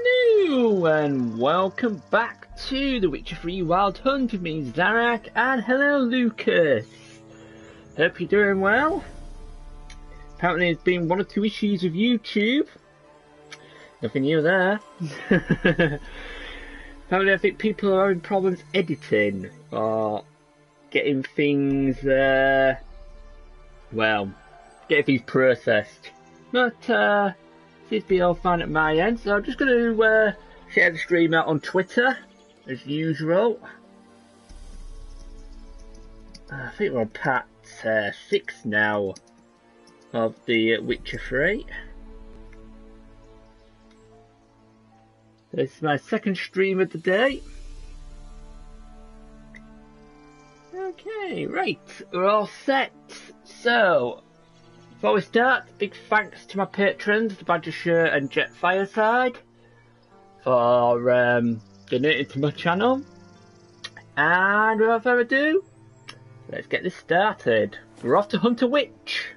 Hello and welcome back to The Witcher 3 Wild Hunt with me, Zarak, and hello Lucas. Hope you're doing well. Apparently there's been one or two issues with YouTube. Nothing new there. Apparently I think people are having problems editing or getting things, well, getting things processed. But seems to be all fine at my end, so I'm just going to share the stream out on Twitter, as usual. I think we're on part 6 now of the Witcher 3. This is my second stream of the day. Okay, right, we're all set. So, before we start, big thanks to my patrons, the Badger Shirt and Jet Fireside, for donating to my channel. And without further ado, let's get this started. We're off to hunt a witch.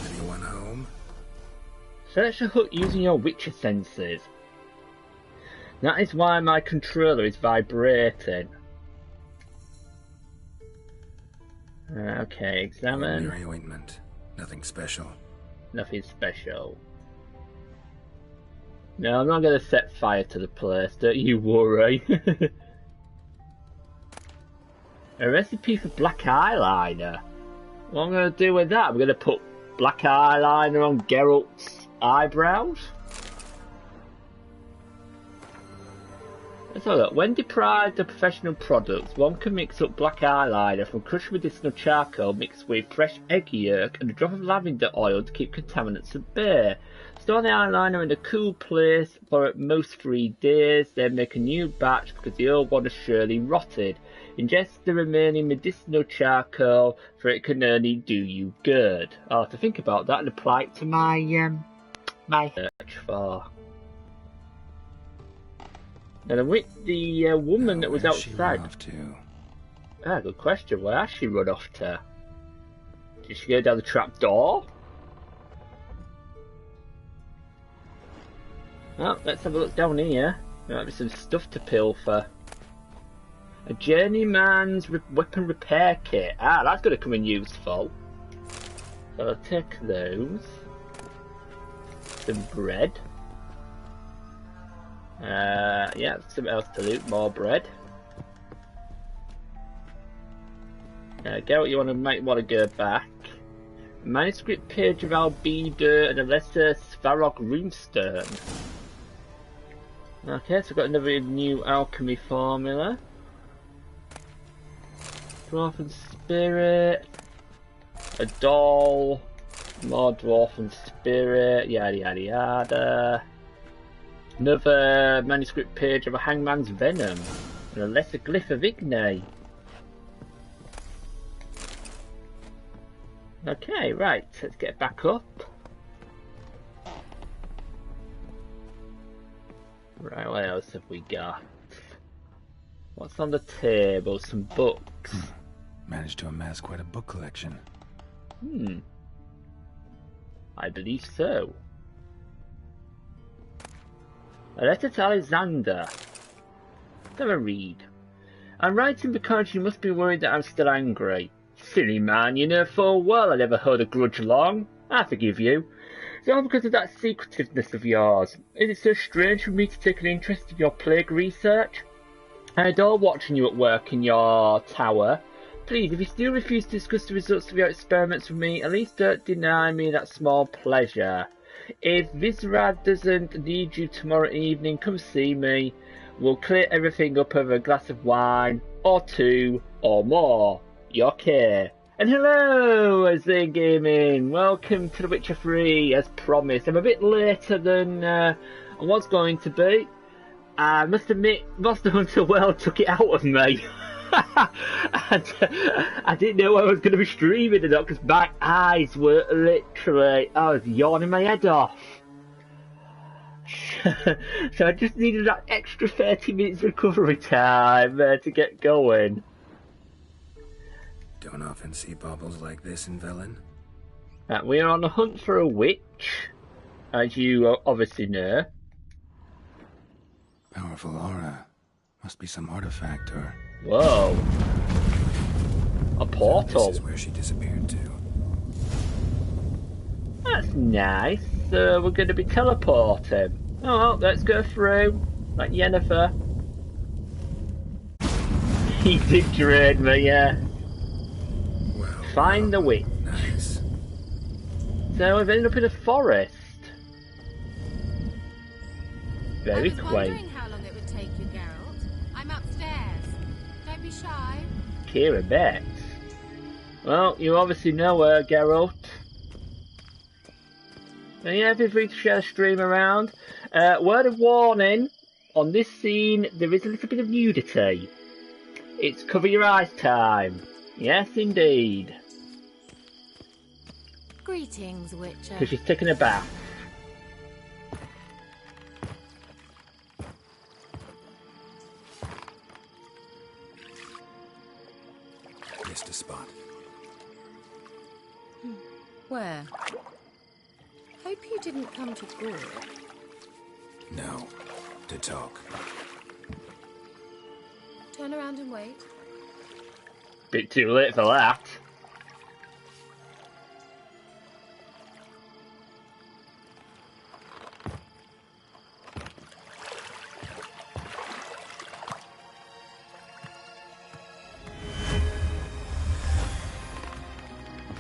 Anyone home? Search the hut using your Witcher senses. That is why my controller is vibrating. Okay, examine. Ordinary ointment. Nothing special. Nothing special. No, I'm not going to set fire to the place, don't you worry. A recipe for black eyeliner. What am I going to do with that? I'm going to put black eyeliner on Geralt's eyebrows? Let's have a look. When deprived of professional products, one can mix up black eyeliner from crushed medicinal charcoal mixed with fresh egg yolk and a drop of lavender oil to keep contaminants at bay. Store the eyeliner in a cool place for at most 3 days, then make a new batch because the old one has surely rotted. Ingest the remaining medicinal charcoal for it can only do you good. I'll have to think about that and apply it to my my search for. And I'm with the woman that was outside. Ah, good question. Where has she run off to? Did she go down the trap door? Oh, let's have a look down here. There might be some stuff to pilfer. A journeyman's weapon repair kit. Ah, that's going to come in useful. So I'll take those. Some bread. Yeah, something else to loot, more bread. Geralt, might want to go back. A manuscript page of Albedo and a lesser Svarog runestone. Okay, so we've got another new alchemy formula. Dwarf and spirit. A doll. More dwarf and spirit. Yada yada yada. Another manuscript page of a hangman's venom and a lesser glyph of Igne. Okay, right, let's get back up. Right, what else have we got? What's on the table? Some books. Managed to amass quite a book collection. I believe so. A letter to Alexander. Let's have a read. I'm writing because you must be worried that I'm still angry. Silly man, you know full well I never hold a grudge long. I forgive you. It's all because of that secretiveness of yours. Is it so strange for me to take an interest in your plague research? I adore watching you at work in your tower. Please, if you still refuse to discuss the results of your experiments with me, at least don't deny me that small pleasure. If Visrad doesn't need you tomorrow evening, come see me. We'll clear everything up over a glass of wine, or 2, or more. Your care. And hello, Azay Gaming. Welcome to The Witcher 3, as promised. I'm a bit later than I was going to be. I must admit, Monster Hunter World took it out of me. And, I didn't know I was going to be streaming or not because my eyes were literally, I was yawning my head off. So I just needed that extra 30 minutes recovery time to get going. Don't often see baubles like this in Velen. We are on the hunt for a witch. as you obviously know. Powerful aura. Must be some artifact or... Whoa. A So portal. this is where she disappeared to. That's nice. So we're going to be teleporting. Oh, well, let's go through. Like Yennefer. He did drain me, yeah. Well, Find the witch. nice. So we've ended up in a forest. Very I was quaint. wondering how long it would take you, Geralt. I'm upstairs. Don't be shy. Keira Metz. Well, you obviously know her, Geralt. So yeah, feel free to share the stream around. Word of warning, on this scene there is a little bit of nudity. It's cover your eyes time. Yes, indeed. Greetings, Witcher. Because she's taking a bath. Missed a spot. Where? Hope you didn't come to Gore. No. To talk. Turn around and wait. Bit too late for that.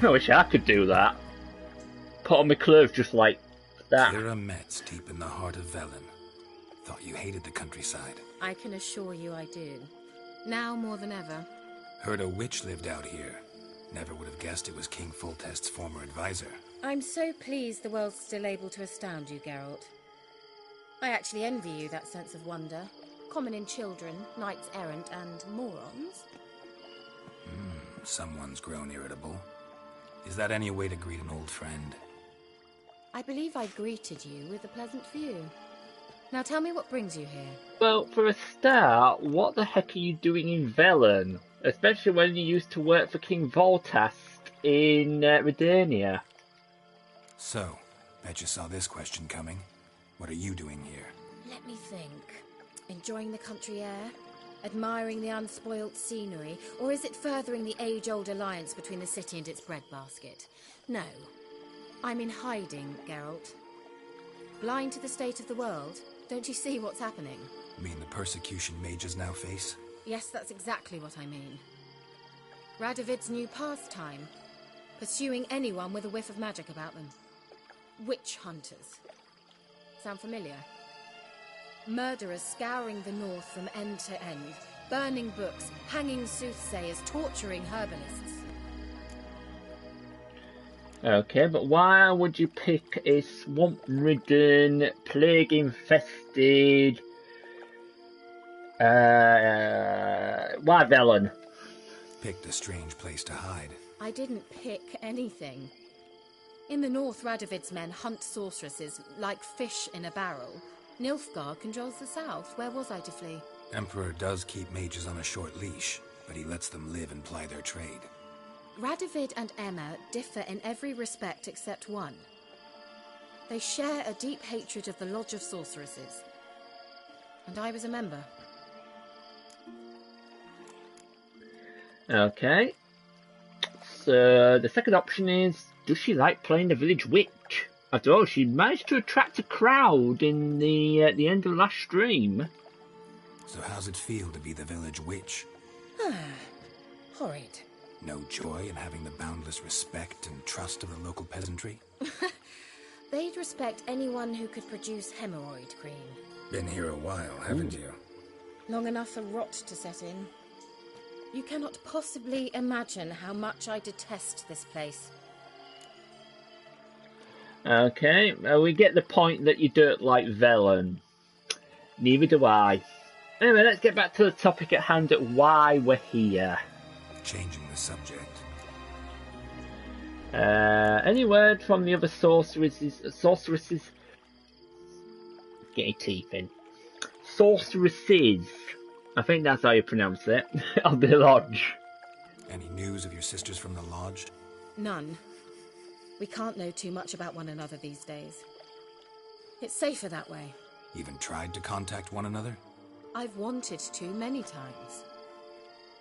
I wish I could do that. Put on my clothes just like that. Keira Metz, deep in the heart of Velen. Thought you hated the countryside. I can assure you I do. Now more than ever. Heard a witch lived out here. Never would have guessed it was King Foltest's former advisor. I'm so pleased the world's still able to astound you, Geralt. I actually envy you that sense of wonder. Common in children, knights errant, and morons. Someone's grown irritable. Is that any way to greet an old friend? I believe I greeted you with a pleasant view. Now tell me what brings you here. Well, for a start, what the heck are you doing in Velen? Especially when you used to work for King Voltast in Redania. So, bet you saw this question coming. What are you doing here? Let me think. Enjoying the country air? Admiring the unspoilt scenery? Or is it furthering the age-old alliance between the city and its breadbasket? No. I'm in hiding, Geralt. Blind to the state of the world? Don't you see what's happening? Mean the persecution mages now face? Yes, that's exactly what I mean. Radovid's new pastime. Pursuing anyone with a whiff of magic about them. Witch hunters. Sound familiar? Murderers scouring the north from end to end. Burning books, hanging soothsayers, torturing herbalists. Okay, but why would you pick a swamp-ridden, plague-infested... why Velen? Picked a strange place to hide. I didn't pick anything. In the north, Radovid's men hunt sorceresses like fish in a barrel. Nilfgaard controls the south. Where was I to flee? Emperor does keep mages on a short leash, but he lets them live and ply their trade. Radovid and Emma differ in every respect except one. They share a deep hatred of the Lodge of Sorceresses. And I was a member. Okay. So the second option is, does she like playing the village witch? After all, she managed to attract a crowd in the end of the last stream. So how's it feel to be the village witch? Horrid. No joy in having the boundless respect and trust of the local peasantry? They'd respect anyone who could produce hemorrhoid cream. Been here a while, haven't you? Long enough for rot to set in. You cannot possibly imagine how much I detest this place. Okay, we get the point that you don't like Velen. Neither do I. Anyway, let's get back to the topic at hand, why we're here. Changing the subject. Any word from the other sorceresses? Get your teeth in. Sorceresses. I think that's how you pronounce it. Of the lodge. Any news of your sisters from the lodge? None. We can't know too much about one another these days. It's safer that way. Even tried to contact one another? I've wanted to many times.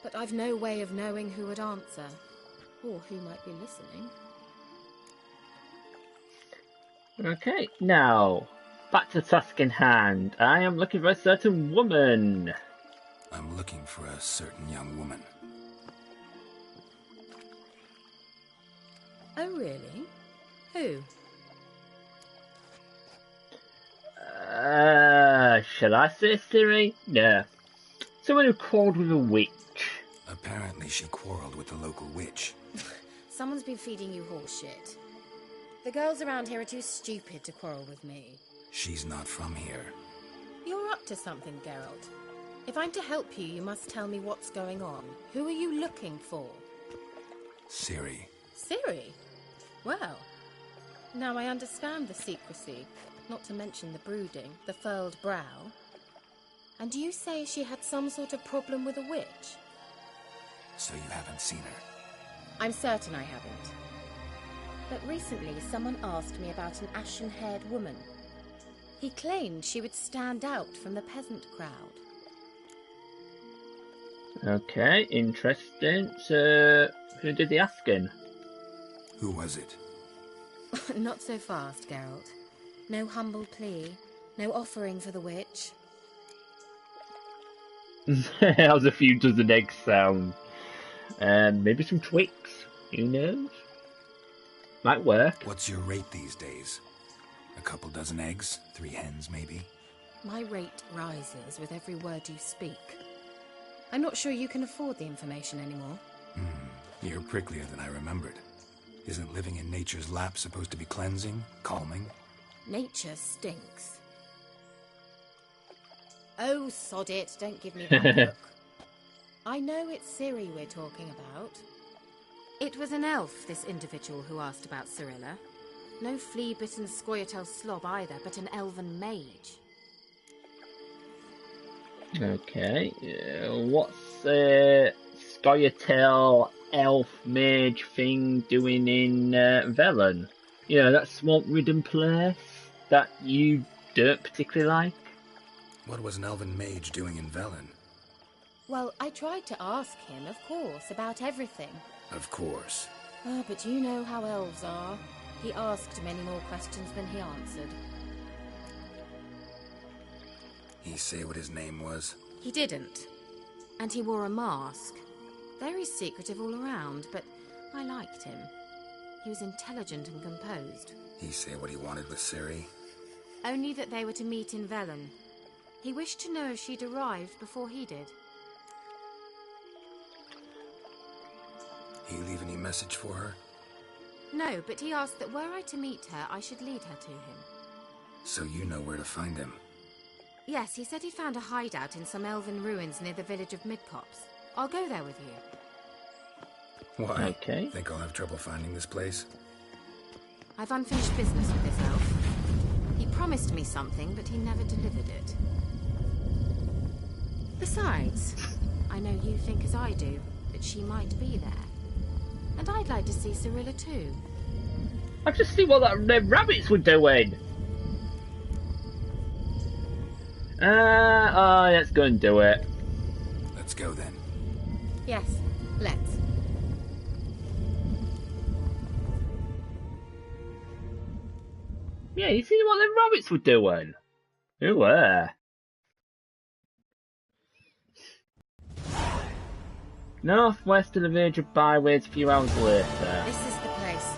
But I've no way of knowing who would answer, or who might be listening. Okay, now, back to the task in hand. I am looking for a certain woman. I'm looking for a certain young woman. Oh, really? Who? Shall I say Ciri? No. Someone who quarreled with a witch. Apparently she quarreled with the local witch. Someone's been feeding you horse shit. The girls around here are too stupid to quarrel with me. She's not from here. You're up to something, Geralt. If I'm to help you, you must tell me what's going on. Who are you looking for? Ciri. Ciri? Well, now I understand the secrecy, not to mention the brooding, the furled brow. And you say she had some sort of problem with a witch? So you haven't seen her? I'm certain I haven't. But recently someone asked me about an ashen-haired woman. He claimed she would stand out from the peasant crowd. Okay, interesting. So, who did the asking? Who was it? Not so fast, Geralt. No humble plea, no offering for the witch. How's a few dozen eggs sound? And maybe some Twix. Who knows? Might work. What's your rate these days? A couple dozen eggs? 3 hens, maybe? My rate rises with every word you speak. I'm not sure you can afford the information anymore. You're pricklier than I remembered. Isn't living in nature's lap supposed to be cleansing, calming? Nature stinks. Oh, sod it, don't give me that look. I know it's Ciri we're talking about. It was an elf, this individual who asked about Cirilla. No flea-bitten Scoia'tael slob either, but an elven mage. Okay, what's Scoia'tael elf mage thing doing in Velen? You know, that swamp-ridden place that you don't particularly like? What was an elven mage doing in Velen? Well, I tried to ask him, of course, about everything. Of course. Oh, but you know how elves are. He asked many more questions than he answered. He say what his name was? He didn't. And he wore a mask. Very secretive all around, but I liked him. He was intelligent and composed. He say what he wanted with Ciri? Only that they were to meet in Velen. He wished to know if she'd arrived before he did. He leave any message for her? No, but he asked that were I to meet her, I should lead her to him. So you know where to find him? Yes, he said he found a hideout in some elven ruins near the village of Midcopse. I'll go there with you. Why? Okay. Think I'll have trouble finding this place? I've unfinished business with this elf. He promised me something, but he never delivered it. Besides, I know you think as I do, that she might be there. And I'd like to see Cirilla too. I've just seen what them rabbits were doing. Let's go and do it. Let's go then. Yes, let's. Yeah, you see what them rabbits were doing? Who were? Northwest of the village of Byways a few hours later. This is the place.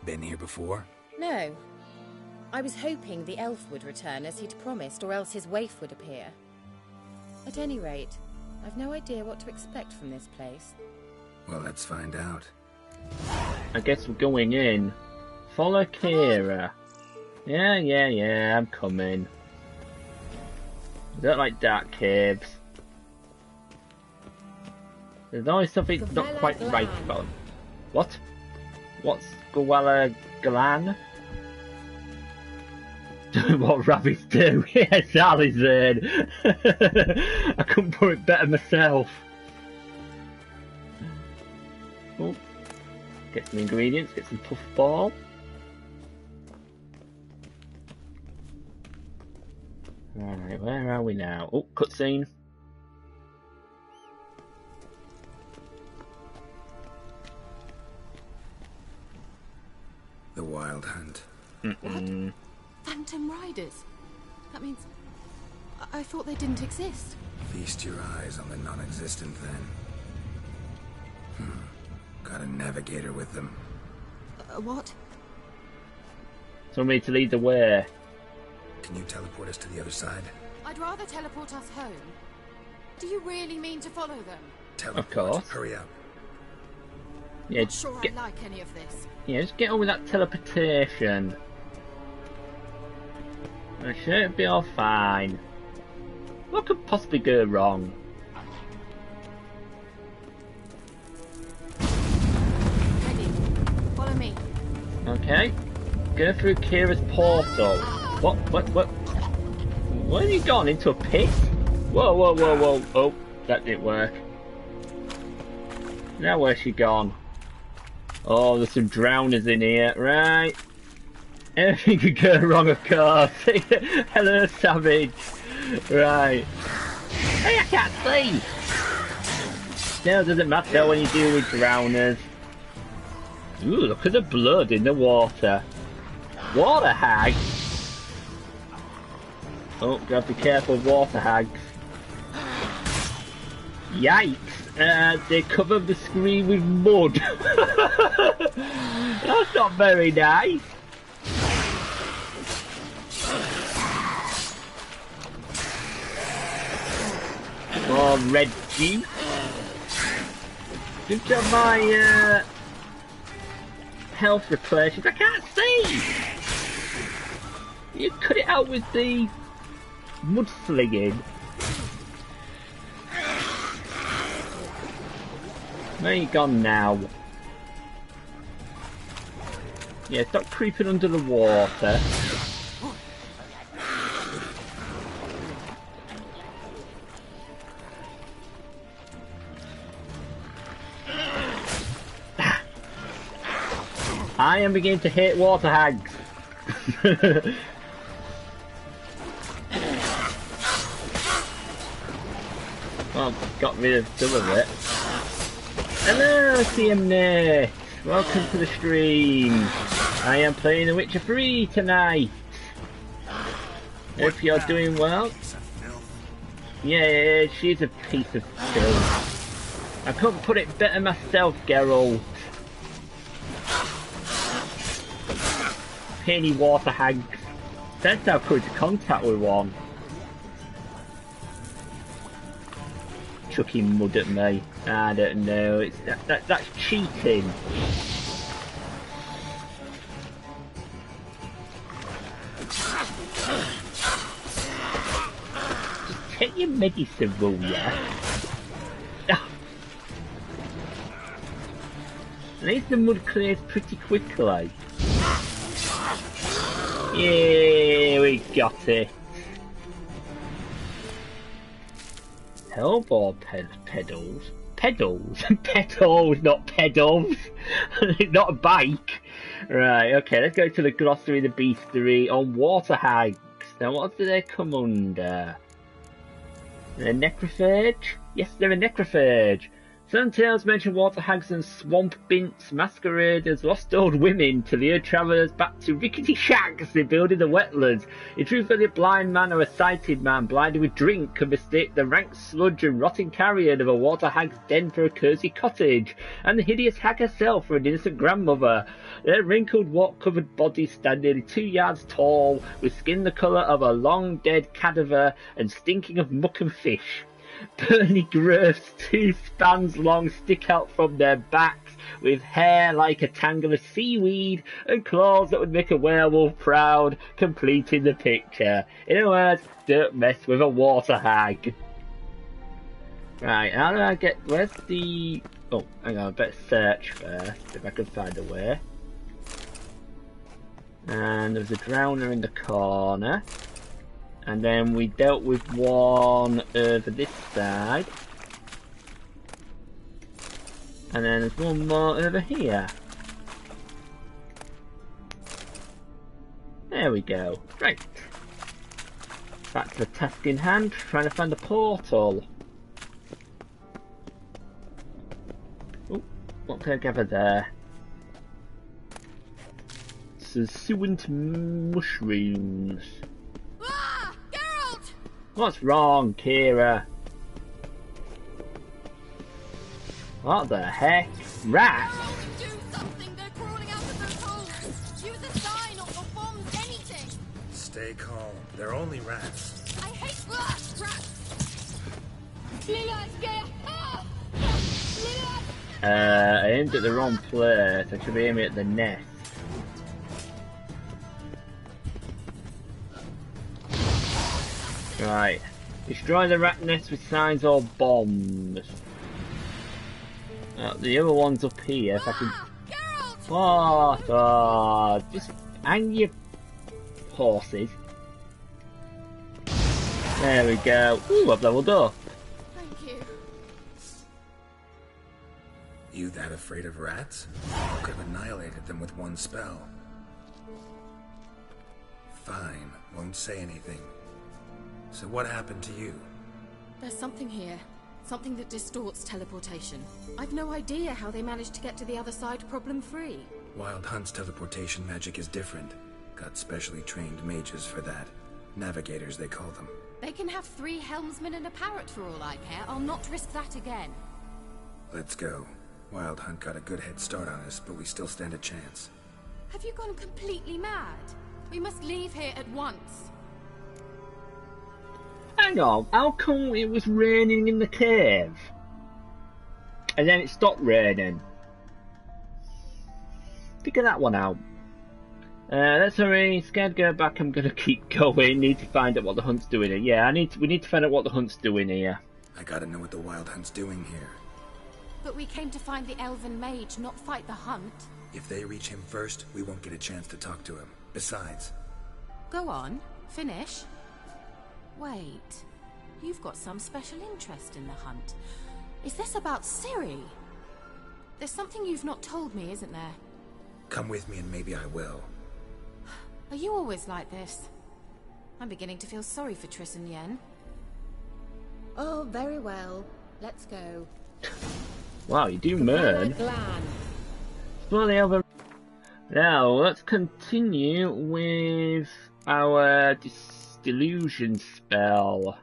Been here before? No. I was hoping the elf would return as he'd promised, or else his waif would appear. At any rate, I've no idea what to expect from this place. Well, let's find out. I guess we're going in. Follow Keira. Yeah, I'm coming. I don't like dark caves. There's always something not quite right about them. What? What's Gwala Glan? Doing what rabbits do. Yes, Alizard. I couldn't put it better myself. Oh. Get some ingredients, get some puffball. Alright, where are we now? Oh, cutscene. The Wild Hunt. What? Phantom Riders? That means... I thought they didn't exist. Feast your eyes on the non-existent then. Got a navigator with them. What? So me to lead the way. Can you teleport us to the other side? I'd rather teleport us home. Do you really mean to follow them? Teleport. Of course. Hurry up. Yeah, Not sure I like any of this. yeah, just get on with that teleportation. I'm sure it'll be all fine. What could possibly go wrong? Ready. Follow me. Okay. Go through Keira's portal. What? Where have you gone? Into a pit? Whoa, whoa, whoa, whoa. Oh, that didn't work. Now where's she gone? Oh, there's some drowners in here. Right. Everything could go wrong, of course. Hello, Savage. Right. Hey, I can't see! No, it doesn't matter when you deal with drowners. Ooh, look at the blood in the water. Water hag! Oh, gotta be careful, water hags. Yikes! They covered the screen with mud. That's not very nice. More red juice. Just got my health repletions. I can't see. You cut it out with the mudslinging. Where are you gone now? Yeah, stop creeping under the water. I am beginning to hate water hags. Well, got rid of some of it. Hello, CM Nate. Welcome to the stream. I am playing The Witcher 3 tonight. Hope you're doing well. Yeah, she's a piece of filth. I couldn't put it better myself, Geralt. Penny water hags. That's how I come into contact with one. Chucking mud at me. I don't know. It's that's cheating. Just take your medicine, will ya? At least the mud clears pretty quickly. Yeah, we got it. Hellball pedals? Pedals? Pedals, not pedals. Not a bike. Right, okay, let's go to the glossary, the beastery on water hags. Now, what do they come under? They're necrophage? Yes, they're a necrophage. Some tales mention water hags and swamp bints masquerade as lost old women to lure travellers back to rickety shacks they build in the wetlands. In truth, a blind man or a sighted man blinded with drink can mistake the rank sludge and rotting carrion of a water hag's den for a cosy cottage, and the hideous hag herself for an innocent grandmother. Their wrinkled, wart-covered bodies stand nearly 2 yards tall, with skin the colour of a long-dead cadaver and stinking of muck and fish. Burny growths 2 spans long stick out from their backs, with hair like a tangle of seaweed and claws that would make a werewolf proud, completing the picture. In other words, don't mess with a water hag. Right, how do I get... where's the... oh, hang on, I better search first, if I can find a way. And there's a drowner in the corner. And then we dealt with one over this side. And then there's one more over here. There we go. Right. Back to the task in hand, trying to find the portal. Oh, what can I gather there? Succulent mushrooms. Ah! Geralt! What's wrong, Keira? What the heck? Rats? Geralt, do something! They're crawling out of those holes! Use a sign or bombs, anything! Stay calm. They're only rats. I hate rats! I aimed at the wrong place. I should be aiming at the nest. Right. Destroy the rat nest with signs or bombs. The other one's up here. If I can. What? Oh, just hang your horses. There we go. Ooh, I've leveled up. Thank you. You that afraid of rats? I could have annihilated them with one spell. Fine, won't say anything. So what happened to you? There's something here. Something that distorts teleportation. I've no idea how they managed to get to the other side problem-free. Wild Hunt's teleportation magic is different. Got specially trained mages for that. Navigators, they call them. They can have 3 helmsmen and a parrot for all I care. I'll not risk that again. Let's go. Wild Hunt got a good head start on us, but we still stand a chance. Have you gone completely mad? We must leave here at once. Hang on, how come it was raining in the cave? And then it stopped raining? Figure that one out. Let's hurry. Scared to go back, I'm gonna keep going. Need to find out what the hunt's doing here. Yeah, we need to find out what the hunt's doing here. I gotta know what the Wild Hunt's doing here. But we came to find the elven mage, not fight the hunt. If they reach him first, we won't get a chance to talk to him. Besides... Go on, finish. Wait, you've got some special interest in the hunt. Is this about Ciri? There's something you've not told me, isn't there? Come with me and maybe I will. Are you always like this? I'm beginning to feel sorry for Triss and Yen. Oh, very well. Let's go. Wow, you do mourn. Explore the elven. Now, let's continue with our delusion spell.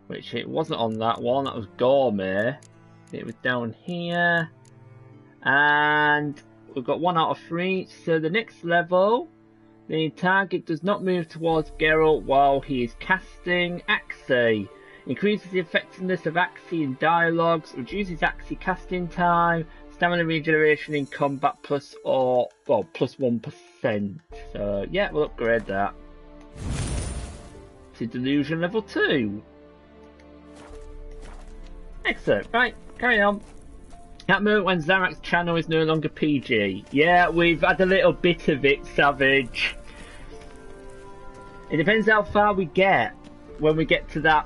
Which it wasn't on that one, that was Gourmet. It was down here. And we've got 1 out of 3. So the next level, the target does not move towards Geralt while he is casting Axie. Increases the effectiveness of Axie in dialogues, reduces Axie casting time, stamina regeneration in combat plus 1%. So yeah, we'll upgrade that to Delusion level 2. Excellent. Right, carry on. That moment when Zarak's channel is no longer PG. Yeah, we've had a little bit of it, Savage. It depends how far we get when we get to that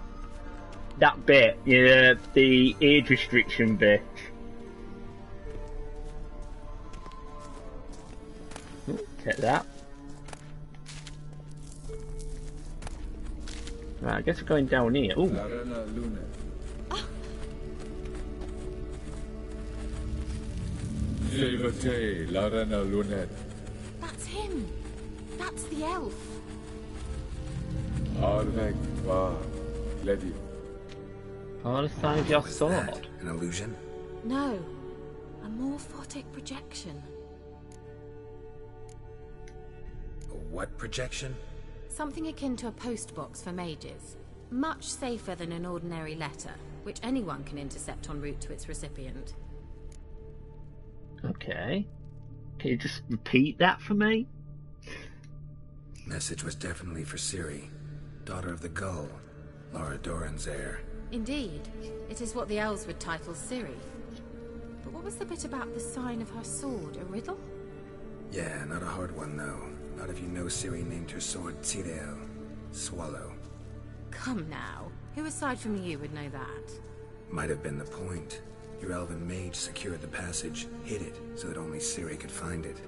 bit, yeah, the age restriction bit. Ooh, take that. Right, I guess we're going down here. Ooh. That's him. That's the elf. Oh, the sign of your What is sword. that? An illusion? No, a morphotic projection. A what projection? Something akin to a postbox for mages. Much safer than an ordinary letter, which anyone can intercept en route to its recipient. Okay. Can you just repeat that for me? Message was definitely for Ciri, daughter of the Gull, Lara Doran's heir. Indeed, it is what the elves would title Ciri. But what was the bit about the sign of her sword? A riddle? Yeah, not a hard one though. Not if you know Ciri named her sword Ciri, swallow. Come now, who aside from you would know that? Might have been the point. Your elven mage secured the passage, hid it, so that only Ciri could find it.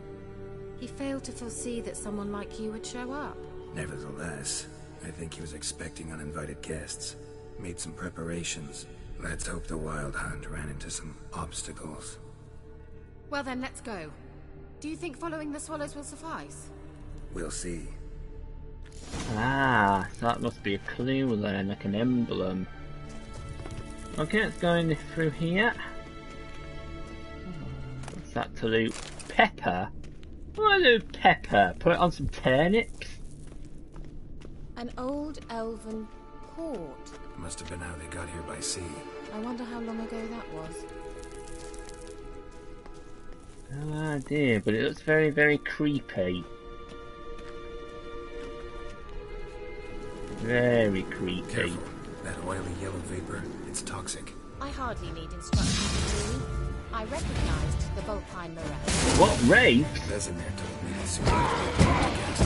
He failed to foresee that someone like you would show up. Nevertheless, I think he was expecting uninvited guests. Made some preparations. Let's hope the Wild Hunt ran into some obstacles. Well then, let's go. Do you think following the swallows will suffice? We'll see. Ah, so that must be a clue then, like an emblem. Okay, let's go in through here. What's that to loot? Pepper? What do I do with pepper? Put it on some turnips? An old elven port. Must have been how they got here by sea. I wonder how long ago that was. No idea, but it looks very, very creepy. Very creepy. Careful. That oily yellow vapor, it's toxic. I hardly need instructions, really. I recognized the Vulpine Moraine. What, raves? Vesemir told me that soon after they gas. I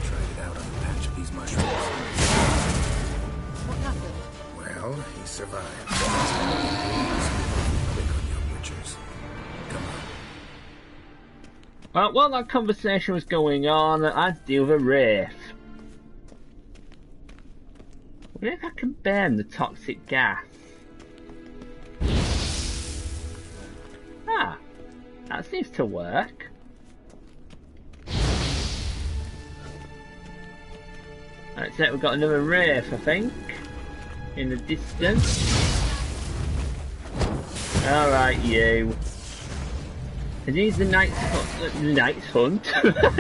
tried it out on a patch of these mushrooms. What happened? Well, he survived. Quick on young witchers. Come on. Well, while that conversation was going on, I'd deal with a wraith. I wonder if I can burn the toxic gas. Ah, that seems to work. That's it, we've got another wraith, I think, in the distance. Alright, you. Are these the Night's Hunt? The Night's Hunt?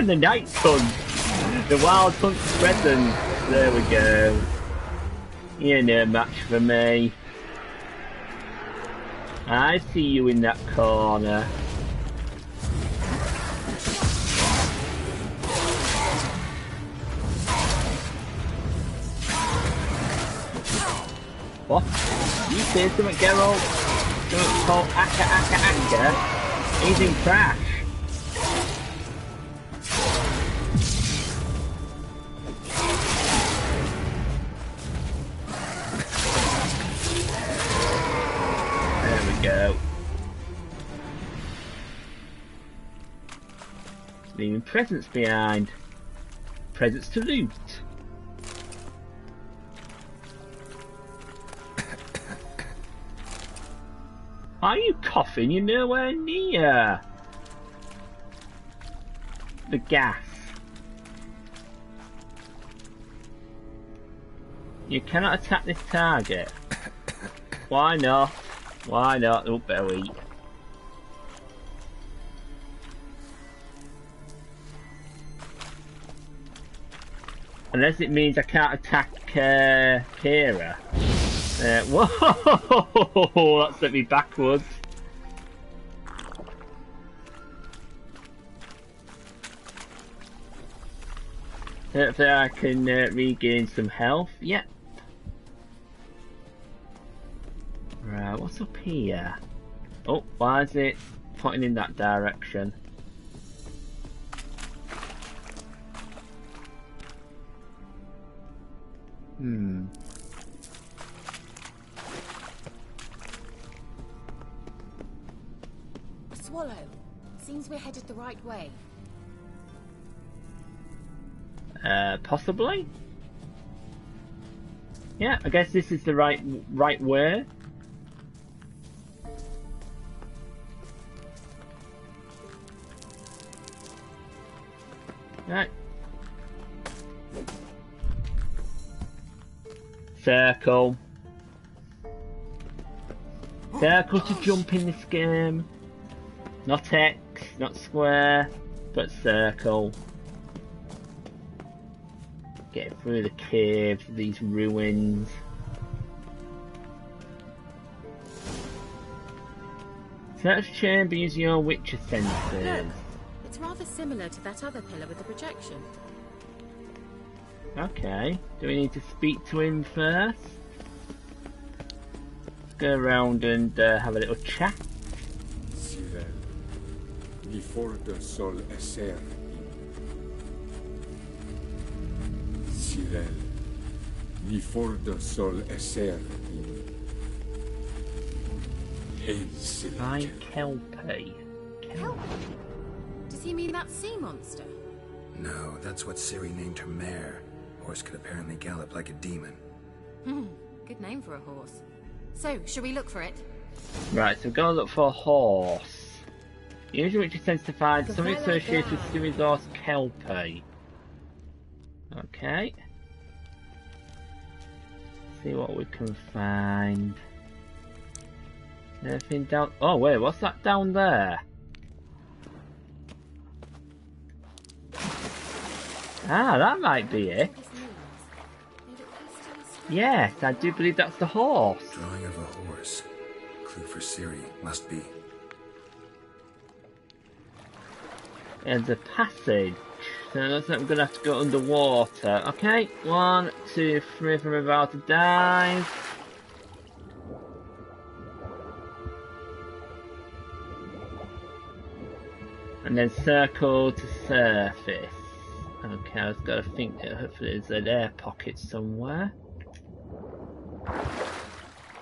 The Night's Hunt! The Wild Hunt present! There we go. You're no match for me. I see you in that corner. What? You say something, Geralt? Something called Aka. He's in crash. There we go. Leaving presents behind. Presents to loot. Are you coughing? You're nowhere near the gas. You cannot attack this target. Why not? Why not? Oh, better eat. Unless it means I can't attack Keira. Whoa! That sent me backwards. Hopefully I can regain some health. Yep. Right, what's up here? Oh, why is it pointing in that direction? Swallow. Seems we're headed the right way. Possibly? Yeah, I guess this is the right way. Right. Circle. Circle to jump in this game. Not X, not square, but circle. Get through the caves, these ruins. Search chamber using your Witcher senses. Look, it's rather similar to that other pillar with the projection. Okay, do we need to speak to him first? Let's go around and have a little chat. Ciri, before the sol esser. Ciri, before the sol esser. Hail, Ciri. By Kelpie. Kelpie? Does he mean that sea monster? No, that's what Ciri named her mare. horse could apparently gallop like a demon. Good name for a horse. So, should we look for it? Right, so we're going to look for a horse. Usually which tends to find something associated with Ciri's horse, Kelpie. Okay. See what we can find. Anything down... Oh wait, what's that down there? Ah, that might be it. Yes, I do believe that's the horse. Drawing of a horse. Clue for Ciri must be. There's a passage. So it looks like we're going to have to go underwater. Okay, 1, 2, 3 if I'm about to dive. And then circle to surface. Okay, I've got to think that hopefully there's an air pocket somewhere.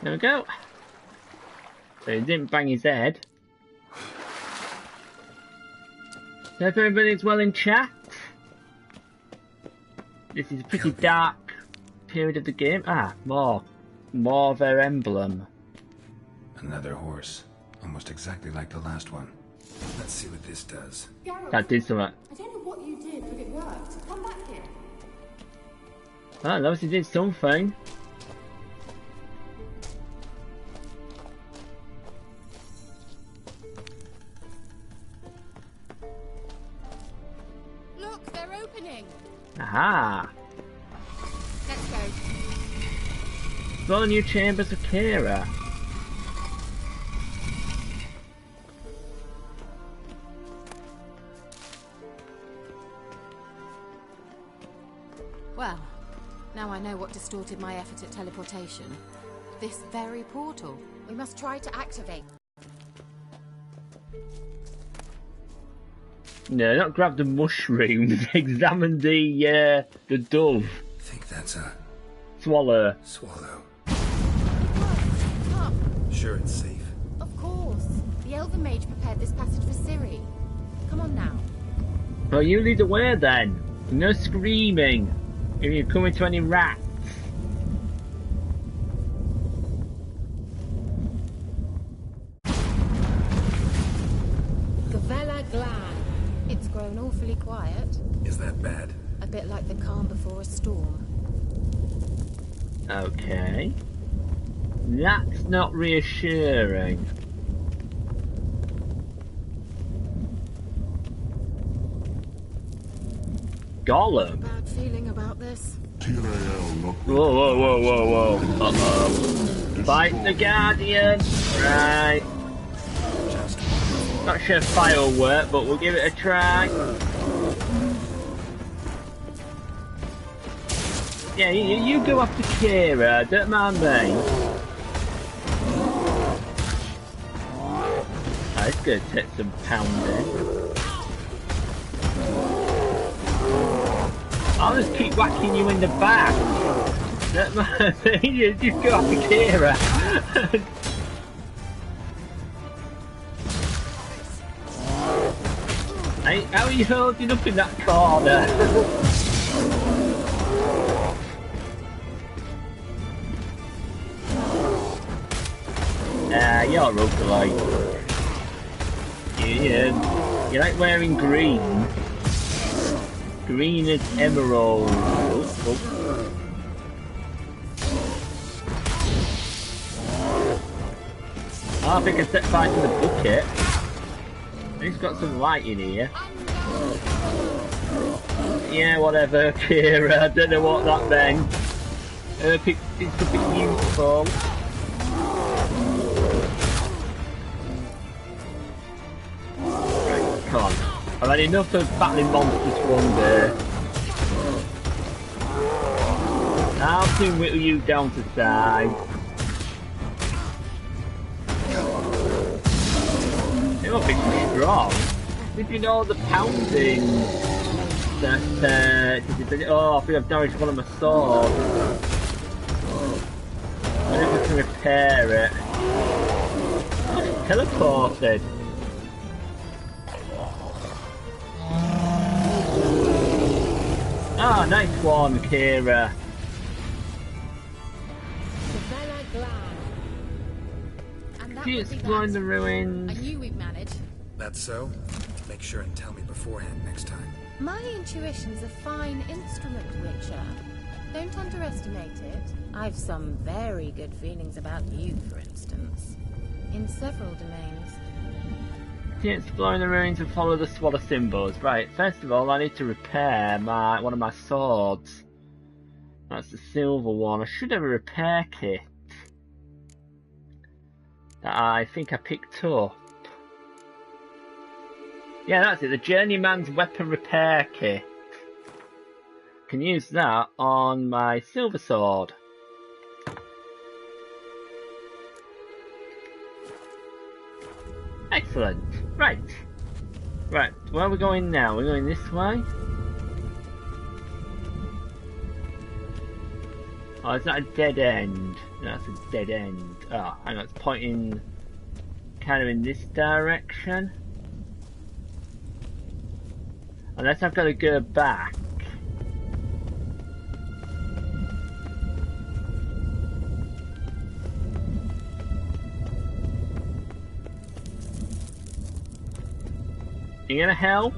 There we go. So he didn't bang his head. So if everybody's well in chat. This is a pretty dark period of the game. Ah, more of their emblem. Another horse. Almost exactly like the last one. Let's see what this does. Geralt, That did something. I don't know what you did, but it worked. Come back here. Oh, it obviously did something. Look, they're opening! Aha! Let's go. Explore the new chambers of Keira. Well, now I know what distorted my effort at teleportation. This very portal. We must try to activate. No, not grab the mushrooms. Examine the dove. Think that's a Swallow. swallow. Up. Sure it's safe. Of course. The Elven Mage prepared this passage for Ciri. Come on now. Well, you lead the way then. No screaming. If you come into any rats. Gavella Glan. It's grown awfully quiet. Is that bad? A bit like the calm before a storm. Okay. That's not reassuring. Gollum? Bad feeling about this. Whoa, whoa, whoa, whoa, whoa. Uh-oh. Fight the Guardian! Right. Not sure if fire will work, but we'll give it a try. Yeah, you go after Keira, don't mind me. Oh, it's gonna take some pounding. I'll just keep whacking you in the back. Don't mind me, you just go after Keira. Hey, how are you holding up in that corner? You're roguelike. You like wearing green. Green is emerald. Oh. I think I set fire to the bucket. He's got some light in here. Yeah, whatever, Keira. I don't know what that meant. It's a bit useful. Right, come on. I've had enough of battling monsters for one day. I'll soon whittle you down to size. It won't be too strong. Did you know the pounding that oh, I think I've damaged one of my swords. I don't know if I can repair it. Oh, it's teleported. Ah, nice one, Keira. Keep exploring the ruins. I knew we'd manage. That's so? Make sure and tell me beforehand next time. My intuition's a fine instrument, Witcher. Don't underestimate it. I've some very good feelings about you, for instance. In several domains. Keep exploring the ruins and follow the swallow symbols. Right, first of all, I need to repair one of my swords. That's the silver one. I should have a repair kit that I think I picked up. Yeah, that's it. The Journeyman's Weapon Repair Kit. Can use that on my silver sword. Excellent. Right. Right, where are we going now? We're going this way? Oh, is that a dead end? No, that's a dead end. Oh, hang on, it's pointing kind of in this direction. Unless I've got to go back. You gonna help?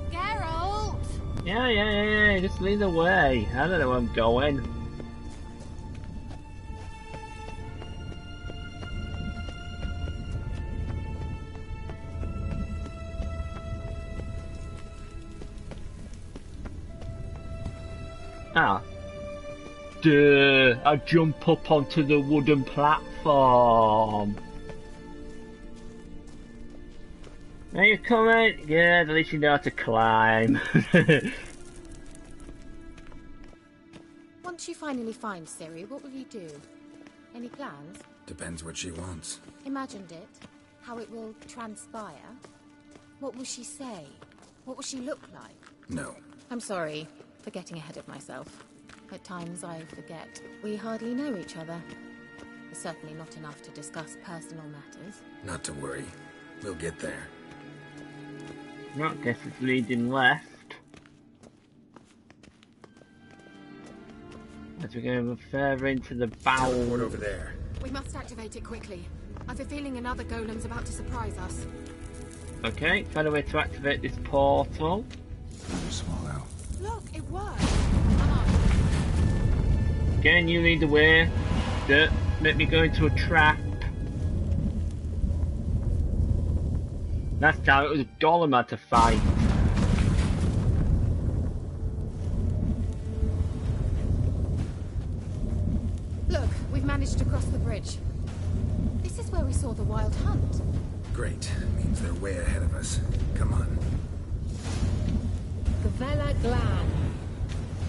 Geralt! Yeah, just lead the way. I don't know where I'm going. Ah. Duh, I jump up onto the wooden platform. Are you coming? Good, at least you know how to climb. Once you finally find Ciri, what will you do? Any plans? Depends what she wants. Imagined it? How it will transpire? What will she say? What will she look like? No. I'm sorry for getting ahead of myself. At times I forget. We hardly know each other. Certainly not enough to discuss personal matters. Not to worry. We'll get there. I guess it's leading left. As we go further into the bowel. Teleport over there. We must activate it quickly. I've a feeling another golem's about to surprise us. Okay, find a way to activate this portal. Another swallow. Look, it worked. Come on. Again, you lead the way. Don't make me go into a trap. Last time it was a golem I had to fight. Look, we've managed to cross the bridge. This is where we saw the wild hunt. Great. Means they're way ahead of us. Come on.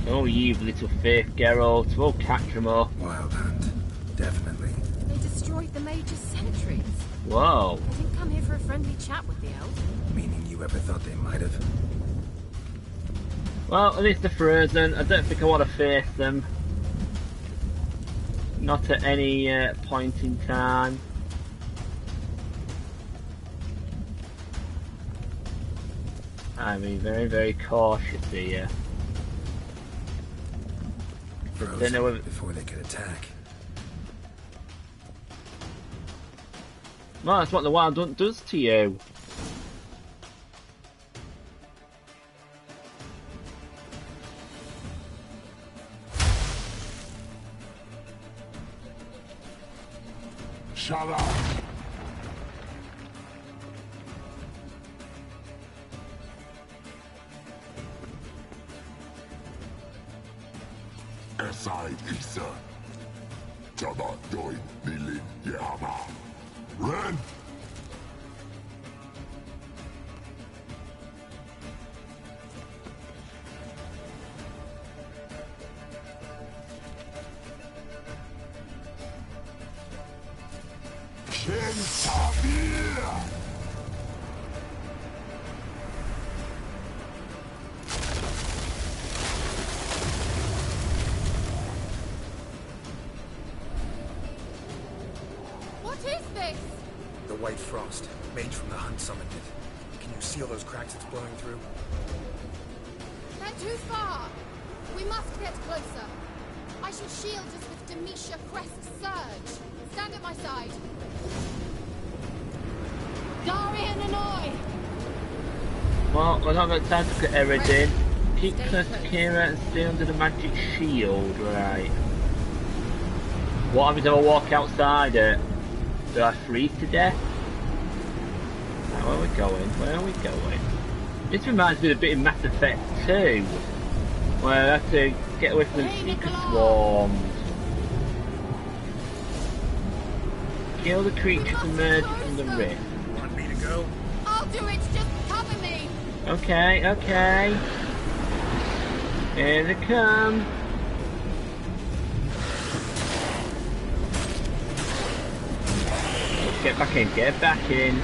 Oh, you little faith, Geralt. We'll catch them up. Wild hunt. Definitely. They destroyed the Mage's sentries. Whoa. They didn't come here for a friendly chat with the elf. Meaning you ever thought they might have? Well, at least they're frozen. I don't think I want to face them. Not at any point in time. I'm being very, very cautious here. Frozen know whether... before they could attack. Well, that's what the wild hunt does to you. Shut up! Aside Isa. Jabba doin nilin yama. Ren! What is this? The White Frost. Mage from the hunt summoned it. Can you see all those cracks it's blowing through? Let's went too far. We must get closer. I shall shield us with Demetia Crest's surge. Stand at my side. Darian and I. Well, we're not got time to get everything. Keep close to Keira and stay under the magic shield, right. What happens if I walk outside it? Do I freeze to death? Right, where are we going? Where are we going? This reminds me of a bit of Mass Effect 2, where I have to get away from the seeker swarms. Kill the creatures emerging from the rift. Want me to go? I'll do it. Just cover me. Okay, okay. Here they come. Get back in, get back in.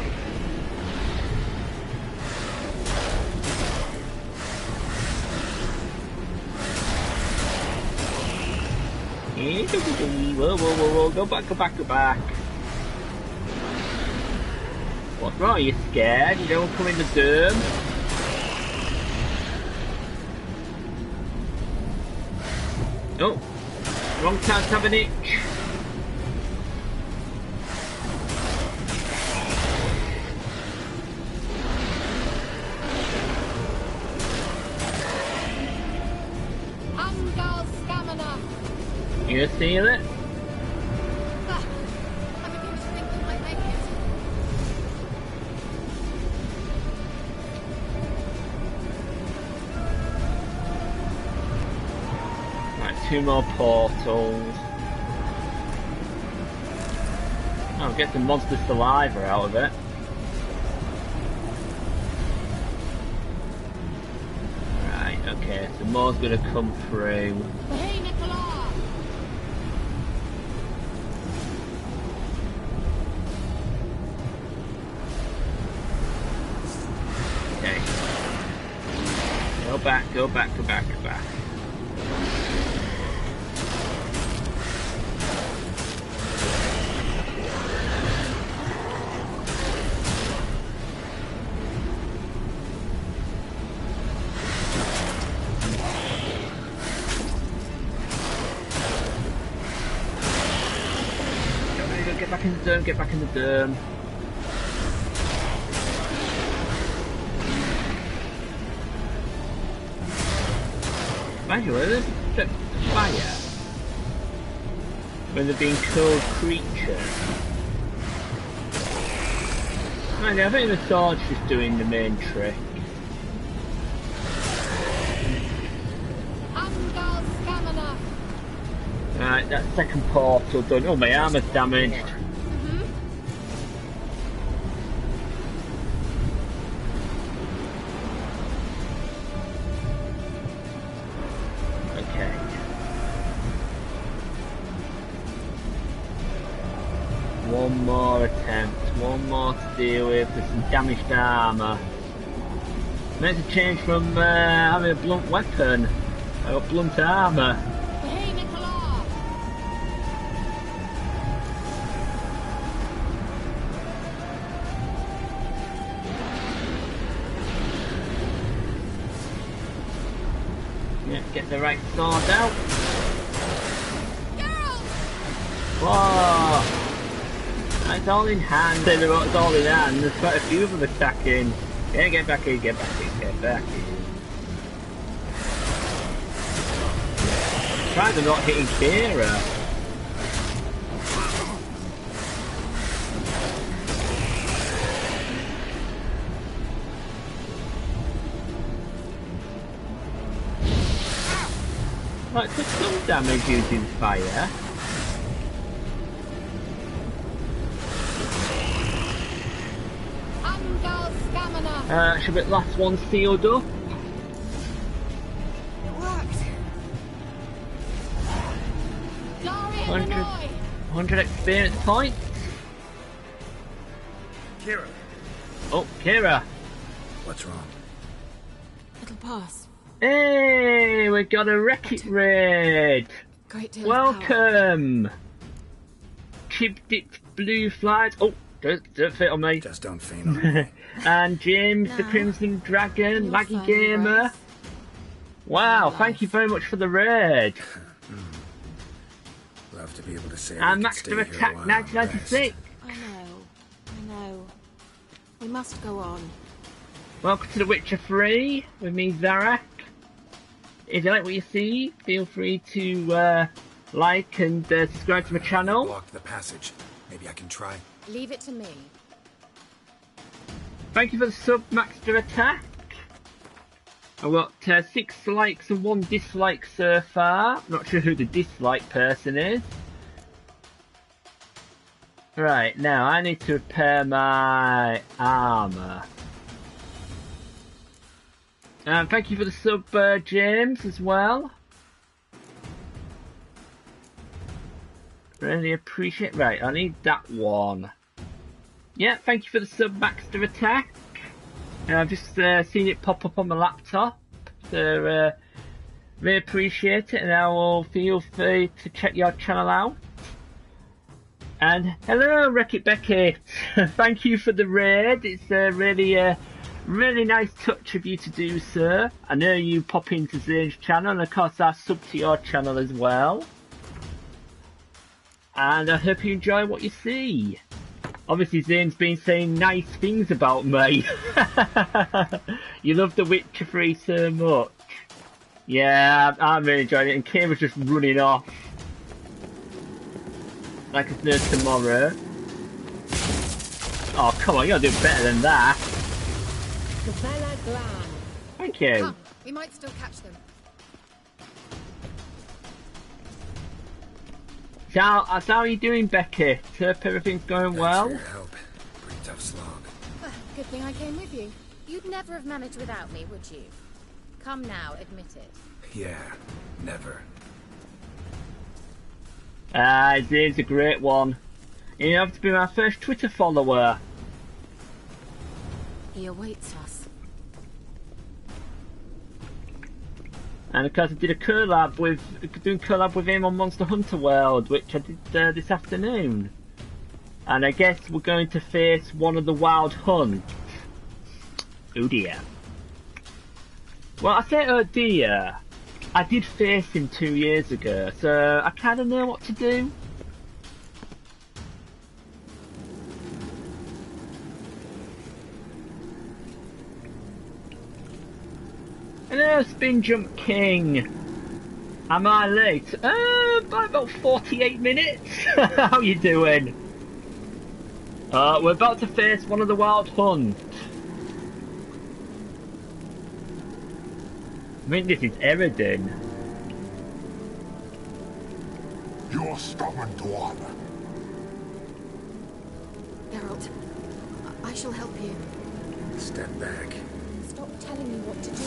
Whoa, whoa, whoa, whoa, go back, go back, go back. What's wrong? Are you scared? You don't come in the dome? Oh, wrong time to have an itch. You gonna steal it? I'm beginning to think we might make it. Right, 2 more portals. Oh, get the monster saliva out of it. Right, okay, so more's gonna come through. Hey, Nicola! Okay. Go back, go back, go back, go back. Get back in the dome, get back in the dome. Imagine where there's fire when they're being killed creatures. Mind you, I think the sword's just doing the main trick. Right, that second portal done. Oh, my armor's damaged. Okay. One more attempt, one more to deal with some damaged armor. Makes a change from having a blunt weapon. I got blunt armor. Get the right sword out. Geralt! Whoa! It's all in hand. It's all in hand. There's quite a few of them attacking. Yeah, get back in, get back in, get back in. Try to not hitting Keira. Well, it took some damage using fire. Should we get last one sealed up? It worked. 100 experience points. Keira. Oh, Keira. What's wrong? It'll pass. Hey, we got a Wreck-It Raid. Great deal Welcome. Chip dipped blue flies. Oh, don't fit on me. Just don't faint on me. And James the Crimson Dragon, Laggy Gamer. Wow, thank you very much for the raid. Love to be able to say And we could Master stay here a Attack while and 1996. rest. I know. We must go on. Welcome to The Witcher 3 with me, Zarek. If you like what you see, feel free to like and subscribe to my channel. Blocked the passage. Maybe I can try. Leave it to me. Thank you for the sub, Master Attack. I've got 6 likes and 1 dislike so far. Not sure who the dislike person is. Right, now I need to repair my armour. Thank you for the sub, James, as well. Really appreciate. Right, I need that one. Yeah, thank you for the sub, Master Attack. I've just seen it pop up on my laptop, so really appreciate it, and I will feel free to check your channel out. And hello, Wreck-It Beckett. Thank you for the raid. It's really nice touch of you to do so. I know you pop into Zane's channel, and of course I sub to your channel as well. And I hope you enjoy what you see. Obviously Zane's been saying nice things about me. You love The Witcher 3 so much. Yeah, I'm really enjoying it, and Keira's just running off like it's no tomorrow. Oh, come on, you gotta do better than that. Thank you. Come, we might still catch them. So how are you doing, Becky? Hope everything's going Thanks well? for your help. Pretty tough slog. Good thing I came with you. You'd never have managed without me, would you? Come now, admit it. Yeah, never. Zane's a great one. You have to be my first Twitter follower. He awaits us. And of course I did a collab with him on Monster Hunter World, which I did this afternoon. And I guess we're going to face one of the wild hunts. Oh dear. Well, I say oh dear. I did face him 2 years ago, so I kind of know what to do. Hello, Spin Jump King. Am I late? By about 48 minutes. How you doing? We're about to face one of the wild hunts. I think this is Eridan. You're stubborn to honor. Geralt, I shall help you. Step back. Stop telling me what to do.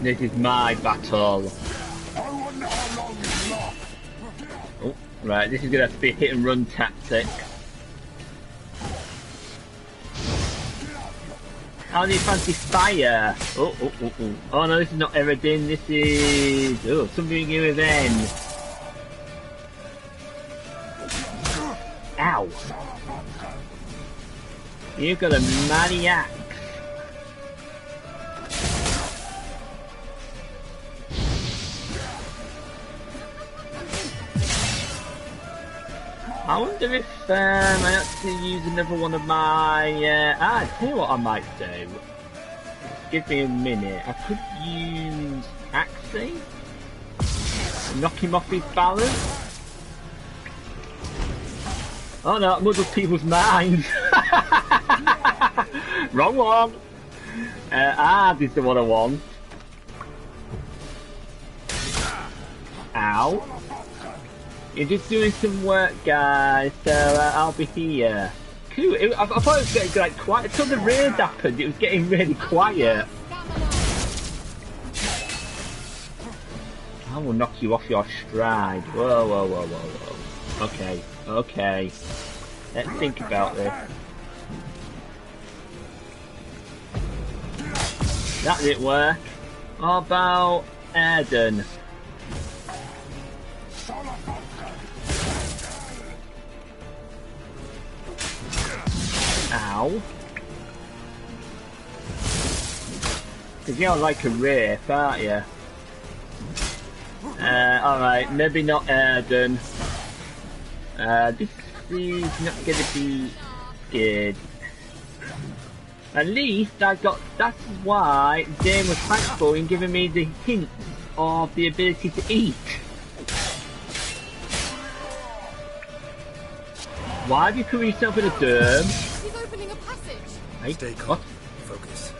This is my battle. I wonder how long you last. Oh, right, this is going to have to be a hit and run tactic. How do you fancy fire? Oh no, this is not Eridan, this is... Oh, something in revenge. Ow! You've got a maniac. I wonder if I ought to use another one of my... I tell you what I might do. Give me a minute. I could use Axie. Knock him off his balance. Oh no, that muddles people's minds. Wrong one. This is the one I want. Ow. You're just doing some work, guys, so I'll be here. Cool. I thought it was getting like quiet until the raid happened. It was getting really quiet. I will knock you off your stride. Whoa. Okay. Let's think about this. That didn't work. How about Erden? Ow. Because you're like a wraith, aren't you? Alright, maybe not Erden. This is not gonna be good. At least I got, that's why Dane was thankful in giving me the hint of the ability to eat. Why have you put yourself in a derm? He's opening a passage. Hey, Stay what? calm. Focus.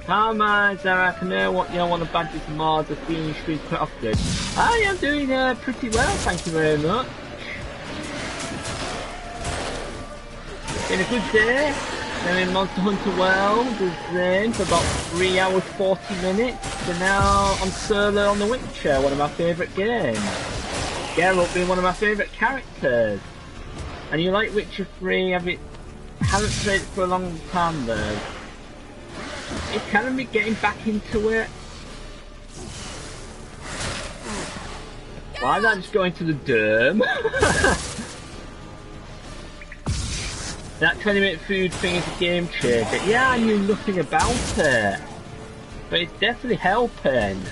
How am Zara? I know what you want to badges and mods are seeing streams quite often. I am doing pretty well, thank you very much. Been a good day. I'm in Monster Hunter World, was in for about 3 hours 40 minutes, and now I'm solo on The Witcher, one of my favourite games. Geralt being one of my favourite characters. And you like Witcher 3, haven't played it for a long time though. It's kind of me getting back into it. Why did I just go into the derm? That 20-minute food thing is a game changer. Yeah, I knew nothing about it. But it's definitely helping.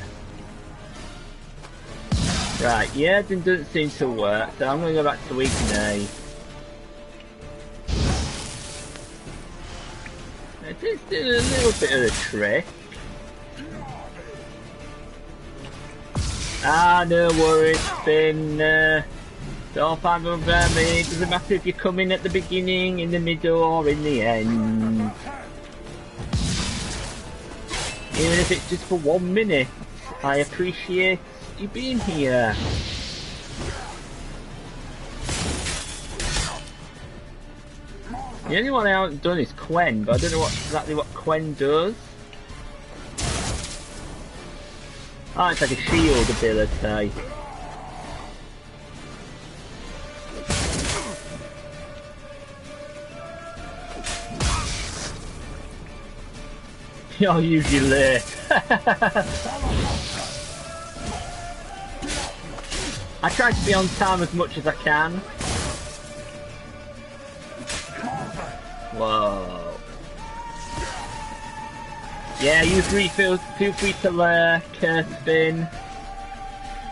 Right, yeah, it doesn't seem to work, so I'm going to go back to weakness. It's doing a little bit of a trick. Ah, no worries, Finn. It's all fine with me. It doesn't matter if you come in at the beginning, in the middle, or in the end. Even if it's just for 1 minute, I appreciate you being here. The only one I haven't done is Quen, but I don't know exactly what Quen does. Oh, it's like a shield ability. You're usually late. I try to be on time as much as I can. Whoa. Yeah, you feel free to lurk, Spin.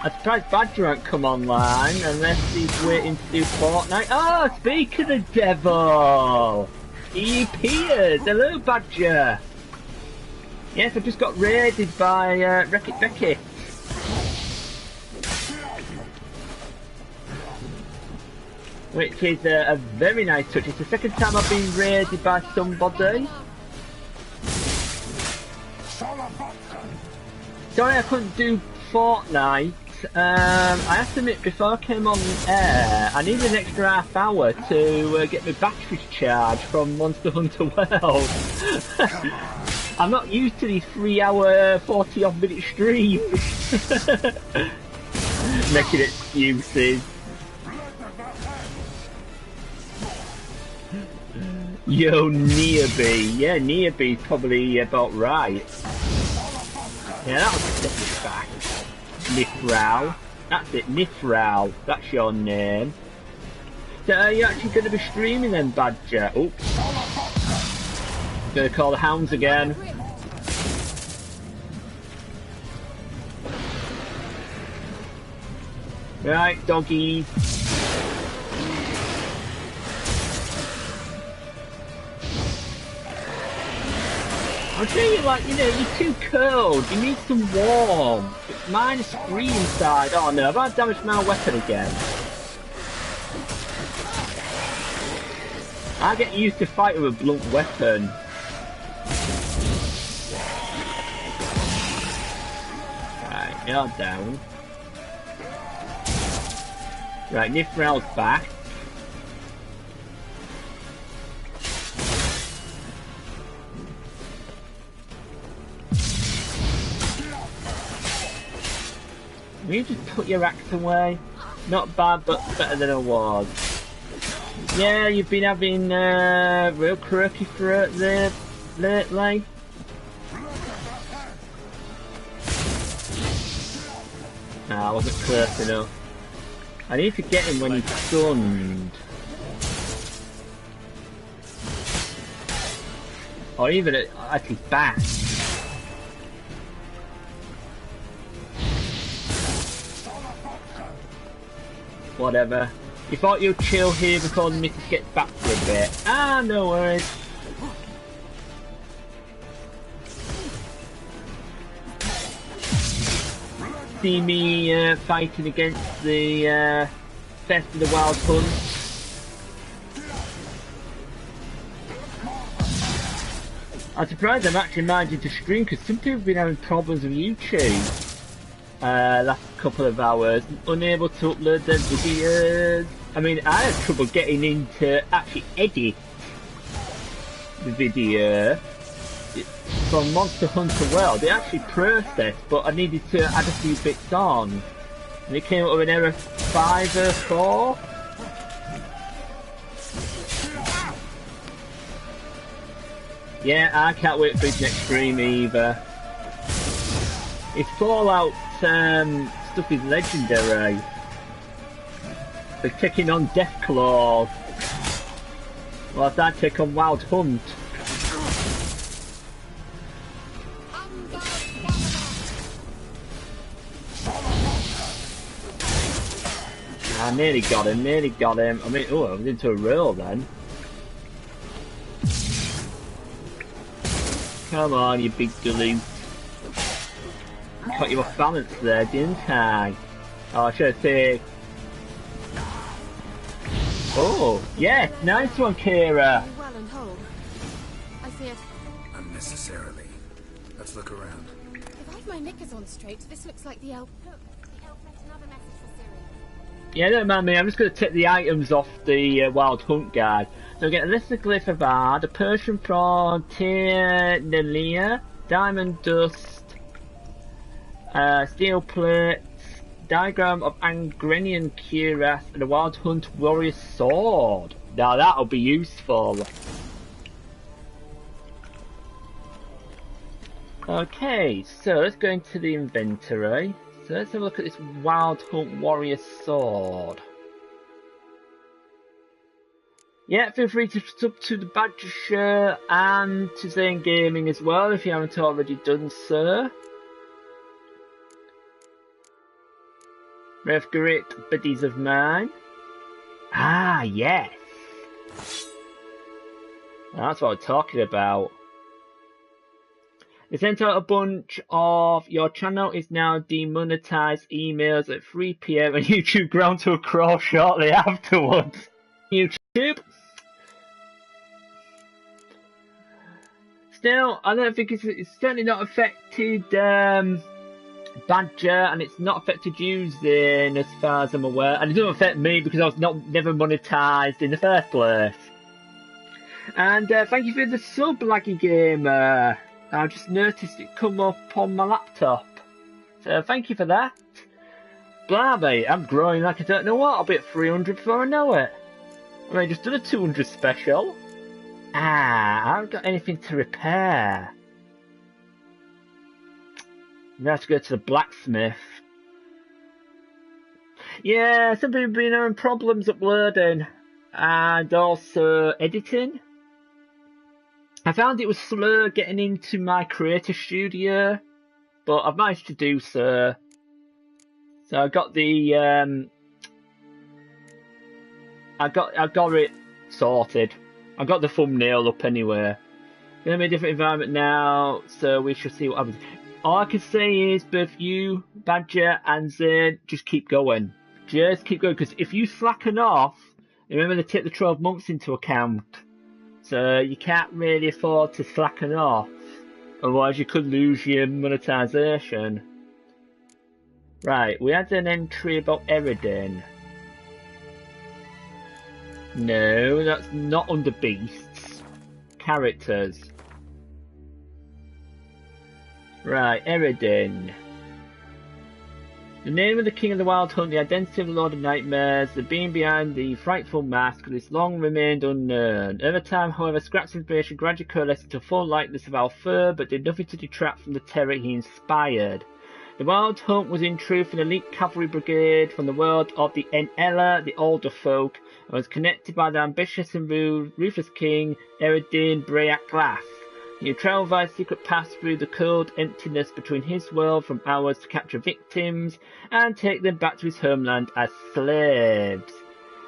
I'm surprised Badger won't come online unless he's waiting to do Fortnite. Oh, speak of the devil! He appeared! Hello, Badger! Yes, I just got raided by Wreck-It Becky. Which is a very nice touch. It's the second time I've been raided by somebody. Sorry I couldn't do Fortnite. I have to admit, before I came on air, I needed an extra half hour to get my batteries charged from Monster Hunter World. I'm not used to these 3 hour, 40 odd minute streams. Making excuses. Yo, Nearby. Yeah, Nearby's probably about right. Yeah, that was definitely back. Nifrau. That's it, Nifrau. That's your name. So are you actually going to be streaming then, Badger? Oops. Gonna call the hounds again. Right, doggies. I'm sure you're like, you're too cold. You need some warmth. It's -3 inside. Oh no, have I damaged my weapon again? I get used to fighting with a blunt weapon. Right, you're down. Right, Nifrel's back. Will you just put your axe away? Not bad, but better than it was. Yeah, you've been having real croaky throat there lately. Nah, I wasn't close enough. I need to get him when he's stunned. Or even at his back. Whatever. You thought you'd chill here before the missus gets back for a bit. Ah, no worries. See me fighting against the Best of the Wild Hunt. I'm surprised I'm actually managing to stream because some people have been having problems with YouTube. Last couple of hours, unable to upload their videos. I mean, I had trouble getting into actually edit the video from Monster Hunter World. It actually processed, but I needed to add a few bits on, and it came up with an error 5 or 4. Yeah, I can't wait for his next stream either. His Fallout stuff is legendary. They're taking on Deathclaw. Whilst I take on Wild Hunt. I nearly got him, I mean, oh, I was into a roll then. Come on, you big galoot. Caught you off balance there, didn't I? Oh, should I say... Oh, yes, nice one, Keira. Well and whole. I see it. Unnecessarily. Let's look around. If I've my knickers on straight, this looks like the elf. Look, the elf left another message for Ciri. Yeah, don't mind me, I'm just going to take the items off the Wild Hunt guide. So we get a list of glyph of art, a Persian prawn, Nelia, diamond dust, steel plates, diagram of Angrenian cuirass, and a Wild Hunt warrior sword. Now that'll be useful. Okay, so let's go into the inventory. So let's have a look at this Wild Hunt warrior sword. Yeah, feel free to sub to the Badger shirt and to Zane Gaming as well if you haven't already done so. We have great buddies of mine. Ah, yes. That's what I'm talking about. They sent out a bunch of your channel is now demonetized emails at 3 PM and YouTube ground to a crawl shortly afterwards. YouTube. Still, I don't think it's certainly not affected Badger, and it's not affected you, Zane, as far as I'm aware. And it doesn't affect me because I was never monetized in the first place. And thank you for the sub, Laggy Gamer. I just noticed it come up on my laptop. So thank you for that. Blimey, I'm growing like I don't know what. I'll be at 300 before I know it. I mean, just done a 200 special. Ah, I haven't got anything to repair. I'm have to go to the blacksmith. Yeah, some people have been having problems uploading and also editing. I found it was slow getting into my creator studio, but I've managed to do so. So I got the I got it sorted. I got the thumbnail up anyway. Gonna be a different environment now, so we shall see what happens. All I can say is both you, Badger, and Zane, just keep going. Just keep going, because if you slacken off, remember they take the 12 months into account. So you can't really afford to slacken off. Otherwise you could lose your monetization. Right, we had an entry about Eridan. No, that's not under beasts. Characters. Right, Eridan. The name of the King of the Wild Hunt, the identity of the Lord of Nightmares, the being behind the frightful mask, has long remained unknown. Over time, however, scraps of information gradually coalesced into a full likeness of Alfur, but did nothing to detract from the terror he inspired. The Wild Hunt was in truth an elite cavalry brigade from the world of the Enella, the Older Folk, and was connected by the ambitious and ruthless king Eridan Break Glass. You travel via secret paths through the cold emptiness between his world from ours to capture victims and take them back to his homeland as slaves.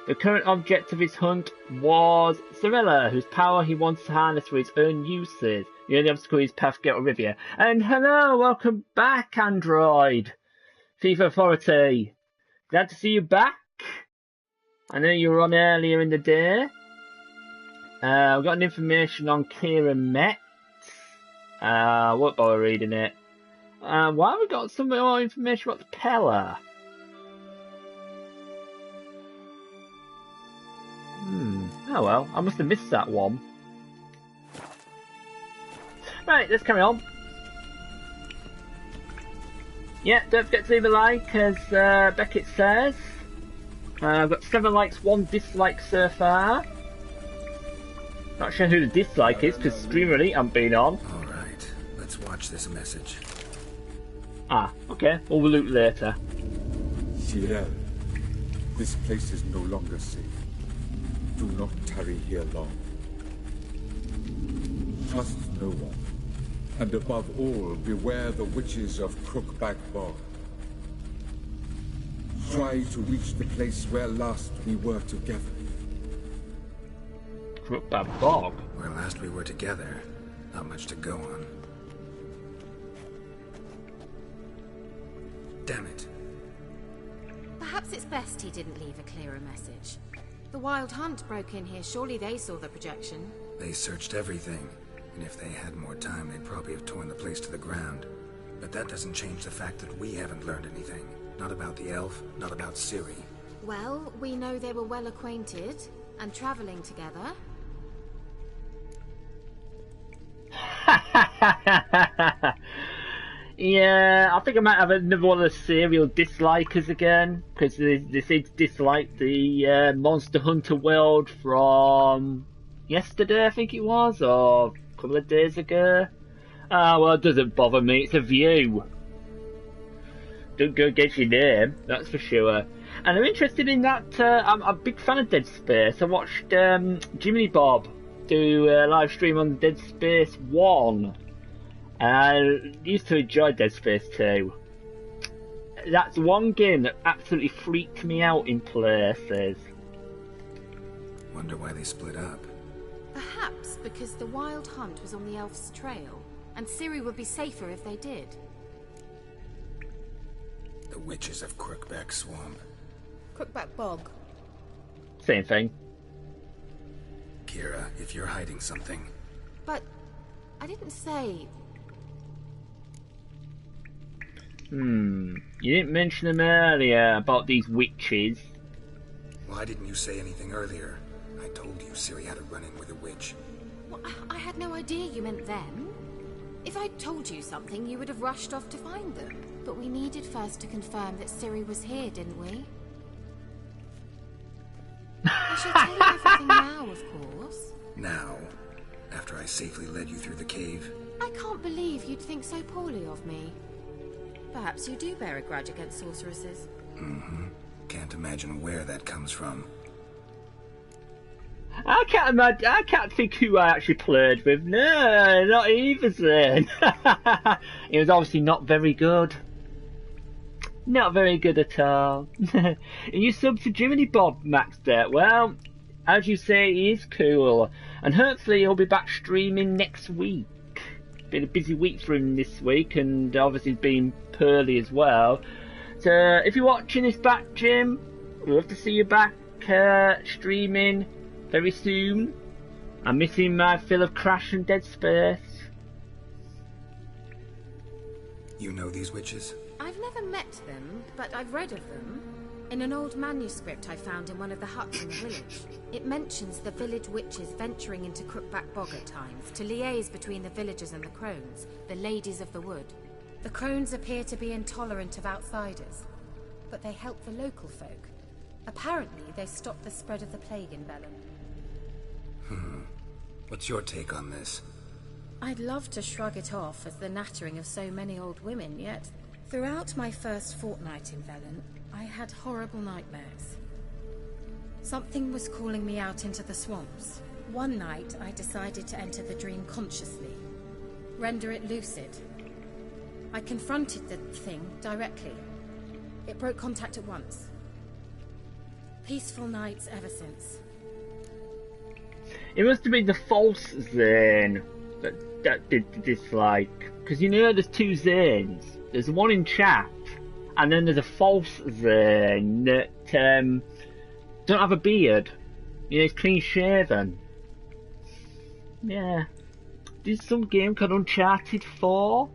The current object of his hunt was Cirilla, whose power he wants to harness for his own uses. The only obstacle is path to get rid of you. And hello, welcome back, Android. FIFA Authority. Glad to see you back. I know you were on earlier in the day. I've got information on Keira Metz. Won't bother reading it. Why have we got some more information about the Pella? Oh well, I must have missed that one. Right, let's carry on. Yeah, don't forget to leave a like, as Beckett says. I've got 7 likes, 1 dislike so far. Not sure who the dislike is, because Streamer Elite haven't been on. Alright, let's watch this message. Ah, okay, we'll loot later. Geralt, this place is no longer safe. Do not tarry here long. Trust no one. And above all, beware the witches of Crookback Bog. Try to reach the place where last we were together. Crookback Bog? Where last we were together, not much to go on. Damn it. Perhaps it's best he didn't leave a clearer message. The Wild Hunt broke in here. Surely they saw the projection. They searched everything, and if they had more time, they'd probably have torn the place to the ground. But that doesn't change the fact that we haven't learned anything. Not about the elf, not about Ciri. Well, we know they were well acquainted and travelling together. Yeah, I think I might have another one of the serial dislikers again, because they seem to dislike the Monster Hunter world from yesterday, I think it was, or a couple of days ago. Ah, well, it doesn't bother me, it's a view. Don't go against your name, that's for sure. And I'm interested in that, I'm a big fan of Dead Space. I watched Jimmy Bob do a live stream on Dead Space 1. I used to enjoy Dead Space 2. That's one game that absolutely freaked me out in places. Wonder why they split up. Perhaps because the Wild Hunt was on the elf's trail, and Ciri would be safer if they did. The witches of Crookback Swamp. Crookback Bog. Same thing. Keira, if you're hiding something... But I didn't say... You didn't mention them earlier about these witches. Why didn't you say anything earlier? I told you Ciri had a run-in with a witch. Well, I had no idea you meant them. If I'd told you something, you would have rushed off to find them. But we needed first to confirm that Ciri was here, didn't we? I shall tell you everything now, of course. Now? After I safely led you through the cave? I can't believe you'd think so poorly of me. Perhaps you do bear a grudge against sorceresses. Can't imagine where that comes from. I can't think who I actually played with. No, not either then. It was obviously not very good. Not very good at all. And you subbed to Jiminy Bob, Max there. Well, as you say, he is cool. And hopefully he'll be back streaming next week. Been a busy week for him this week, and obviously been poorly as well. So if you're watching this back, Jim, we'd love to see you back streaming very soon. I'm missing my fill of Crash and Dead Space. You know these witches? I've never met them, but I've read of them. In an old manuscript I found in one of the huts in the village, it mentions the village witches venturing into Crookback Bog at times to liaise between the villagers and the crones, the ladies of the wood. The crones appear to be intolerant of outsiders, but they help the local folk. Apparently, they stop the spread of the plague in Vellum. What's your take on this? I'd love to shrug it off as the nattering of so many old women, yet throughout my first fortnight in Vellum, I had horrible nightmares. Something was calling me out into the swamps. One night, I decided to enter the dream consciously, Render it lucid. I confronted the thing directly. It broke contact at once. Peaceful nights ever since. It must have been the false Zane that did the dislike. Because you know there's two Zanes. There's one in chat, and then there's a false Zane that don't have a beard. You know, he's clean shaven. Yeah. There's some game called Uncharted 4.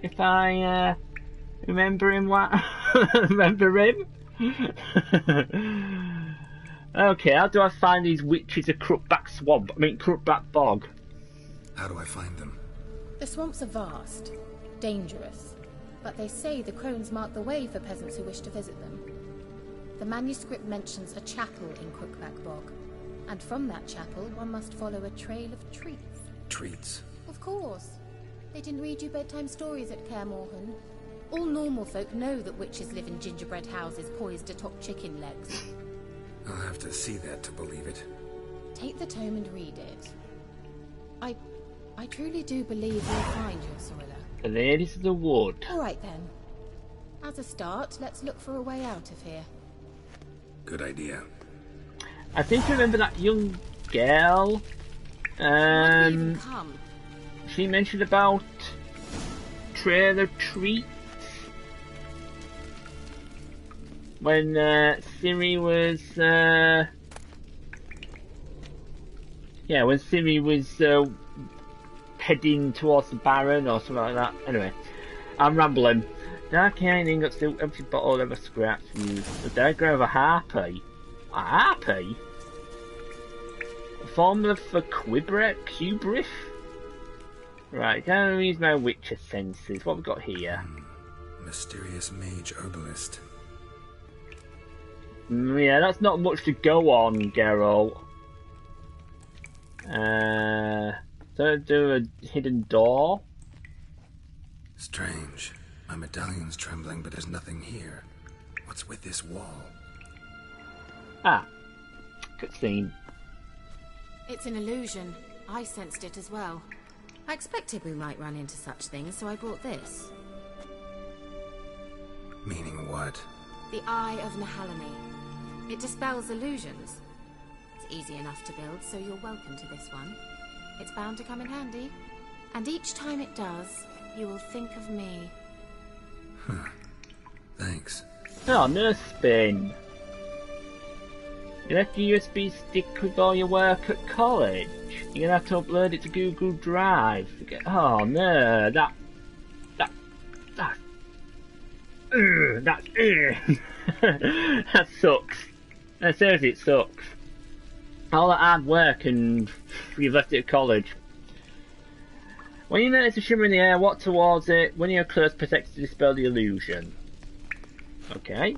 If I remember him remember him. Okay, how do I find these witches of Crookback Bog? How do I find them? The swamps are vast, dangerous, but they say the crones mark the way for peasants who wish to visit them. The manuscript mentions a chapel in Crookback Bog, and from that chapel one must follow a trail of treats. Treats? Of course. They didn't read you bedtime stories at Kaer Morhen. All normal folk know that witches live in gingerbread houses poised atop chicken legs. I'll have to see that to believe it. Take the tome and read it. I truly do believe you'll find your Sorilla. The ladies of the wood. All right then. As a start, let's look for a way out of here. Good idea. I think I remember that young girl. Come. She mentioned about trailer treats when Ciri was when Ciri was heading towards the Baron or something like that. Anyway, I'm rambling. Dark iron ingots, the empty bottle of a scrap fuse. The diagram of a harpy. A harpy? A formula for Cubriff? Right, can I use my Witcher senses? What have we got here? Mysterious mage herbalist. Yeah, that's not much to go on, Geralt. Don't do a hidden door. Strange. My medallion's trembling, but there's nothing here. What's with this wall? Ah, cutscene. It's an illusion. I sensed it as well. I expected we might run into such things, so I brought this. Meaning what? The Eye of Nehaleni. It dispels illusions. It's easy enough to build, so you're welcome to this one. It's bound to come in handy. And each time it does, you will think of me. Huh. Thanks. Oh, no spin. You left your USB stick with all your work at college. You're gonna have to upload it to Google Drive. Oh no, that sucks. Seriously, it sucks. All that hard work and you've left it at college. When you notice a shimmer in the air, walk towards it. When you're close, protect to dispel the illusion. Okay.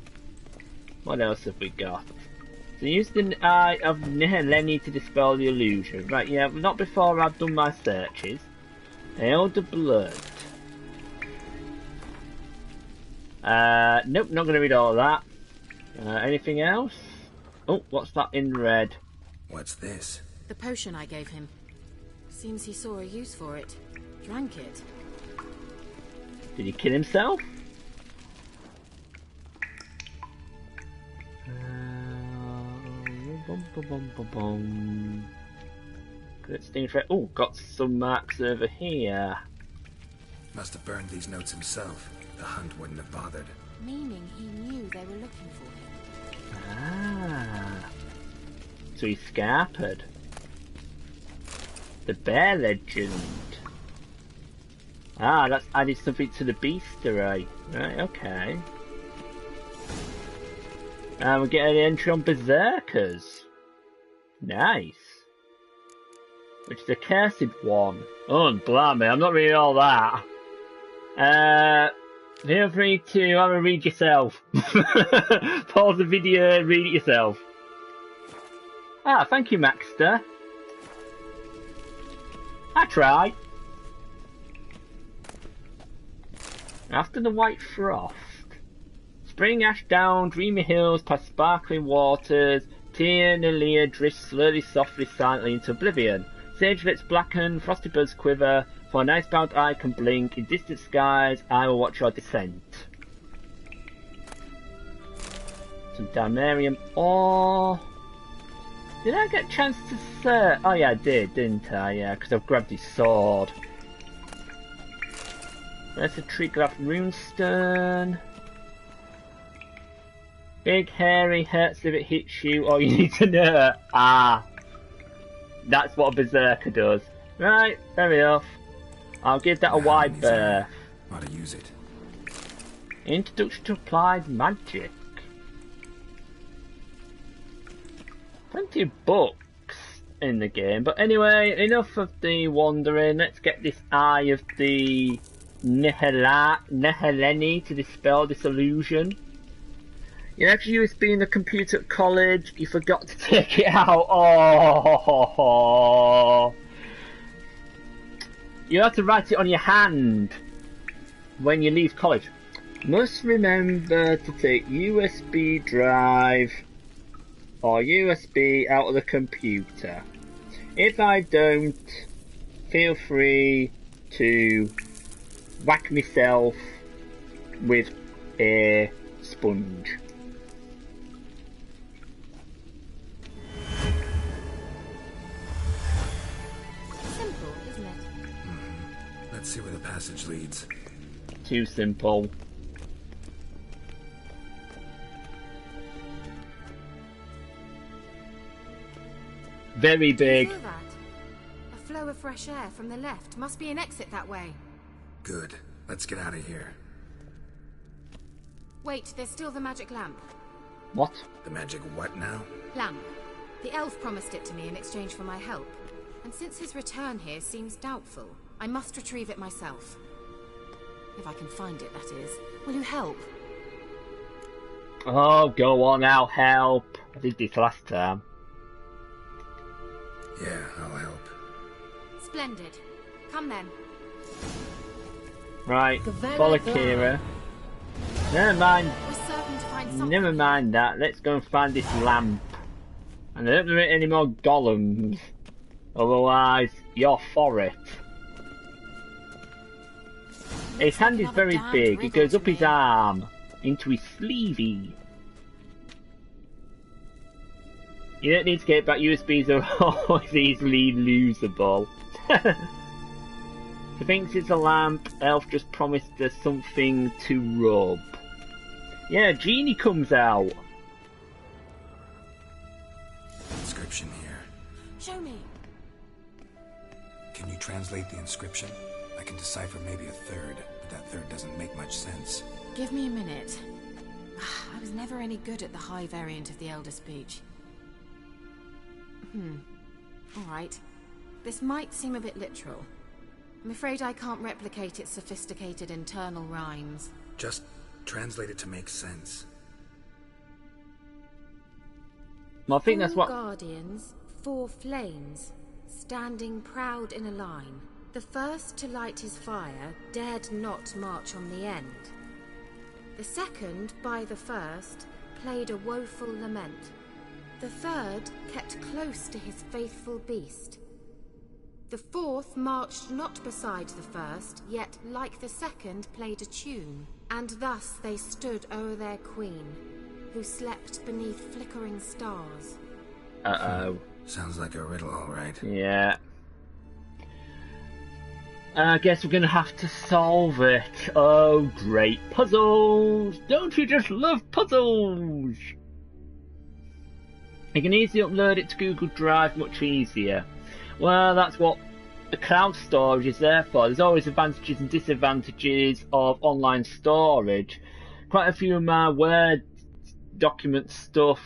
What else have we got? So use the Eye of Nehaleni to dispel the illusion. Right, yeah, not before I've done my searches. Elder Blood. Nope, not going to read all of that. Anything else? Oh, what's that in red? What's this? The potion I gave him. Seems he saw a use for it. Drank it. Did he kill himself? Oh, got some marks over here. Must have burned these notes himself. The hunt wouldn't have bothered. Meaning he knew they were looking for him. Ah. So he scarpered. The bear legend. Ah, that's added something to the bestiary. Right, okay. And we're getting an entry on Berserkers. Nice. Which is a cursed one. Oh, blimey, I'm not reading all that. Feel free to have a read yourself. Pause the video and read it yourself. Ah, thank you, Maxter. I try. After the white frost. Spring ash down, dreamy hills, past sparkling waters, Tia and Alia drift slowly, softly, silently into oblivion. Sage lets blacken, frosty birds quiver, for an icebound eye can blink, in distant skies I will watch your descent. Some Damnarium ore. Did I get a chance to search? Oh yeah, I did, didn't I? Yeah, because I've grabbed his sword. There's a Treecraft runestone. Big hairy hurts if it hits you, or you need to know. Ah, that's what a berserker does. Right, fair enough. I'll give that a wide berth. How to use it. Introduction to applied magic. Plenty of books in the game, but anyway, enough of the wandering. Let's get this Eye of the Neheleni to dispel this illusion. You left your USB in the computer at college, you forgot to take it out. Oh, you have to write it on your hand when you leave college. Must remember to take USB drive or USB out of the computer. If I don't, feel free to whack myself with a sponge. Simple, isn't it? Let's see where the passage leads. Too simple. Very big. Feel that? A flow of fresh air from the left. Must be an exit that way. Good. Let's get out of here. Wait, there's still the magic lamp. What? The magic what now? Lamp. The elf promised it to me in exchange for my help. And since his return here seems doubtful, I must retrieve it myself. If I can find it, that is. Will you help? Oh, go on, I'll help. I did this last time. Yeah, I'll help. Splendid. Come then. Right, follow Keira. Never mind. We're certain to find something. Never mind that. Let's go and find this lamp. And I don't there are any more golems. Otherwise, you're for it. His hand is very big. It goes up his arm into his sleevey. You don't need to get back. USBs are always easily losable. She thinks it's a lamp. Elf just promised her something to rub. Yeah, Genie comes out. Inscription here. Show me. Can you translate the inscription? I can decipher maybe a third, but that third doesn't make much sense. Give me a minute. I was never any good at the high variant of the Elder Speech. Alright. This might seem a bit literal. I'm afraid I can't replicate its sophisticated internal rhymes. Just translate it to make sense. Well, I think that's what... 4 guardians, 4 flames, standing proud in a line. The first to light his fire dared not march on the end. The second, by the first, played a woeful lament. The third kept close to his faithful beast. The fourth marched not beside the first, yet like the second played a tune. And thus they stood o'er their queen, who slept beneath flickering stars. Uh-oh. Sounds like a riddle, all right. Yeah. I guess we're gonna have to solve it. Oh, great puzzles! Don't you just love puzzles? You can easily upload it to Google Drive much easier. Well, that's what the cloud storage is there for. There's always advantages and disadvantages of online storage. Quite a few of my Word document stuff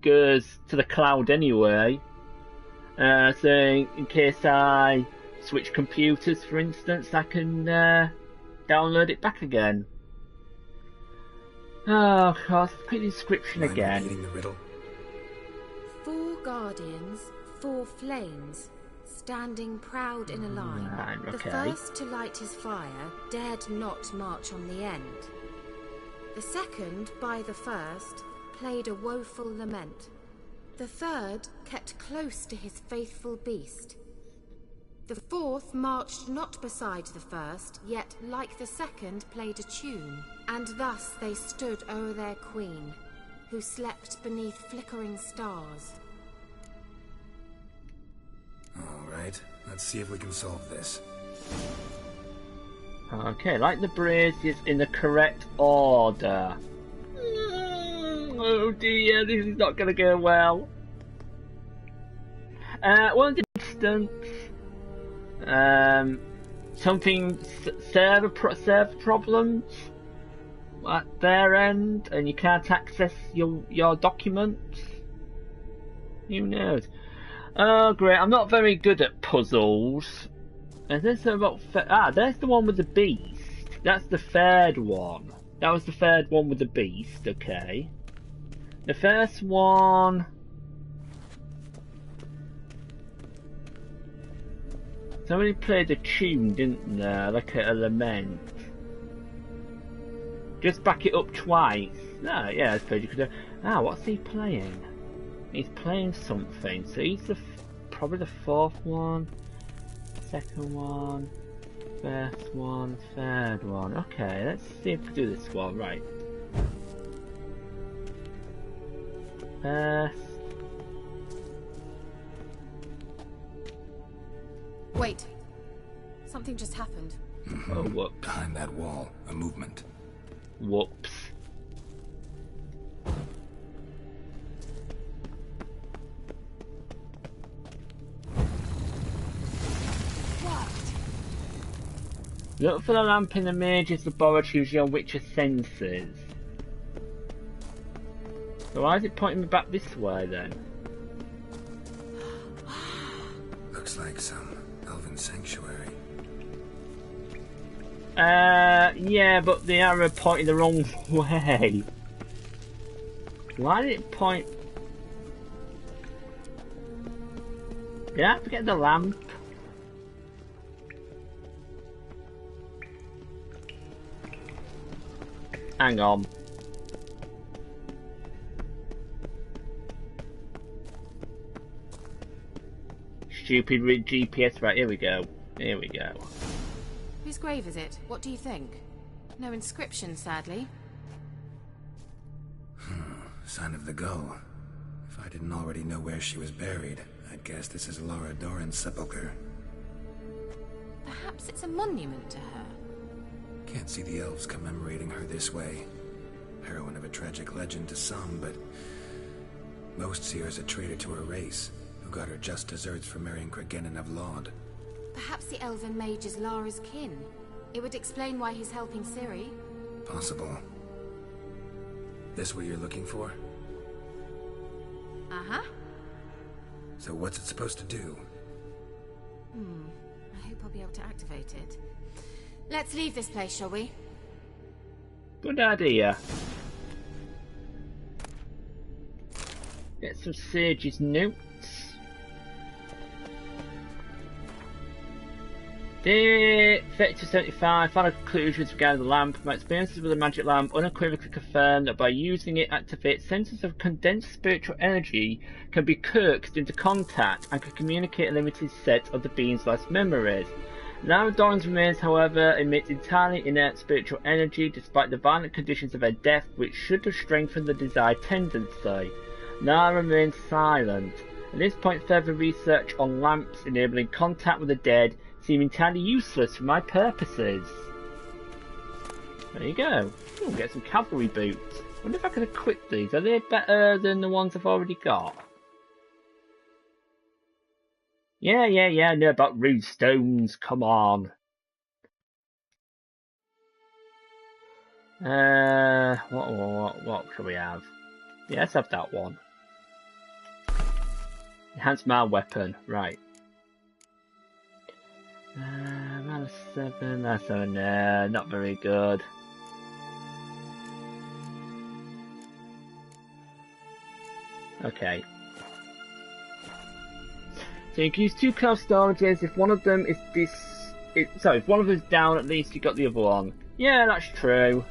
goes to the cloud anyway. So in case I switch computers, for instance, I can download it back again. Oh, God, put the inscription again. Reading the riddle? 4 guardians, 4 flames, standing proud in a line. Okay. The first to light his fire dared not march on the end. The second, by the first, played a woeful lament. The third kept close to his faithful beast. The fourth marched not beside the first, yet like the second played a tune, and thus they stood o'er their queen, who slept beneath flickering stars. Alright, let's see if we can solve this. Okay, like the braziers in the correct order. Oh dear, this is not gonna go well. One distance. Something server problems at their end, and you can't access your documents. Who knows? Oh great, I'm not very good at puzzles. Is this about there's the one with the beast. That's the third one. That was the third one with the beast, okay. The first one... Somebody played a tune, didn't they? Like a lament. Just back it up twice. Ah, yeah, I suppose you could... what's he playing? He's playing something. So he's probably the fourth one. Second one, first one, third one. Okay, let's see if we do this one right. First. Wait. Something just happened. Oh, whoops. Behind that wall, a movement. Whoops. Look for the lamp in the mage's laboratory with your witcher senses. So why is it pointing me back this way then? Looks like some elven sanctuary. Yeah, but the arrow pointed the wrong way. Why did it point... Did I forget the lamp? Hang on. Stupid GPS. Right, here we go. Here we go. Whose grave is it? What do you think? No inscription, sadly. Sign of the gull. If I didn't already know where she was buried, I'd guess this is Laura Doran's sepulchre. Perhaps it's a monument to her. Can't see the elves commemorating her this way. Heroine of a tragic legend to some, but most see her as a traitor to her race, who got her just deserts for marrying Cregennan of Laud. Perhaps the elven mage is Lara's kin. It would explain why he's helping Ciri. Possible. This what you're looking for? Uh-huh. So what's it supposed to do? I hope I'll be able to activate it. Let's leave this place, shall we? Good idea. Get some Sage's notes. Day 3275, final conclusions regarding the lamp. My experiences with the magic lamp unequivocally confirm that by using it activate centers of condensed spiritual energy can be coaxed into contact and can communicate a limited set of the being's last memories. Lara Doran's remains, however, emit entirely inert spiritual energy despite the violent conditions of her death, which should have strengthened the desired tendency. Lara remains silent. At this point, further research on lamps enabling contact with the dead seem entirely useless for my purposes. There you go. Ooh, get some cavalry boots. I wonder if I can equip these. Are they better than the ones I've already got? Yeah, I know about rune stones, come on. What shall we have? Yeah, let's have that one. Enhance my weapon, right. Minus 7, that's not very good. Okay. So you can use 2 cloud storages. If one of them is if one of them is down, at least you got the other one. Yeah, that's true.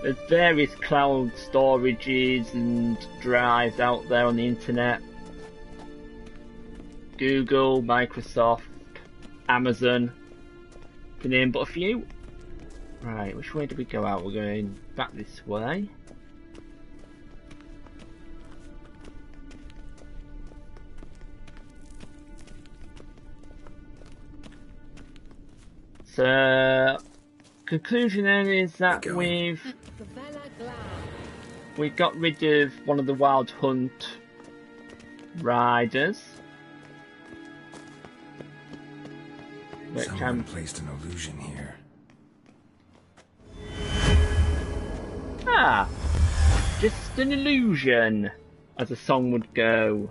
There's various cloud storages and drives out there on the internet. Google, Microsoft, Amazon, to name but a few. Right, which way do we go out? We're going back this way. So, conclusion then is that we've got rid of one of the Wild Hunt riders. Someone placed an illusion here. Ah, just an illusion, as a song would go.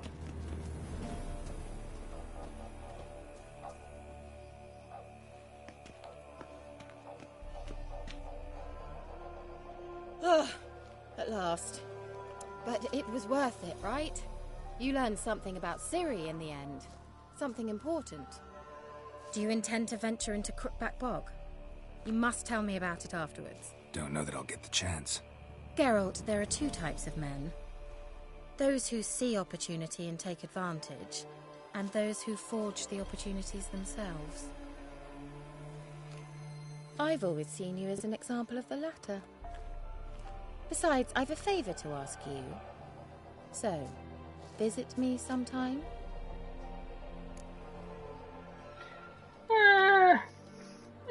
At last. But it was worth it, right? You learned something about Ciri in the end. Something important. Do you intend to venture into Crookback Bog? You must tell me about it afterwards. Don't know that I'll get the chance. Geralt, there are two types of men. Those who see opportunity and take advantage, and those who forge the opportunities themselves. I've always seen you as an example of the latter. Besides, I've a favour to ask you. So, visit me sometime?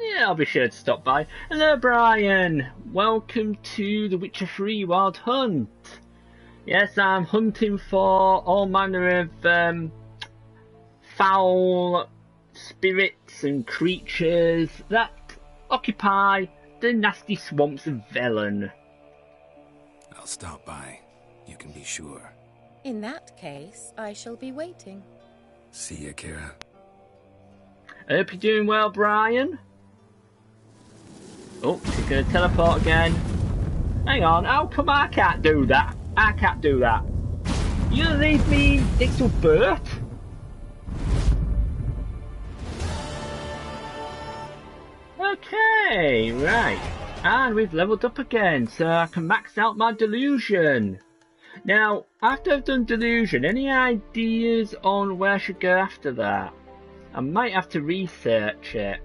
Yeah, I'll be sure to stop by. Hello, Brian. Welcome to The Witcher 3 Wild Hunt. Yes, I'm hunting for all manner of foul spirits and creatures that occupy the nasty swamps of Velen. I'll stop by. You can be sure. In that case, I shall be waiting. See ya, Keira. I hope you're doing well, Brian. Oh, she's going to teleport again. Hang on, how come I can't do that? I can't do that. You gonna leave me next to Bert? Okay, right. And we've leveled up again, so I can max out my delusion. Now, after I've done delusion, any ideas on where I should go after that? I might have to research it.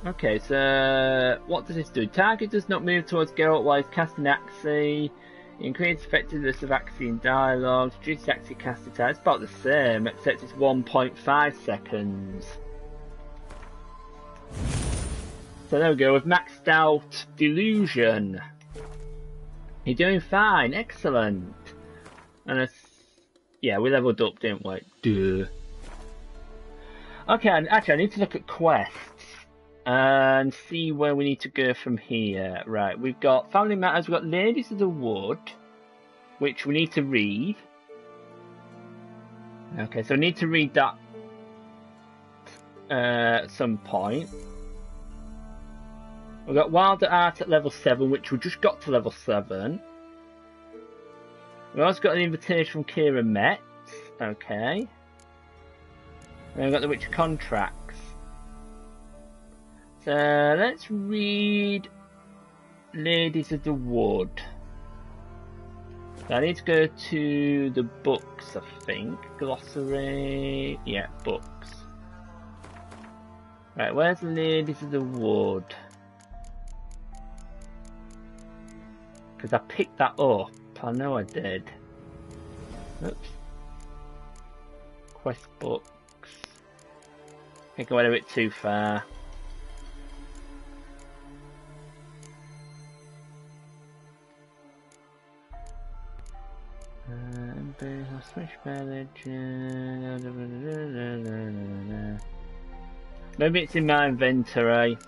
Okay, so what does this do? Target does not move towards Geralt while he's casting Axie. Increase effectiveness of Axie in dialogue. Reduce Axie casting time. It's about the same, except it's 1.5 seconds. So there we go, we've maxed out Delusion. You're doing fine, excellent. And yeah, we leveled up, didn't we? Duh. Okay, actually I need to look at quests and see where we need to go from here. Right, we've got Family Matters, we've got Ladies of the Wood, which we need to read. Okay, so I need to read that at some point. We've got Wild at Art at level 7, which we just got to level 7. We've also got an invitation from Keira Metz. Okay. And we've got the Witcher contracts. So let's read Ladies of the Wood. So I need to go to the books, I think. Glossary. Yeah, books. Right, where's Ladies of the Wood? Because I picked that up. I know I did. Oops. Quest books. I think I went a bit too far. Maybe it's in my inventory.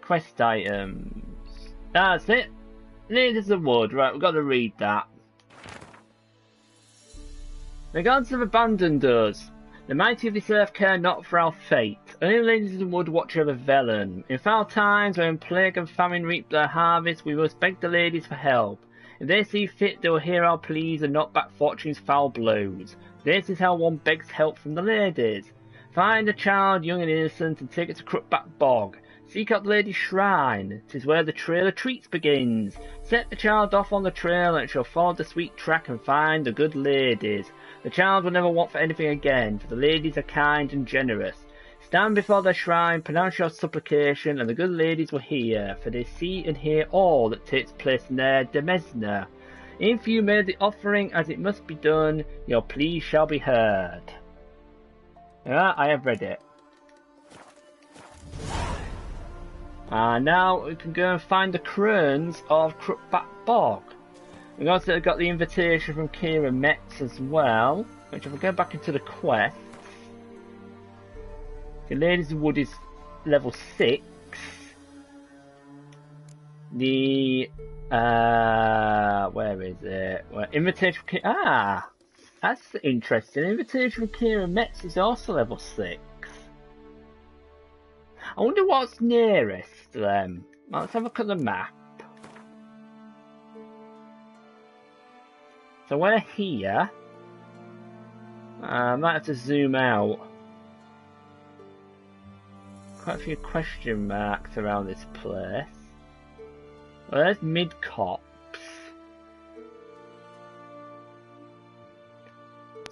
Quest items. That's it. Ladies of the Wood. Right, we've got to read that. The gods have abandoned us. The mighty of this earth care not for our fate. Only the ladies of the wood watch over Velen. In foul times, when plague and famine reap their harvest, we must beg the ladies for help. If they see fit, they will hear our pleas and knock back fortune's foul blows. This is how one begs help from the ladies. Find a child, young and innocent, and take it to Crookback Bog. Seek out the lady's shrine. 'Tis where the trail of treats begins. Set the child off on the trail, and it shall follow the sweet track and find the good ladies. The child will never want for anything again, for the ladies are kind and generous. Stand before their shrine, pronounce your supplication, and the good ladies will hear, for they see and hear all that takes place in their demesne. If you made the offering as it must be done, your plea shall be heard. Yeah, I have read it. And now we can go and find the crones of Crookback Bog. We've also got the invitation from Keira Metz as well, which if we go back into the quest, the Ladies of Wood is level 6. The where is it? Well, invitation from that's interesting. Invitation from Keira Metz is also level 6. I wonder what's nearest to them. Let's have a look at the map. So we're here. I might have to zoom out. Quite a few question marks around this place. Well, there's Mid-Copse.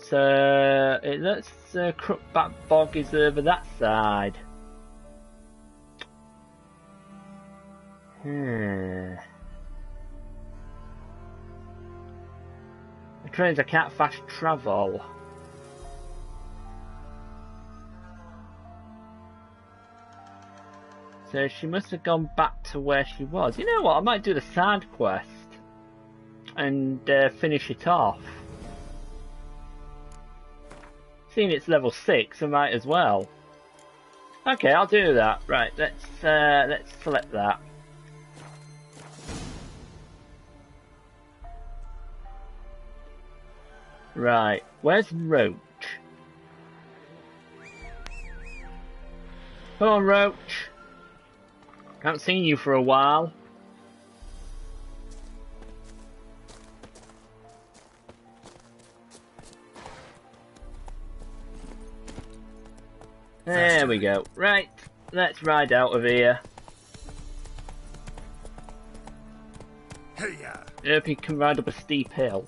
So it looks Crookback Bog is over that side. The trains I can't fast travel. So she must have gone back to where she was. You know what? I might do the side quest and finish it off. Seeing it's level 6, I might as well. Okay, I'll do that. Right, let's select that. Right, where's Roach? Come on, Roach. Haven't seen you for a while. There we go. Right, let's ride out of here. Hope you can ride up a steep hill.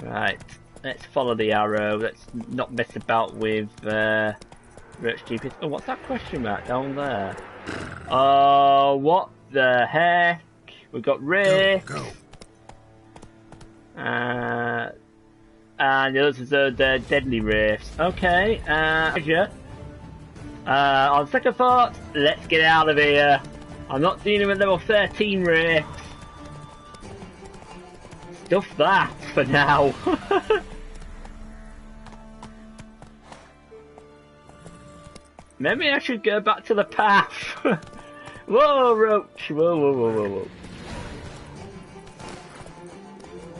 Right, let's follow the arrow. Let's not mess about with Roach GPS. Oh, what's that question mark down there? Oh, what the heck? We've got Ray. Go. And the others are the deadly wraiths. Okay, on second thought, let's get out of here. I'm not dealing with level 13 wraiths. Stuff that for now. Maybe I should go back to the path. Whoa, Roach. Whoa, whoa, whoa, whoa, whoa.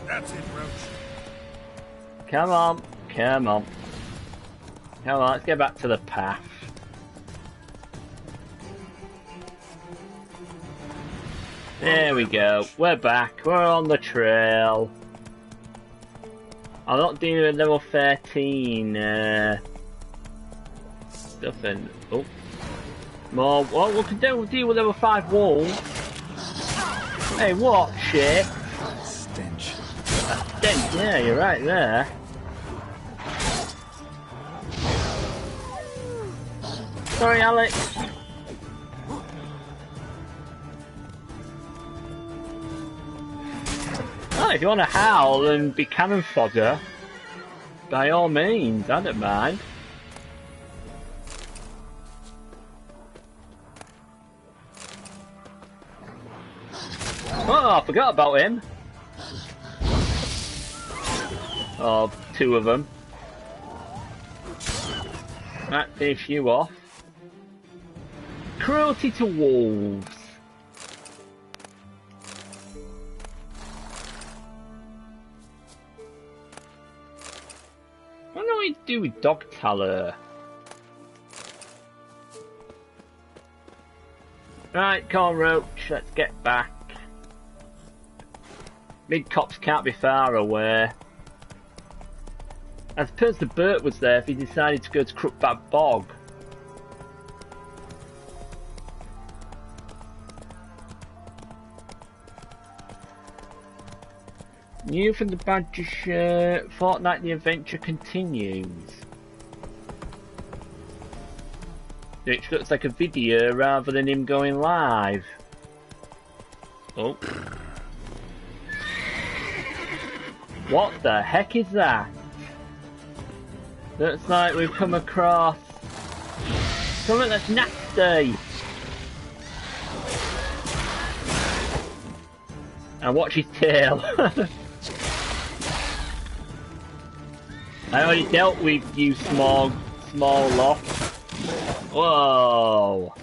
That's it, Roach. Come on, come on. Come on, let's get back to the path. There we go. We're back. We're on the trail. I'm not dealing with level 13 stuff and oh, more. Well, we can deal with level 5 wolves. Hey, what shit? Stench. A stench. Yeah, you're right there. Sorry, Alex. Oh, if you want to howl and be cannon fodder, by all means, I don't mind. Oh, I forgot about him. Oh, 2 of them. That finish you off. Cruelty to wolves. What do we do with dog tallow? Right, come on, Roach, let's get back. Mid-Copse can't be far away. I suppose the Burt was there if he decided to go to Crookback Bog. New from the Badger shirt, fortnightly adventure continues. Which looks like a video rather than him going live. Oh. What the heck is that? Looks like we've come across something that's nasty. And watch his tail. I already dealt with you, small lot. Whoa.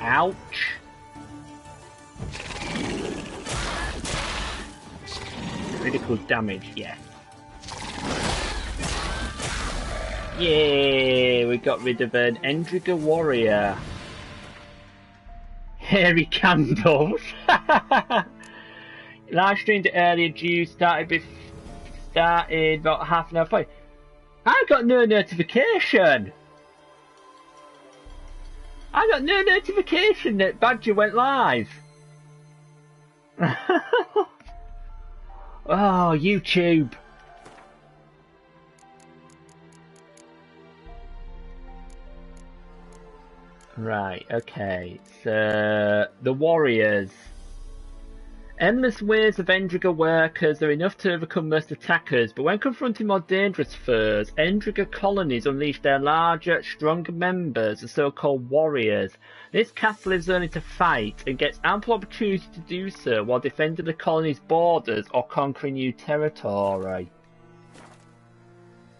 Ouch. Critical damage, yes. Yay, we got rid of an Endriga warrior. Hairy candles. Live streamed earlier due started about half an hour before. I got no notification. I got no notification that Badger went live. Oh, YouTube. Right, okay. So, the warriors. Endless waves of Endriga workers are enough to overcome most attackers, but when confronting more dangerous foes, Endriga colonies unleash their larger, stronger members, the so-called warriors. This caste lives only to fight, and gets ample opportunity to do so while defending the colony's borders or conquering new territory.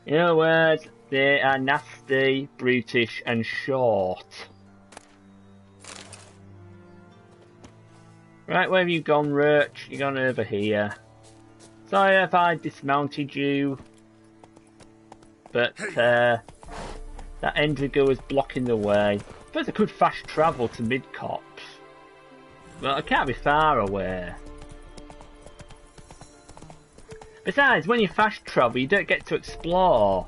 In other words, they are nasty, brutish, and short. Right, where have you gone, Roach? You've gone over here. Sorry if I dismounted you. But, that Endriga was blocking the way. I suppose I could fast travel to Mid-Cops. But I can't be far away. Besides, when you fast travel, you don't get to explore.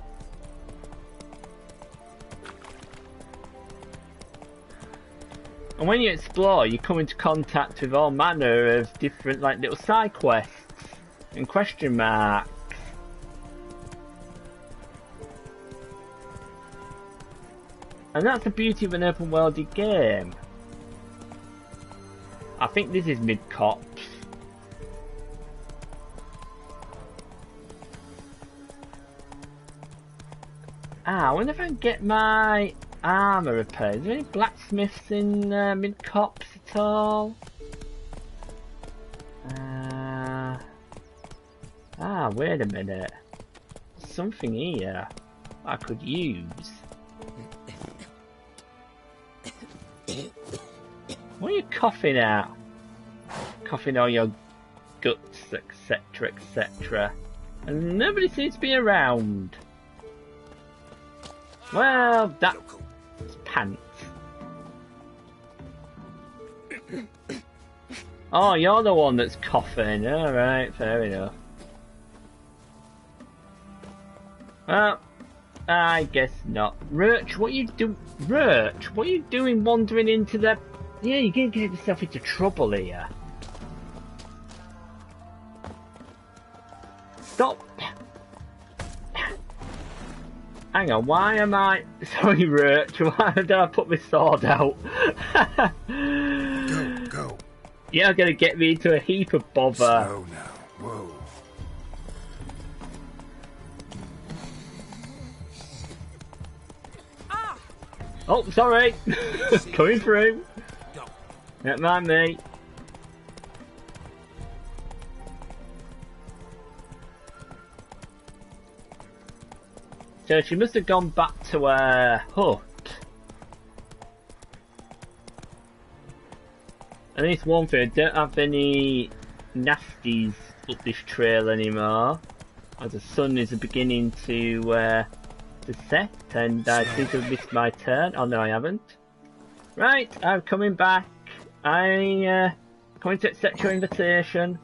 And when you explore, you come into contact with all manner of different, like, little side quests and question marks. And that's the beauty of an open worlded game. I think this is Mid-Cops. I wonder if I can get my armour repaired. Is there any blacksmiths in Mid-Cops at all? Wait a minute. There's something here I could use. What are you coughing at? Coughing all your guts, etc, etc. And nobody seems to be around. Well, that's pants. Oh, you're the one that's coughing. Alright, fair enough. Well, I guess not. Roach, what you doing wandering into the... Yeah, you're gonna get yourself into trouble here. Stop. Hang on, why am I... Sorry, Roach, why did I put my sword out? Go. You're gonna get me into a heap of bother. Slow now. Whoa. Oh, sorry. Coming through. Don't mind me. So she must have gone back to her hut. And this one thing, I don't have any nasties up this trail anymore, as the sun is beginning to set, and I seem to have missed my turn. Oh no, I haven't. Right, I'm coming back Going to accept your invitation.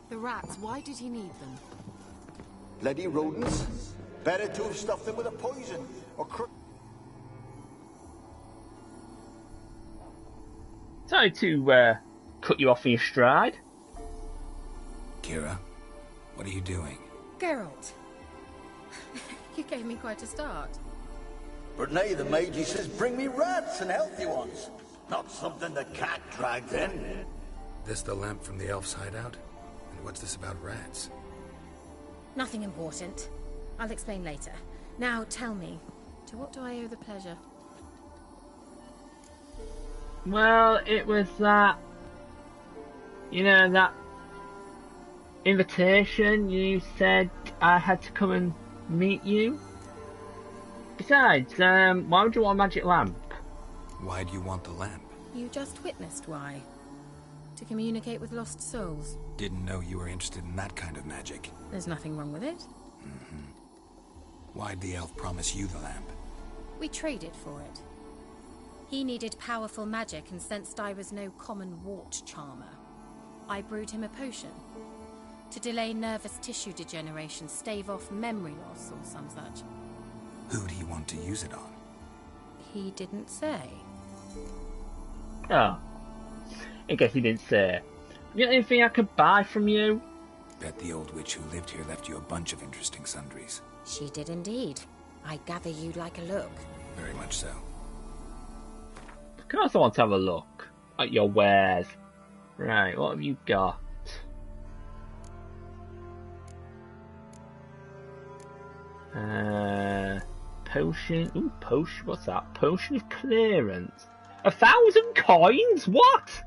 The rats, why did he need them? Bloody rodents. Better to have stuffed them with a poison or Sorry to cut you off in your stride. Keira, what are you doing? Geralt. You gave me quite a start. But now the mage, he says, bring me rats and healthy ones. Not something the cat dragged in. This the lamp from the elf's hideout? And what's this about rats? Nothing important. I'll explain later. Now tell me, to what do I owe the pleasure? Well, it was that... You know, that invitation you said I had to come and meet you. Besides, why would you want a magic lamp? Why do you want the lamp? You just witnessed why. To communicate with lost souls. Didn't know you were interested in that kind of magic. There's nothing wrong with it. Why'd the elf promise you the lamp? We traded for it. He needed powerful magic and sensed I was no common wart charmer. I brewed him a potion. To delay nervous tissue degeneration, stave off memory loss or some such. Who'd he want to use it on? He didn't say. Oh. I guess he didn't say. You got anything I could buy from you? Bet the old witch who lived here left you a bunch of interesting sundries. She did indeed. I gather you'd like a look. Very much so. Of course I want to have a look at your wares. Right, what have you got? Potion. Ooh, potion. What's that? Potion of clearance. 1,000 coins? What?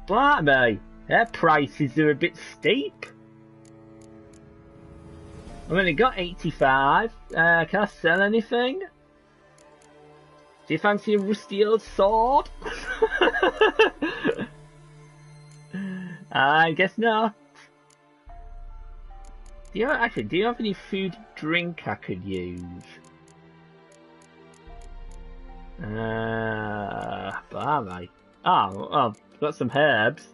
Blimey, their prices are a bit steep. I've only got 85. Can I sell anything? Do you fancy a rusty old sword? I guess not. Do you have any food and drink I could use? Blimey. Oh, well, I've got some herbs.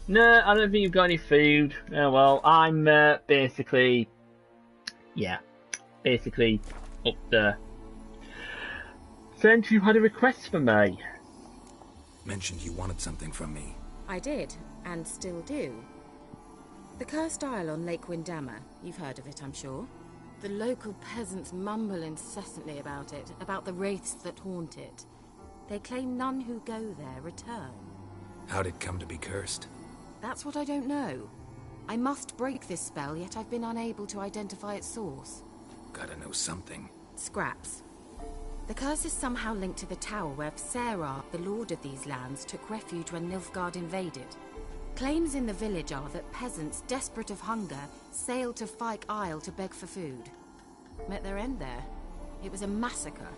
No, I don't think you've got any food. Oh well, I'm basically up there. Since you had a request for me. Mentioned you wanted something from me. I did, and still do. The Cursed Isle on Lake Windammer. You've heard of it, I'm sure. The local peasants mumble incessantly about it, about the wraiths that haunt it. They claim none who go there return. How'd it come to be cursed? That's what I don't know. I must break this spell, yet I've been unable to identify its source. Gotta know something. Scraps. The curse is somehow linked to the tower where Sarah, the lord of these lands, took refuge when Nilfgaard invaded. Claims in the village are that peasants, desperate of hunger, sailed to Fyke Isle to beg for food. Met their end there. It was a massacre.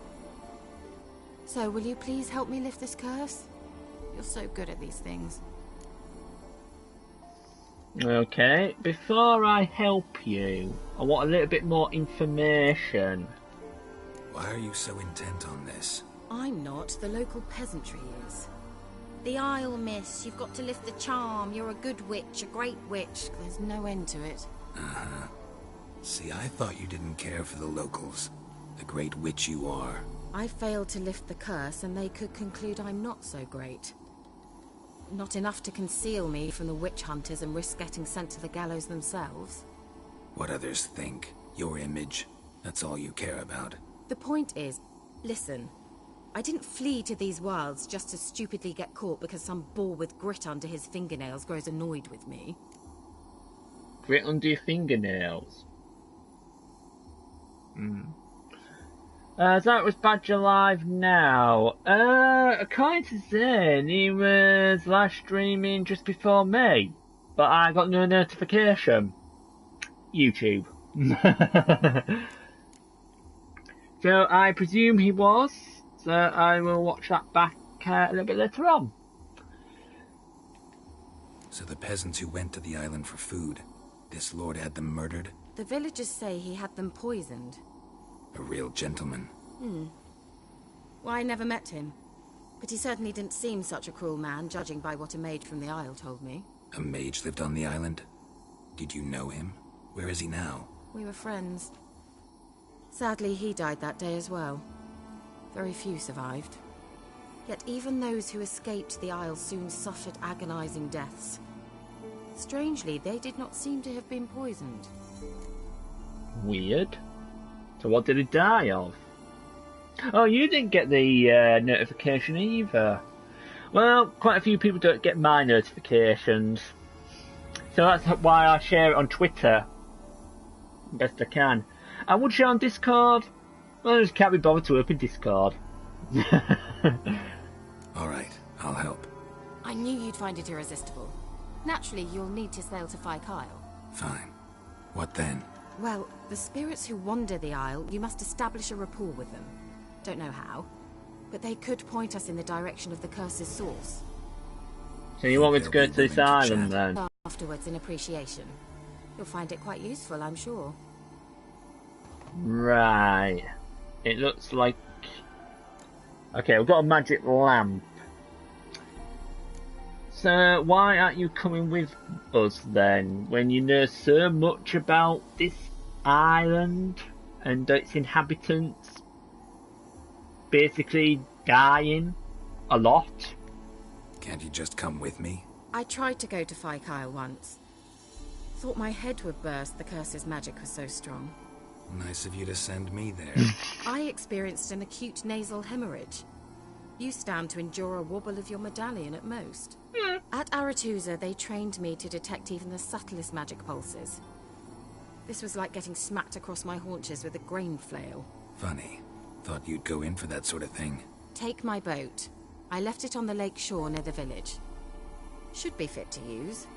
So, will you please help me lift this curse? You're so good at these things. Okay, before I help you, I want a little bit more information. Why are you so intent on this? I'm not, the local peasantry is. The Isle, miss, you've got to lift the charm. You're a good witch, a great witch. There's no end to it. Uh-huh. See, I thought you didn't care for the locals. The great witch you are. I failed to lift the curse, and they could conclude I'm not so great. Not enough to conceal me from the witch hunters and risk getting sent to the gallows themselves. What others think, your image, that's all you care about. The point is, listen, I didn't flee to these wilds just to stupidly get caught because some boar with grit under his fingernails grows annoyed with me. Grit under your fingernails? So it was Badger Live now. According to Zane, he was live streaming just before me, but I got no notification. YouTube. So I presume he was, so I will watch that back a little bit later on. So the peasants who went to the island for food, this lord had them murdered? The villagers say he had them poisoned. A real gentleman. Well, I never met him. But he certainly didn't seem such a cruel man, judging by what a mage from the Isle told me. A mage lived on the island? Did you know him? Where is he now? We were friends. Sadly, he died that day as well. Very few survived. Yet even those who escaped the Isle soon suffered agonizing deaths. Strangely, they did not seem to have been poisoned. Weird. So what did he die of? Oh, you didn't get the notification either. Well, quite a few people don't get my notifications. So that's why I share it on Twitter. Best I can. I would share on Discord. Well, I just can't be bothered to open Discord. Alright, I'll help. I knew you'd find it irresistible. Naturally, you'll need to sail to Fireside. Fine. What then? Well, the spirits who wander the Isle, you must establish a rapport with them. Don't know how, but they could point us in the direction of the curse's source. So you want me to go to this island then? Afterwards, in appreciation. You'll find it quite useful, I'm sure. Right. It looks like... Okay, we've got a magic lamp. So why aren't you coming with us then, when you know so much about this island and its inhabitants basically dying a lot? Can't you just come with me? I tried to go to Fireside once. Thought my head would burst, the curse's magic was so strong. Nice of you to send me there. I experienced an acute nasal hemorrhage. You stand to endure a wobble of your medallion at most. At Aretusa, they trained me to detect even the subtlest magic pulses. This was like getting smacked across my haunches with a grain flail. Funny. Thought you'd go in for that sort of thing. Take my boat. I left it on the lake shore near the village. Should be fit to use.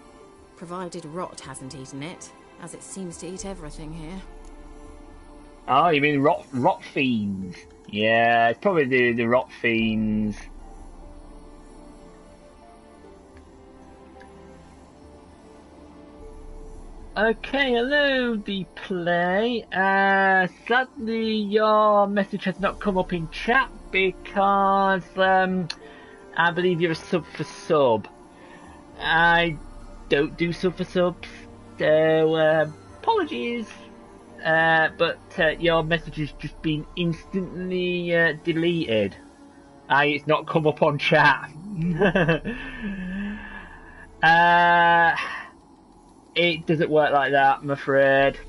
Provided rot hasn't eaten it, as it seems to eat everything here. Oh, you mean rot fiends? Yeah, it's probably the rot fiends. Okay, hello, the play. Sadly, your message has not come up in chat because I believe you're a sub for sub. I don't do sub for subs, so apologies. But your message has just been instantly deleted. It's not come up on chat. It doesn't work like that, I'm afraid.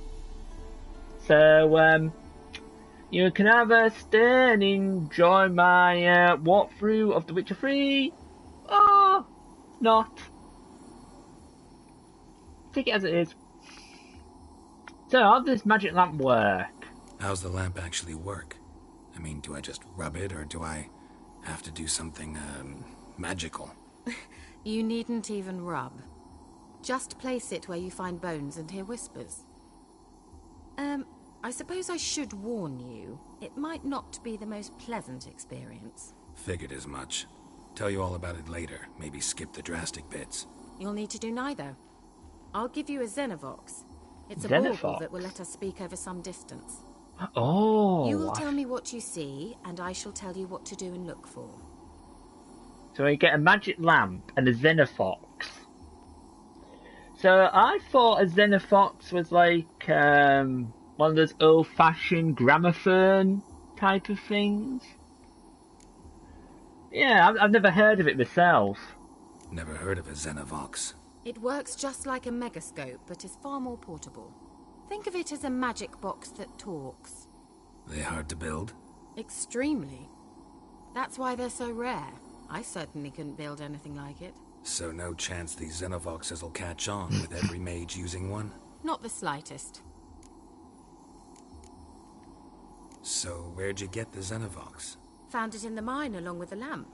So, you can either stay and enjoy my walkthrough of The Witcher 3, or not. Take it as it is. So, how does this magic lamp work? How's the lamp actually work? I mean, do I just rub it, or do I have to do something, magical? You needn't even rub. Just place it where you find bones and hear whispers. I suppose I should warn you, it might not be the most pleasant experience. Figured as much. Tell you all about it later, maybe skip the drastic bits. You'll need to do neither. I'll give you a Xenovox. It's a Xenovox? bauble that will let us speak over some distance. Oh! You will tell me what you see, and I shall tell you what to do and look for. So you get a magic lamp and a Xenofox. So I thought a Xenofox was like one of those old-fashioned gramophone type of things. Yeah, I've never heard of it myself. Never heard of a Xenovox. It works just like a megascope, but is far more portable. Think of it as a magic box that talks. They hard to build? Extremely. That's why they're so rare. I certainly couldn't build anything like it. So no chance these Xenovoxes will catch on with every mage using one? Not the slightest. So where'd you get the Xenovox? Found it in the mine along with the lamp.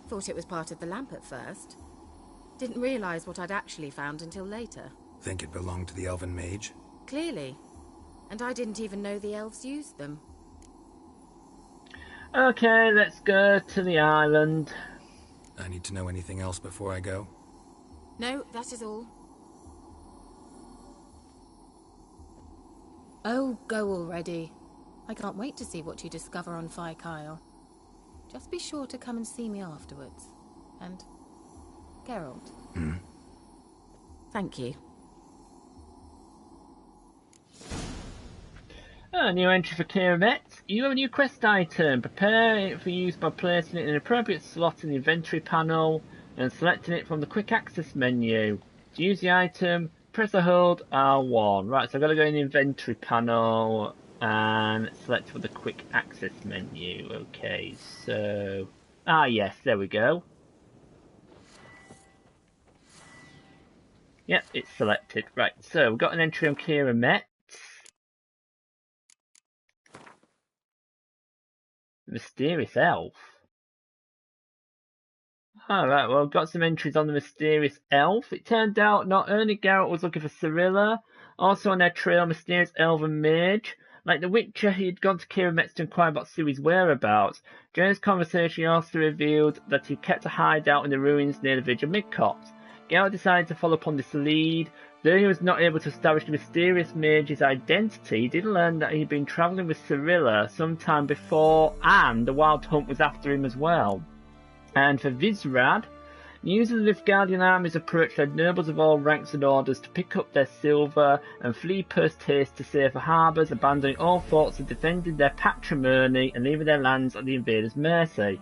Thought it was part of the lamp at first. Didn't realize what I'd actually found until later. Think it belonged to the elven mage? Clearly. And I didn't even know the elves used them. Okay, let's go to the island. I need to know anything else before I go? No, that is all. Oh, go already. I can't wait to see what you discover on Fireside. Just be sure to come and see me afterwards. And Geralt. Thank you. New entry for Keira Metz. You have a new quest item. Prepare it for use by placing it in an appropriate slot in the inventory panel and selecting it from the quick access menu. To use the item, press or hold R1. Right, so I've got to go in the inventory panel and select for the quick access menu. Okay, so... yes, there we go. Yep, it's selected. Right, so we've got an entry on Keira Metz. Mysterious elf. Alright, well, I've got some entries on the mysterious elf. It turned out not only Geralt was looking for Cirilla, also on their trail, mysterious elven mage. Like the Witcher, he had gone to Keira Metz to inquire about Ciri's whereabouts. During this conversation, he also revealed that he kept a hideout in the ruins near the village of Midcopse. Geralt decided to follow upon this lead. Though he was not able to establish the mysterious mage's identity, he did learn that he had been travelling with Cirilla some time before, and the Wild Hunt was after him as well. And for Visrad, news of the Nilfgaardian armies approached led nobles of all ranks and orders to pick up their silver and flee post-haste to safer harbours, abandoning all thoughts of defending their patrimony and leaving their lands at the invaders' mercy.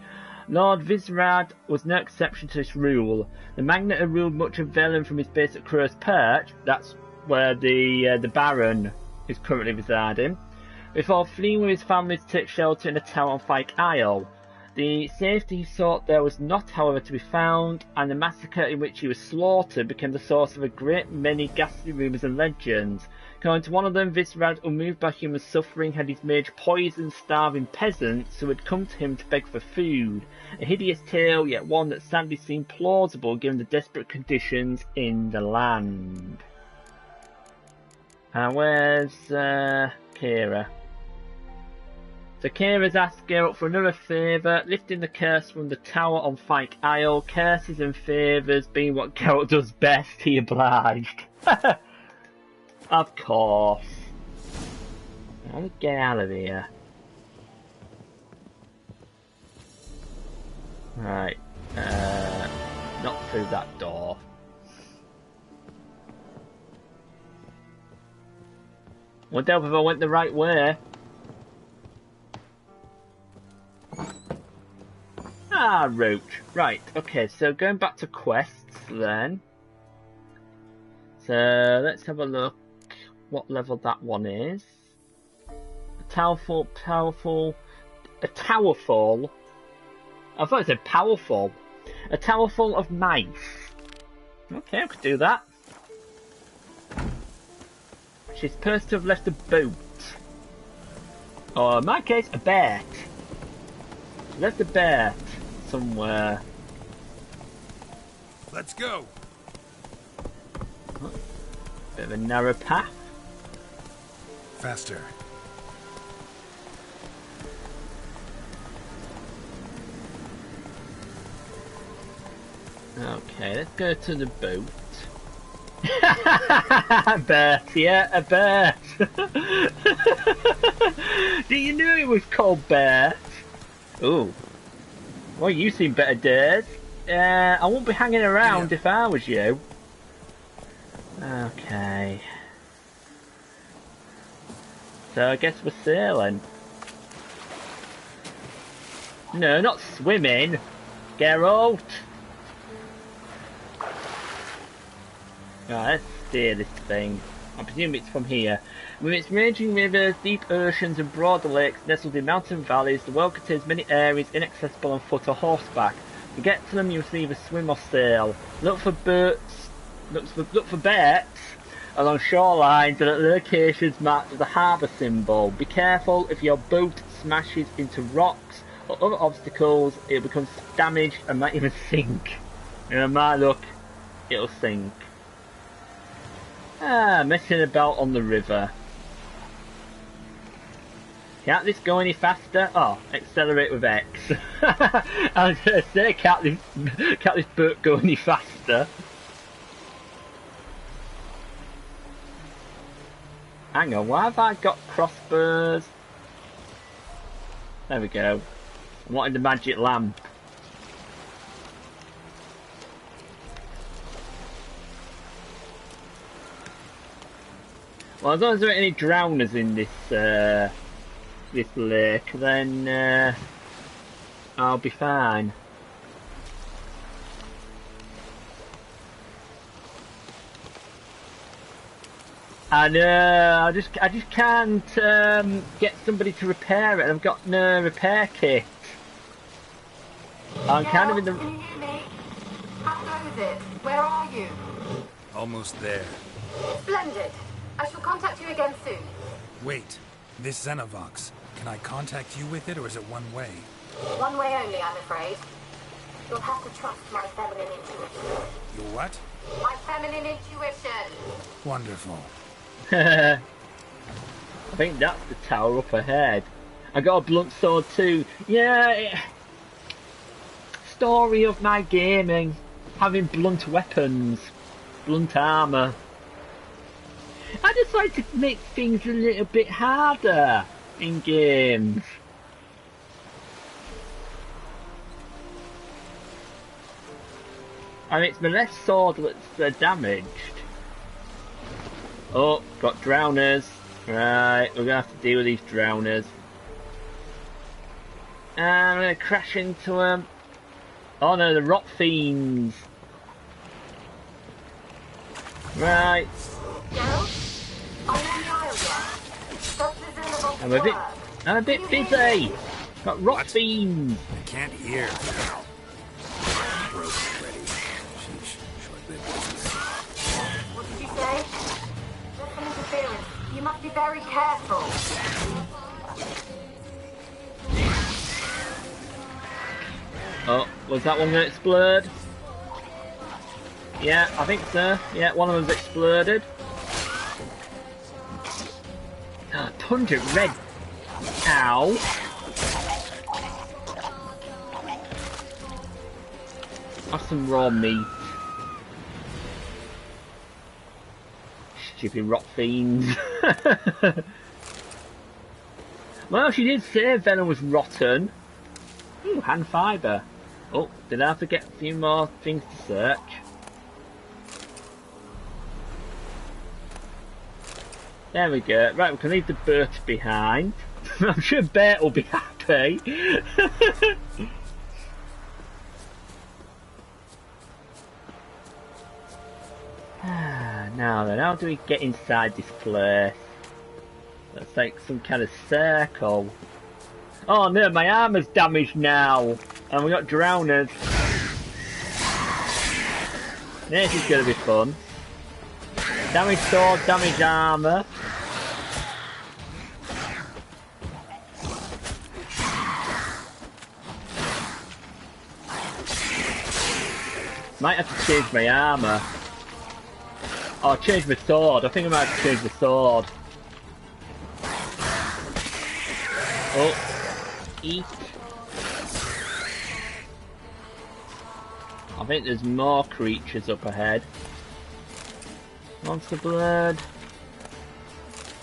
Lord Visrad was no exception to this rule. The Magnate had ruled much of Velen from his base at Crow's Perch, that's where the Baron is currently residing, before fleeing with his family to take shelter in a tower on Fyke Isle. The safety he sought there was not, however, to be found, and the massacre in which he was slaughtered became the source of a great many ghastly rumours and legends. According to one of them, Visrad, unmoved by human suffering, had his mage poison starving peasants who had come to him to beg for food. A hideous tale, yet one that sadly seemed plausible given the desperate conditions in the land. Where's Keira? So Keira's asked Geralt for another favour, lifting the curse from the tower on Fyke Isle. Curses and favours being what Geralt does best, he obliged. Of course. Let's get out of here. Right. Not through that door. Wonder if I went the right way. Roach. Right, okay, so going back to quests then. So let's have a look what level that one is. A towerful. I thought it said powerful. A tower full of mice. Okay, I could do that. She's supposed to have left a boat. Or in my case, a bat. She left a bat somewhere. Let's go. Bit of a narrow path. Faster. Okay, let's go to the boat. Bert, yeah, a Bert. Do you know it was called Bert? Ooh. Well, you've seen better days. I won't be hanging around if I was you. Okay. So I guess we're sailing. No, not swimming. Geralt. Right, let's steer this thing. I presume it's from here. With its raging rivers, deep oceans and broad lakes nestled in mountain valleys, the world contains many areas inaccessible on foot or horseback. To get to them you must either swim or sail. Look for boats, look for bets along shorelines and at locations marked with a harbour symbol. Be careful, if your boat smashes into rocks or other obstacles, it becomes damaged and might even sink. And my luck, it'll sink. Messing about on the river. Can't this go any faster? Oh, accelerate with X. I was going to say, can't this boat go any faster? Hang on, why have I got crossbows? There we go. I wanted the magic lamp. Well, as long as there aren't any drowners in this this lake, then I'll be fine. And I just can't get somebody to repair it. I've got no repair kit. I'm kind of in the. Can you hear me? How close is it? Where are you? Almost there. Splendid. I shall contact you again soon. Wait, this Xenovox. Can I contact you with it, or is it one way? One way only, I'm afraid. You'll have to trust my feminine intuition. Your what? My feminine intuition. Wonderful. I think that's the tower up ahead. I got a blunt sword too. Yeah. Story of my gaming. Having blunt weapons. Blunt armour. I just like to make things a little bit harder in games. And it's my left sword that's damaged. Oh, got drowners. Right, we're gonna have to deal with these drowners. And I'm gonna crash into them. Oh no, the rot fiends. Right. Geralt? Are you on the aisle yet? Does the Xenovox work? I'm a bit busy. Got rot fiends. I can't hear. Broke already. Sheesh. Short-lived business. What did you say? There's some interference. You must be very careful. Oh, was that one gonna explode? Yeah, I think so. Yeah, one of them's exploded. Oh, pungent red. Ow. Have some raw meat. Stupid rot fiends. Well, she did say Venom was rotten. Ooh, hand fibre. Oh, did I have to get a few more things to search? There we go. Right, we can leave the birch behind. I'm sure Bert will be happy. Now then, how do we get inside this place? That's like some kind of circle. Oh no, my armor's damaged now. And we got drowners. This is gonna be fun. Damaged sword, damaged armor. Might have to change my armor. Oh, change my sword. I think I might have to change the sword. Oh, eat. I think there's more creatures up ahead. Monster blood.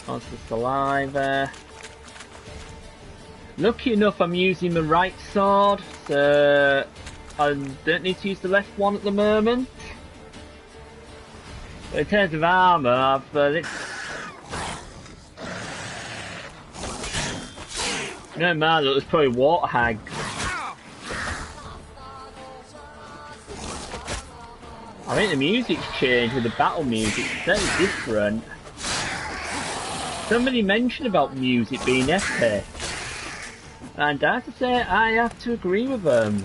Monster saliva. Lucky enough I'm using the right sword, so I don't need to use the left one at the moment. But in terms of armour, I've no man, there's probably water hags. I think the music's changed with the battle music, it's very different. Somebody mentioned about music being epic. And I have to say, I have to agree with them.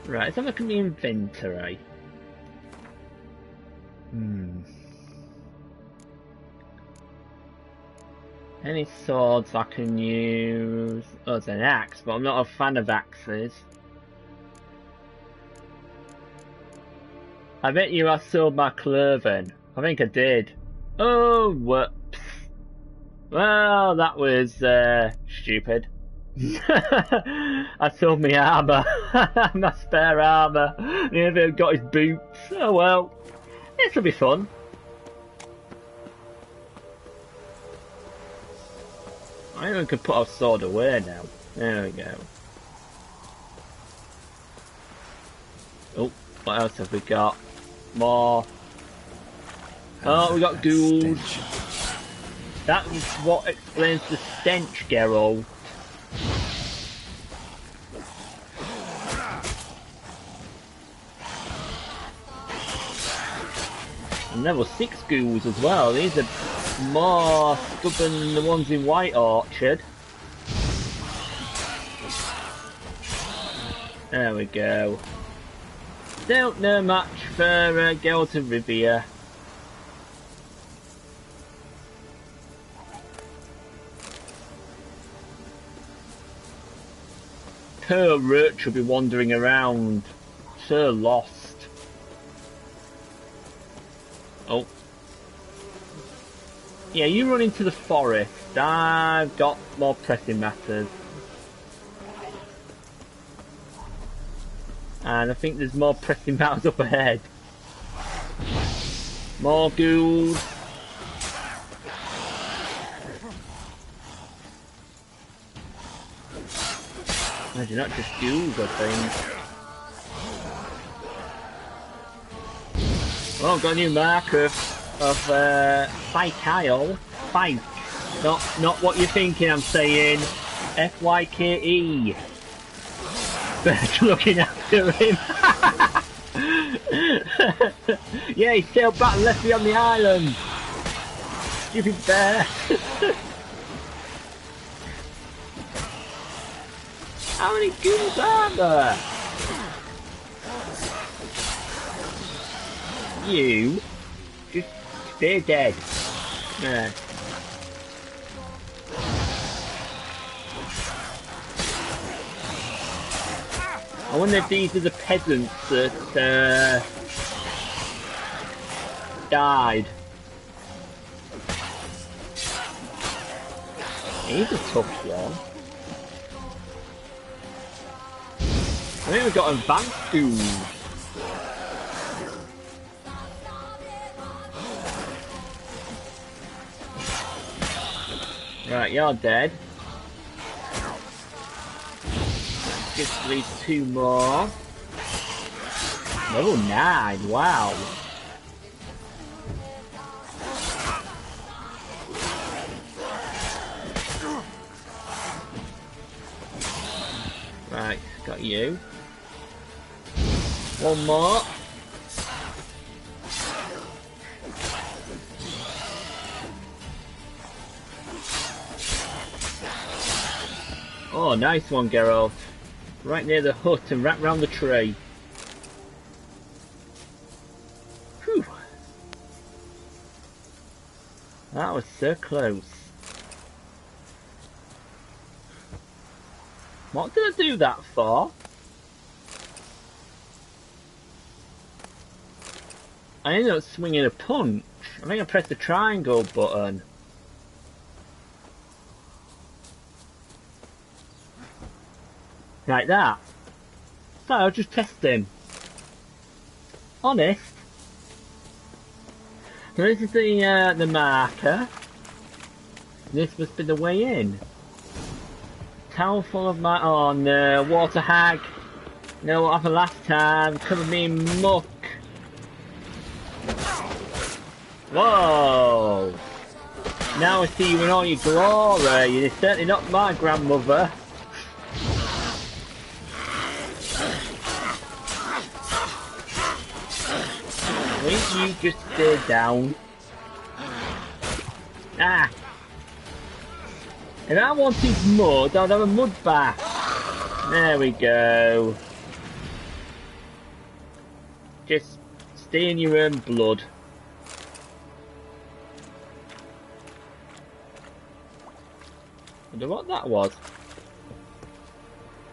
Right, let's have a look at the inventory. Any swords I can use? Oh, it's an axe, but I'm not a fan of axes. I bet you I sold my clothing. I think I did. Oh, whoops. Well, that was stupid. I sold my armour. My spare armour. Maybe I got his boots. Oh well. This'll be fun. I think we can put our sword away now. There we go. Oh, what else have we got? More. Oh, we got ghouls. That is what explains the stench, Geralt. And level 6 ghouls as well. These are more stubborn than the ones in White Orchard. There we go. Don't know much for Geralt of Rivia. Poor Roach will be wandering around, so lost. Oh. Yeah, you run into the forest. I've got more pressing matters. And I think there's more pressing matters up ahead. More ghouls. They're not just ghouls, I think. Oh, got a new marker of Fyke. Fyke. Not what you're thinking I'm saying. Fyke. Better looking after him. Yeah, he sailed back and left me on the island. Stupid bear. How many ghouls are there? You just stay dead. Yeah. I wonder if these are the peasants that died. He's a tough one. I think we've got advanced ghouls. Right, you're dead. Just leave 2 more. Level 9, wow. Right, got you. 1 more. Oh, nice one, Geralt. Right near the hut and wrap round the tree. Whew. That was so close. What did I do that for? I ended up swinging a punch. I think I pressed the triangle button. Like that. So I was just testing. Honest. So this is the marker. This must be the way in. Tower full of my... Oh no, water hag. No, what happened last time? Covered me in muck. Whoa! Now I see you in all your glory. You're certainly not my grandmother. Won't you just stay down? Ah! If I wanted mud, I'd have a mud bath. There we go. Just stay in your own blood. Wonder what that was.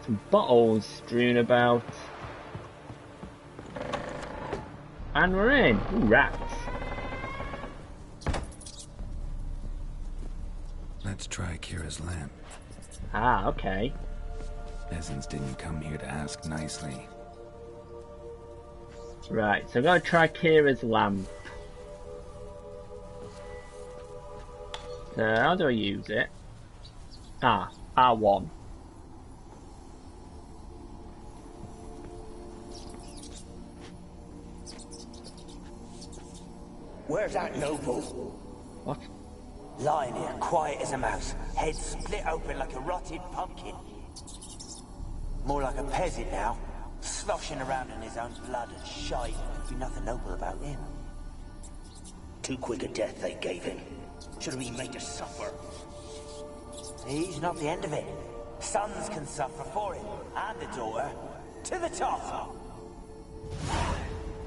Some bottles strewn about. And we're in. Ooh, rats. Let's try Kira's lamp. Ah, okay. Peasants didn't come here to ask nicely. Right, so I'm going to try Kira's lamp. So how do I use it? Ah, R1. Where's that noble? What? Lying here, quiet as a mouse, head split open like a rotted pumpkin. More like a peasant now, sloshing around in his own blood and shite. Be nothing noble about him. Too quick a death they gave him. Should have been made to suffer. He's not the end of it. Sons can suffer for him, and the daughter. To the top!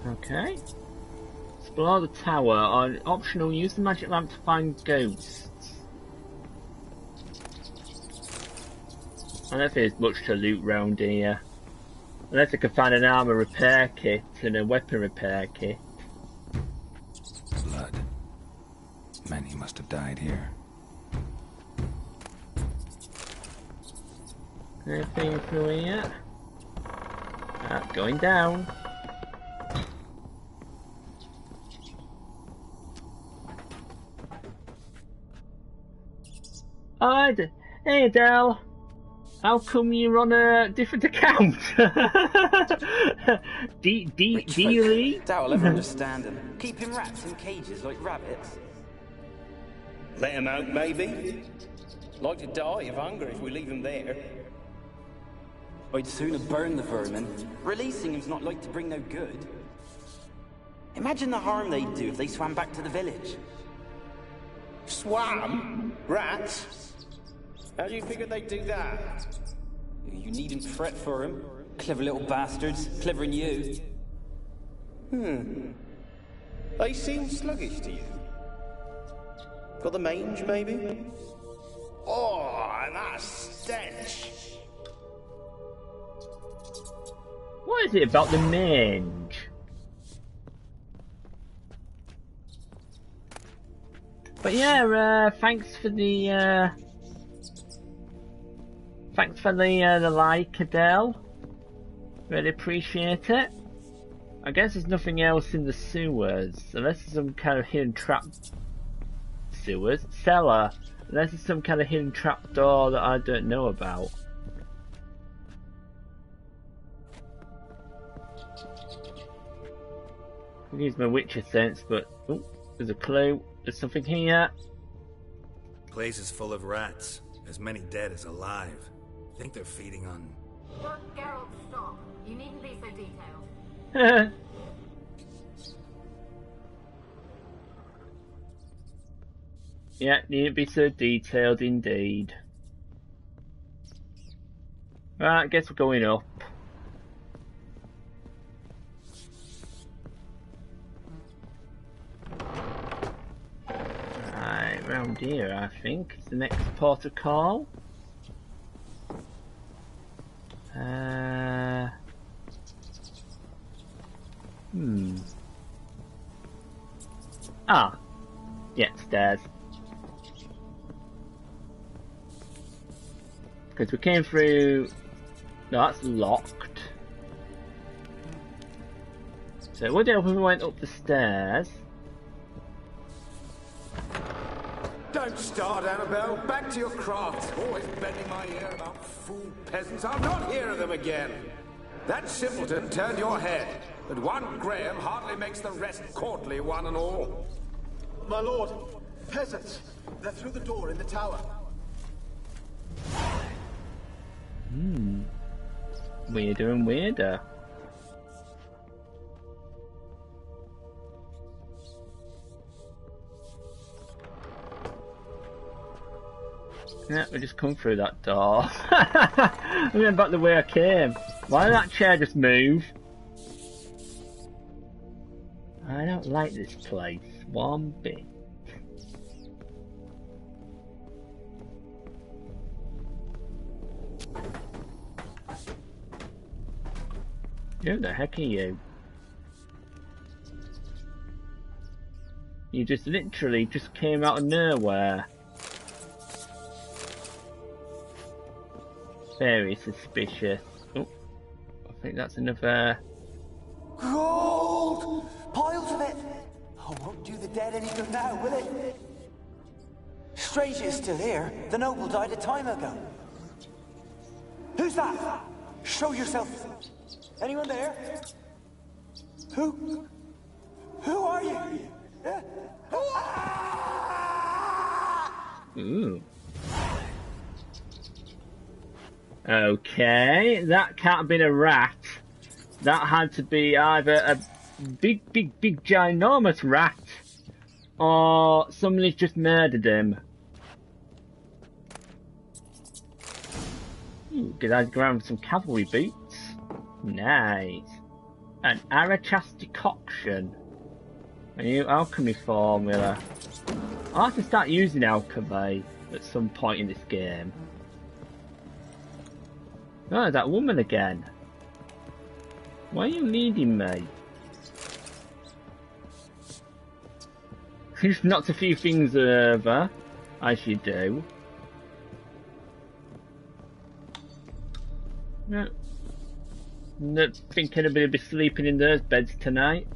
Okay. Explore the tower. On optional, use the magic lamp to find ghosts. I don't think there's much to loot round here. Unless I can find an armor repair kit and a weapon repair kit. Blood. Many must have died here. Anything through here? Going down. Hey Adele, how come you're on a different account? Dealy? Doubt I'll ever understand him. Keeping rats in cages like rabbits. Let him out, maybe? Like to die of hunger if we leave him there. I'd sooner burn the vermin. Releasing him's not like to bring no good. Imagine the harm they'd do if they swam back to the village. Swam? Rats? How do you figure they'd do that? You needn't fret for him. Clever little bastards. Clever than you. They seem sluggish to you. Got the mange, maybe? Oh, and that stench! What is it about the mange? But yeah, thanks for the like, Adele. Really appreciate it. I guess there's nothing else in the sewers, unless there's some kind of hidden trap. Cellar. Unless there's some kind of hidden trap door that I don't know about. I use my Witcher sense, but oh, there's a clue. There's something here. Place is full of rats. As many dead as alive. Think they're feeding on... Geralt, stop. You needn't be so detailed. Yeah, needn't be so detailed indeed. Right, I guess we're going up. Right, round here I think is the next port of call. Ah, yeah, stairs. Because we came through... No, that's locked. So it would help if we went up the stairs. Don't start, Annabelle. Back to your craft. Always bending my ear about fool peasants. I'll not hear of them again. That simpleton turned your head, but one Graham hardly makes the rest courtly, one and all. My lord, peasants. They're through the door in the tower. Weirder and weirder. Yeah, we just come through that door. I went back the way I came. Why did that chair just move? I don't like this place one bit. Who the heck are you? You just literally just came out of nowhere. Very suspicious. Oh, I think that's another... Gold! Piles of it! I won't do the dead any good now, will it? Strange it's still here. The noble died a time ago. Who's that? Show yourself. Anyone there? Who are you? Ooh. Okay, that can't have been a rat. That had to be either a big, ginormous rat, or somebody's just murdered him. Ooh, did I go around with some cavalry boots? Nice. An Arachas decoction. A new alchemy formula. I'll have to start using alchemy at some point in this game. Oh, that woman again. Why are you leading me? She's knocked a few things over, as you do. No. Not thinking anybody will be sleeping in those beds tonight.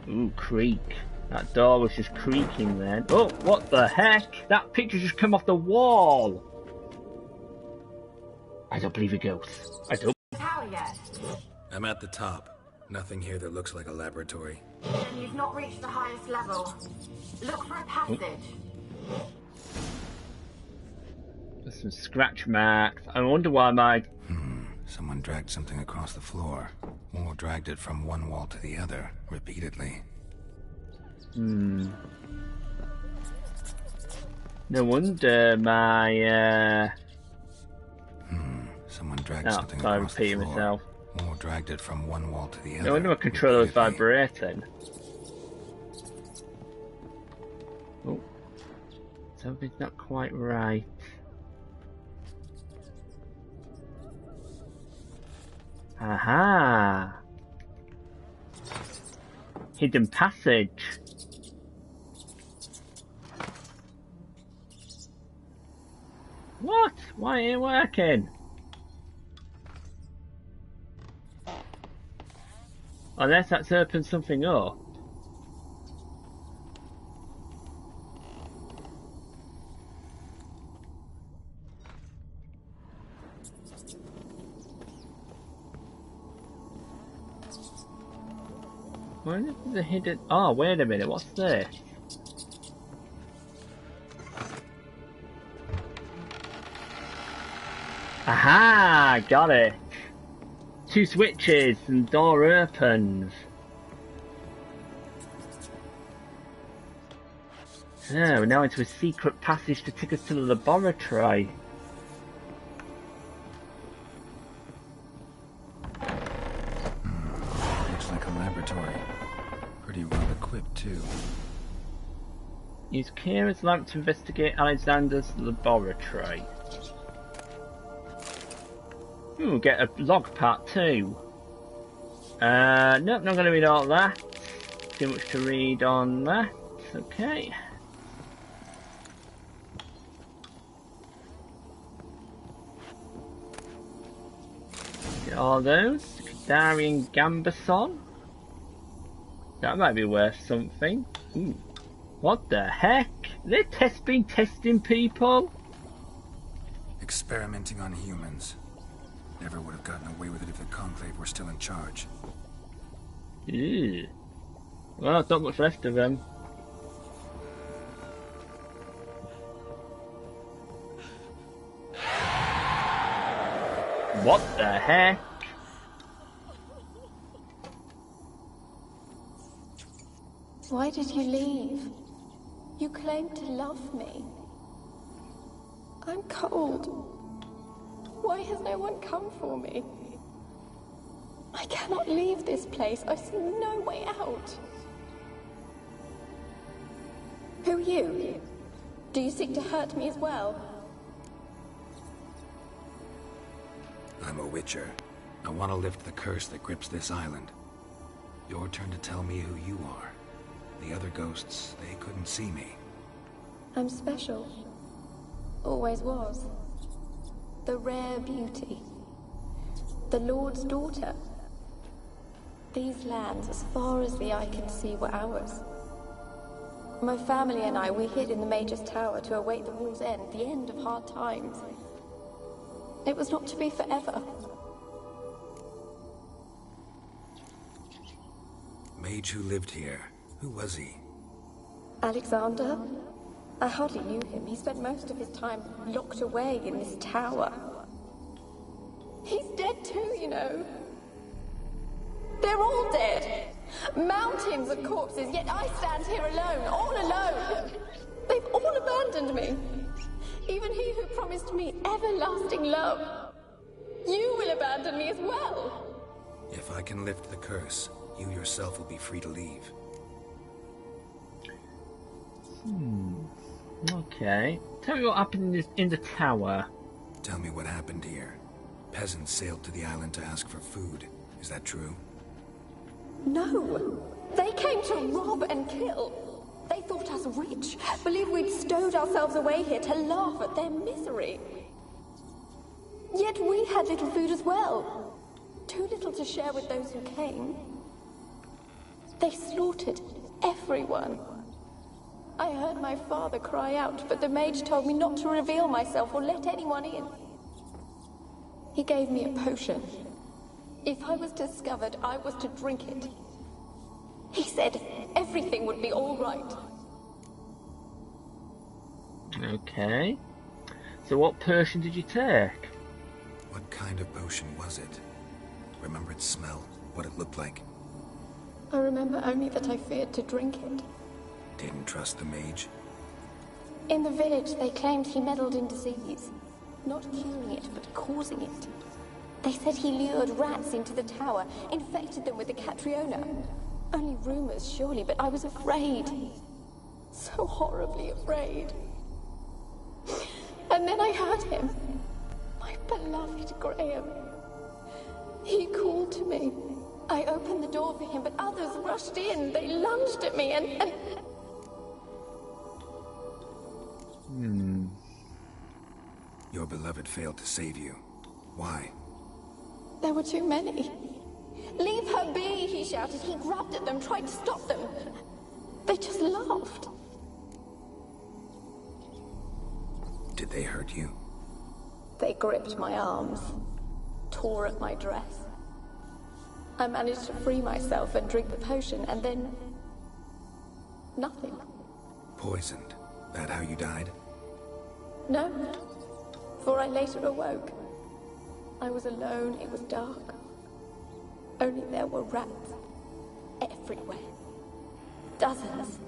Ooh, creak. That door was just creaking then. Oh, what the heck? That picture just came off the wall. I don't believe it goes. I don't. Tower yet? I'm at the top. Nothing here that looks like a laboratory. Then you've not reached the highest level. Look for a passage. There's some scratch marks. I wonder why my... Someone dragged something across the floor. Or dragged it from one wall to the other, repeatedly. No wonder my... Someone dragged something across the floor. Myself. Or dragged it from one wall to the other. No wonder my controller was vibrating. Oh. Something's not quite right. Aha! Hidden passage. What? Why ain't it working? Unless that's opened something up. Where is the hidden... Oh, wait a minute, what's this? Aha! Got it! 2 switches and door opens. Oh, we're now into a secret passage to take us to the laboratory. Looks like a laboratory. Pretty well equipped, too. Use Keira's lamp to investigate Alexander's laboratory. Ooh, get a log part 2. Nope, not going to read all that. Too much to read on that. Okay. Get all those. Darian Gambason. That might be worth something. Ooh. What the heck? They've been testing people? Experimenting on humans. Never would have gotten away with it if the Conclave were still in charge. Ew. Well, not much left of them. What the heck? Why did you leave? You claimed to love me. I'm cold. Why has no one come for me? I cannot leave this place. I see no way out. Who are you? Do you seek to hurt me as well? I'm a witcher. I want to lift the curse that grips this island. Your turn to tell me who you are. The other ghosts, they couldn't see me. I'm special. Always was. The rare beauty. The Lord's daughter. These lands, as far as the eye can see, were ours. My family and I, we hid in the Mage's Tower to await the war's end, the end of hard times. It was not to be forever. Mage who lived here. Who was he? Alexander? I hardly knew him. He spent most of his time locked away in this tower. He's dead too, you know. They're all dead. Mountains of corpses, yet I stand here alone, all alone. They've all abandoned me. Even he who promised me everlasting love. You will abandon me as well. If I can lift the curse, you yourself will be free to leave. Okay. Tell me what happened in the tower. Tell me what happened here. Peasants sailed to the island to ask for food. Is that true? No. They came to rob and kill. They thought us rich, believed we'd stowed ourselves away here to laugh at their misery. Yet we had little food as well. Too little to share with those who came. They slaughtered everyone. I heard my father cry out, but the mage told me not to reveal myself or let anyone in. He gave me a potion. If I was discovered, I was to drink it. He said everything would be all right. Okay. So what potion did you take? What kind of potion was it? Remember its smell? What it looked like? I remember only that I feared to drink it. Didn't trust the mage? In the village, they claimed he meddled in disease. Not curing it, but causing it. They said he lured rats into the tower, infected them with the Catriona. Only rumors, surely, but I was afraid. So horribly afraid. And then I heard him. My beloved Graham. He called to me. I opened the door for him, but others rushed in. They lunged at me and... Your beloved failed to save you. Why? There were too many. Leave her be, he shouted. He grabbed at them, tried to stop them. They just laughed. Did they hurt you? They gripped my arms, tore at my dress. I managed to free myself and drink the potion, and then... nothing. Poisoned? That how you died? No, for I later awoke. I was alone, it was dark. Only there were rats everywhere. Dozens.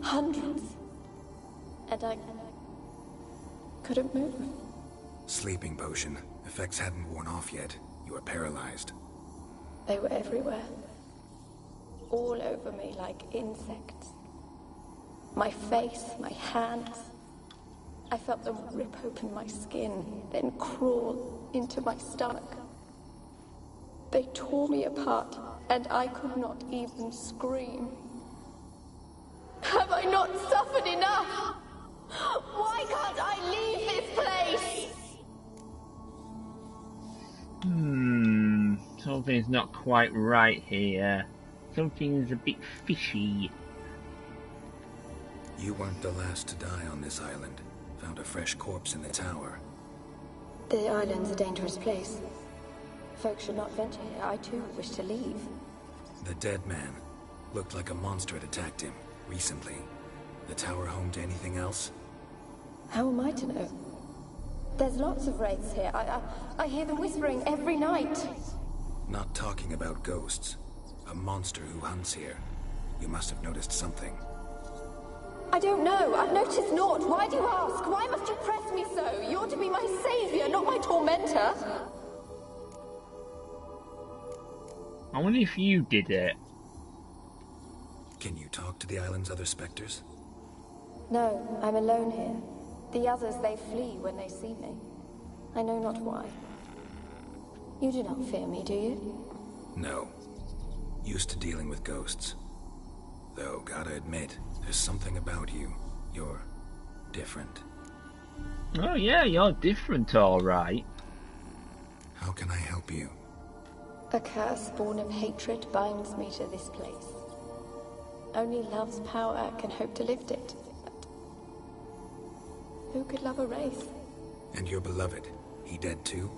Hundreds. And I couldn't move. Sleeping potion. Effects hadn't worn off yet. You were paralyzed. They were everywhere. All over me like insects. My face, my hands. I felt them rip open my skin, then crawl into my stomach. They tore me apart, and I could not even scream. Have I not suffered enough? Why can't I leave this place? Something's not quite right here. Something's a bit fishy. You weren't the last to die on this island. Found a fresh corpse in the tower. The island's a dangerous place. Folks should not venture here. I too wish to leave. The dead man. Looked like a monster had attacked him, recently. The tower home to anything else? How am I to know? There's lots of wraiths here. I hear them whispering every night. Not talking about ghosts. A monster who hunts here. You must have noticed something. I don't know. I've noticed naught. Why do you ask? Why must you press me so? You're to be my savior, not my tormentor. I wonder if you did it. Can you talk to the island's other specters? No, I'm alone here. The others, they flee when they see me. I know not why. You do not fear me, do you? No. Used to dealing with ghosts. Though, gotta admit, there's something about you. You're different. Oh yeah, you're different, alright. How can I help you? A curse born of hatred binds me to this place. Only love's power can hope to lift it. But who could love a race? And your beloved, he dead too?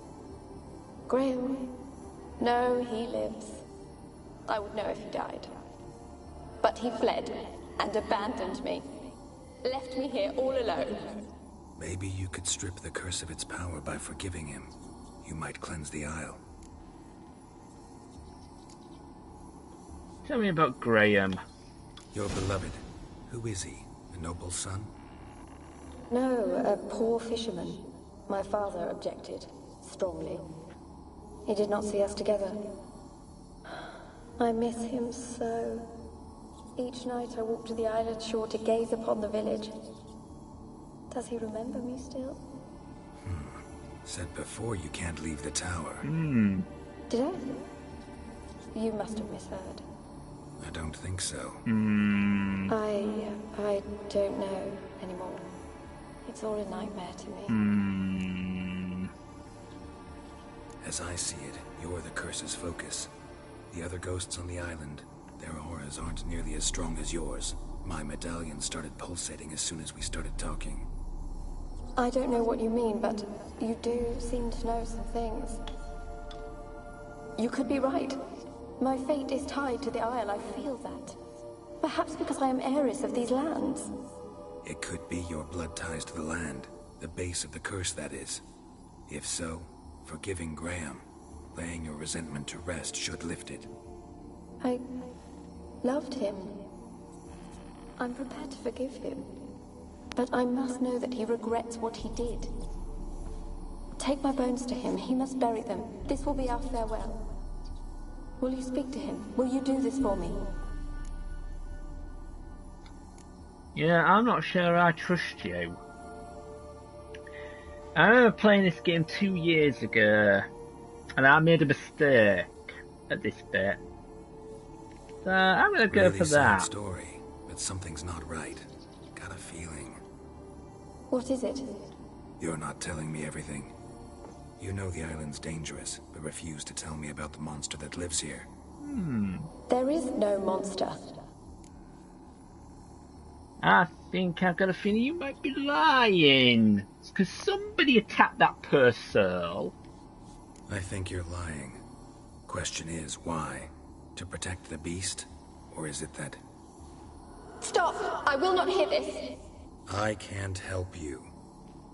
Graham? No, he lives. I would know if he died. But he fled and abandoned me. Left me here all alone. Maybe you could strip the curse of its power by forgiving him. You might cleanse the Isle. Tell me about Graham. Your beloved. Who is he? A noble son? No, a poor fisherman. My father objected, strongly. He did not see us together. I miss him so. Each night I walk to the island shore to gaze upon the village. Does he remember me still? Said before you can't leave the tower. Did I? You must have misheard. I don't think so. I don't know anymore. It's all a nightmare to me. As I see it, you're the curse's focus. The other ghosts on the island, their auras aren't nearly as strong as yours. My medallion started pulsating as soon as we started talking. I don't know what you mean, but you do seem to know some things. You could be right. My fate is tied to the Isle, I feel that. Perhaps because I am heiress of these lands. It could be your blood ties to the land, the base of the curse, that is. If so, forgiving Graham, laying your resentment to rest should lift it. I loved him. I'm prepared to forgive him. But I must know that he regrets what he did. Take my bones to him. He must bury them. This will be our farewell. Will you speak to him? Will you do this for me? Yeah, I'm not sure I trust you. I remember playing this game 2 years ago, and I made a mistake at this bit. So I'm gonna go Really for sad that. Story, but something's not right. Got a feeling. What is it? You're not telling me everything. You know the island's dangerous, but refuse to tell me about the monster that lives here. There is no monster. I think I've got a feeling you might be lying. It's because somebody attacked that person. I think you're lying. Question is, why? To protect the beast? Or is it that... Stop! I will not hear this! I can't help you.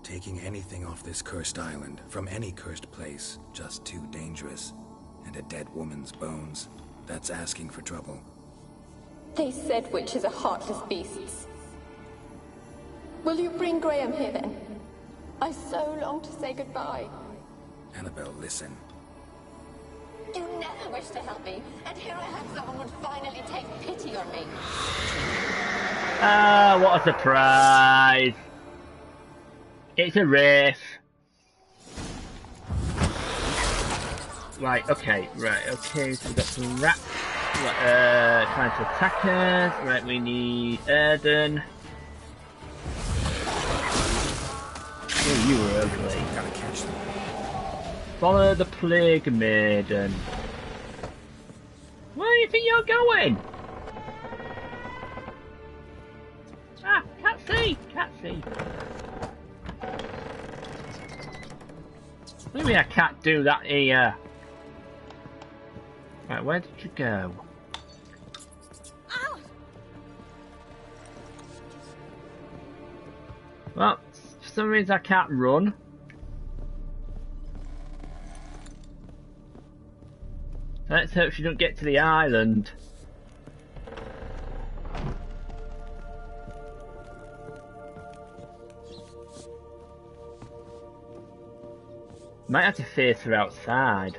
Taking anything off this cursed island, from any cursed place, just too dangerous. And a dead woman's bones, that's asking for trouble. They said witches are heartless beasts. Will you bring Graham here then? I so long to say goodbye. Annabelle, listen. You never wished to help me, and here I have someone would finally take pity on me. Ah, what a surprise! It's a wraith. Right, okay, so we've got some rats trying to attack us. Right, we need Erden. Oh, you were ugly. Gotta catch them. Follow the Plague Maiden. Where do you think you're going? Ah, can't see. Maybe I can't do that here. Right, where did you go? Ow! Well, for some reason I can't run. Let's hope she don't get to the island. Might have to face her outside.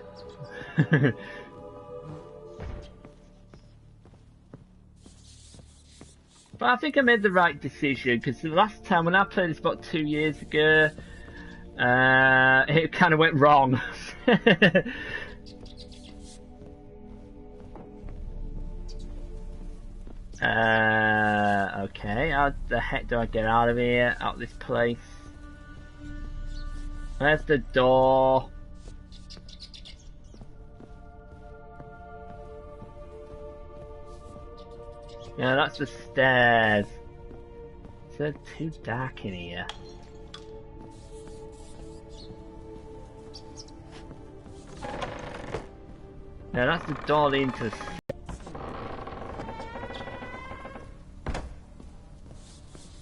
But I think I made the right decision, because the last time when I played this about 2 years ago, it kind of went wrong. Okay, how the heck do I get out of here, out of this place? Where's the door? Yeah, that's the stairs. It's too dark in here. No, that's the door into the...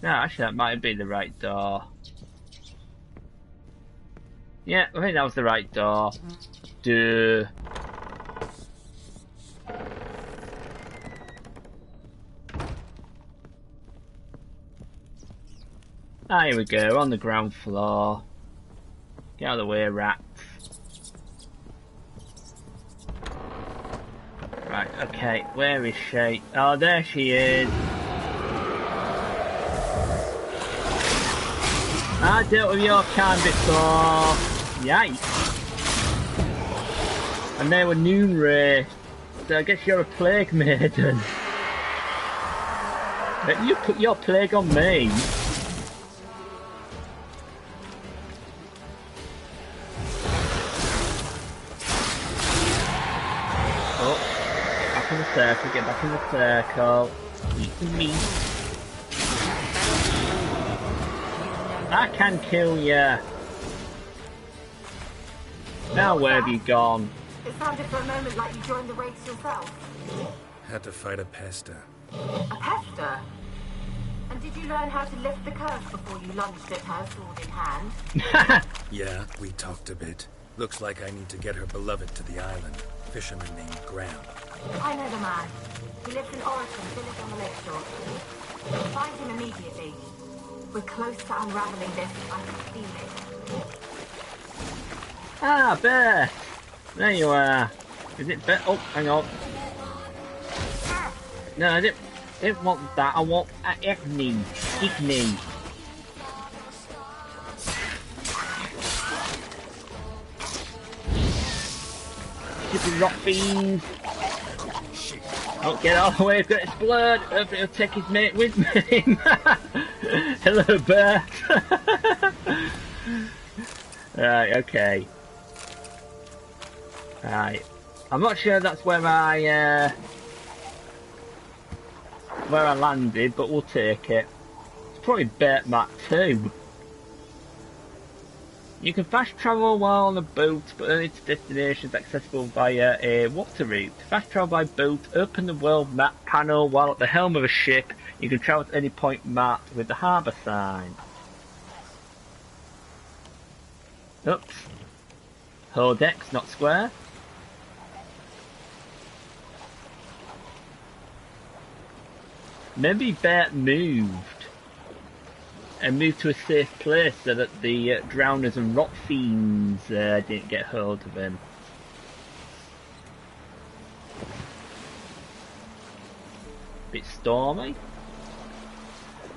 No, actually that might be the right door. Yeah, I think that was the right door. Duh. Ah, here we go, on the ground floor. Get out of the way, rats. Right, okay, where is she? Oh, there she is. I dealt with your kind before. Yikes. And they were noon ray. So I guess you're a plague maiden. But you put your plague on me. Circle, get back in the circle. Eat the meat. I can kill you. Now where have you gone? It sounded for a moment like you joined the race yourself. Had to fight a pester. A pester? And did you learn how to lift the curse before you lunged at her, sword in hand? Yeah, we talked a bit. Looks like I need to get her beloved to the island. Fisherman named Graham. I know the man. He lives in Orison, village on the lakeshore. Find him immediately. We're close to unraveling this. I can feel it. Ah, Bear! There you are. Is it Bear? Oh, hang on. No, I didn't want that. I want Igni. Stupid rock fiends. Don't get all the way, I've got his blood. Hopefully he'll take his mate with me. Hello, Bert. Right, okay. Right. I'm not sure that's where I landed, but we'll take it. It's probably Bert Map 2. You can fast travel while on a boat, but only to destinations accessible via a water route. To fast travel by boat, open the world map panel while at the helm of a ship. You can travel to any point marked with the harbour sign. Oops. Hold X, not square. Maybe Bert moved. And moved to a safe place so that the drowners and rot fiends didn't get hold of him. Bit stormy.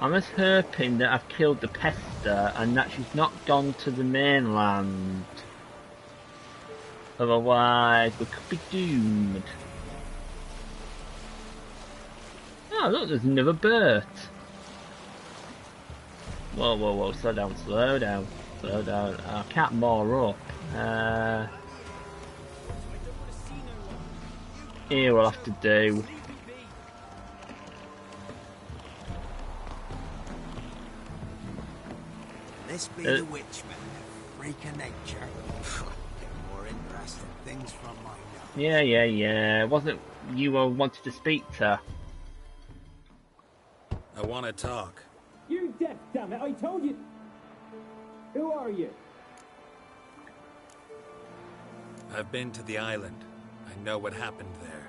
I'm just hoping that I've killed the pester and that she's not gone to the mainland. Otherwise we could be doomed. Oh look, there's another bird. Whoa, whoa, whoa, slow down, slow down, slow down. I can't moor up. Here we'll have to do. This be the witchman, freak of nature. Get more interesting things from my nose. Yeah. Wasn't you wanted to speak to? I want to talk. You're deaf, damn it! I told you. Who are you? I've been to the island. I know what happened there.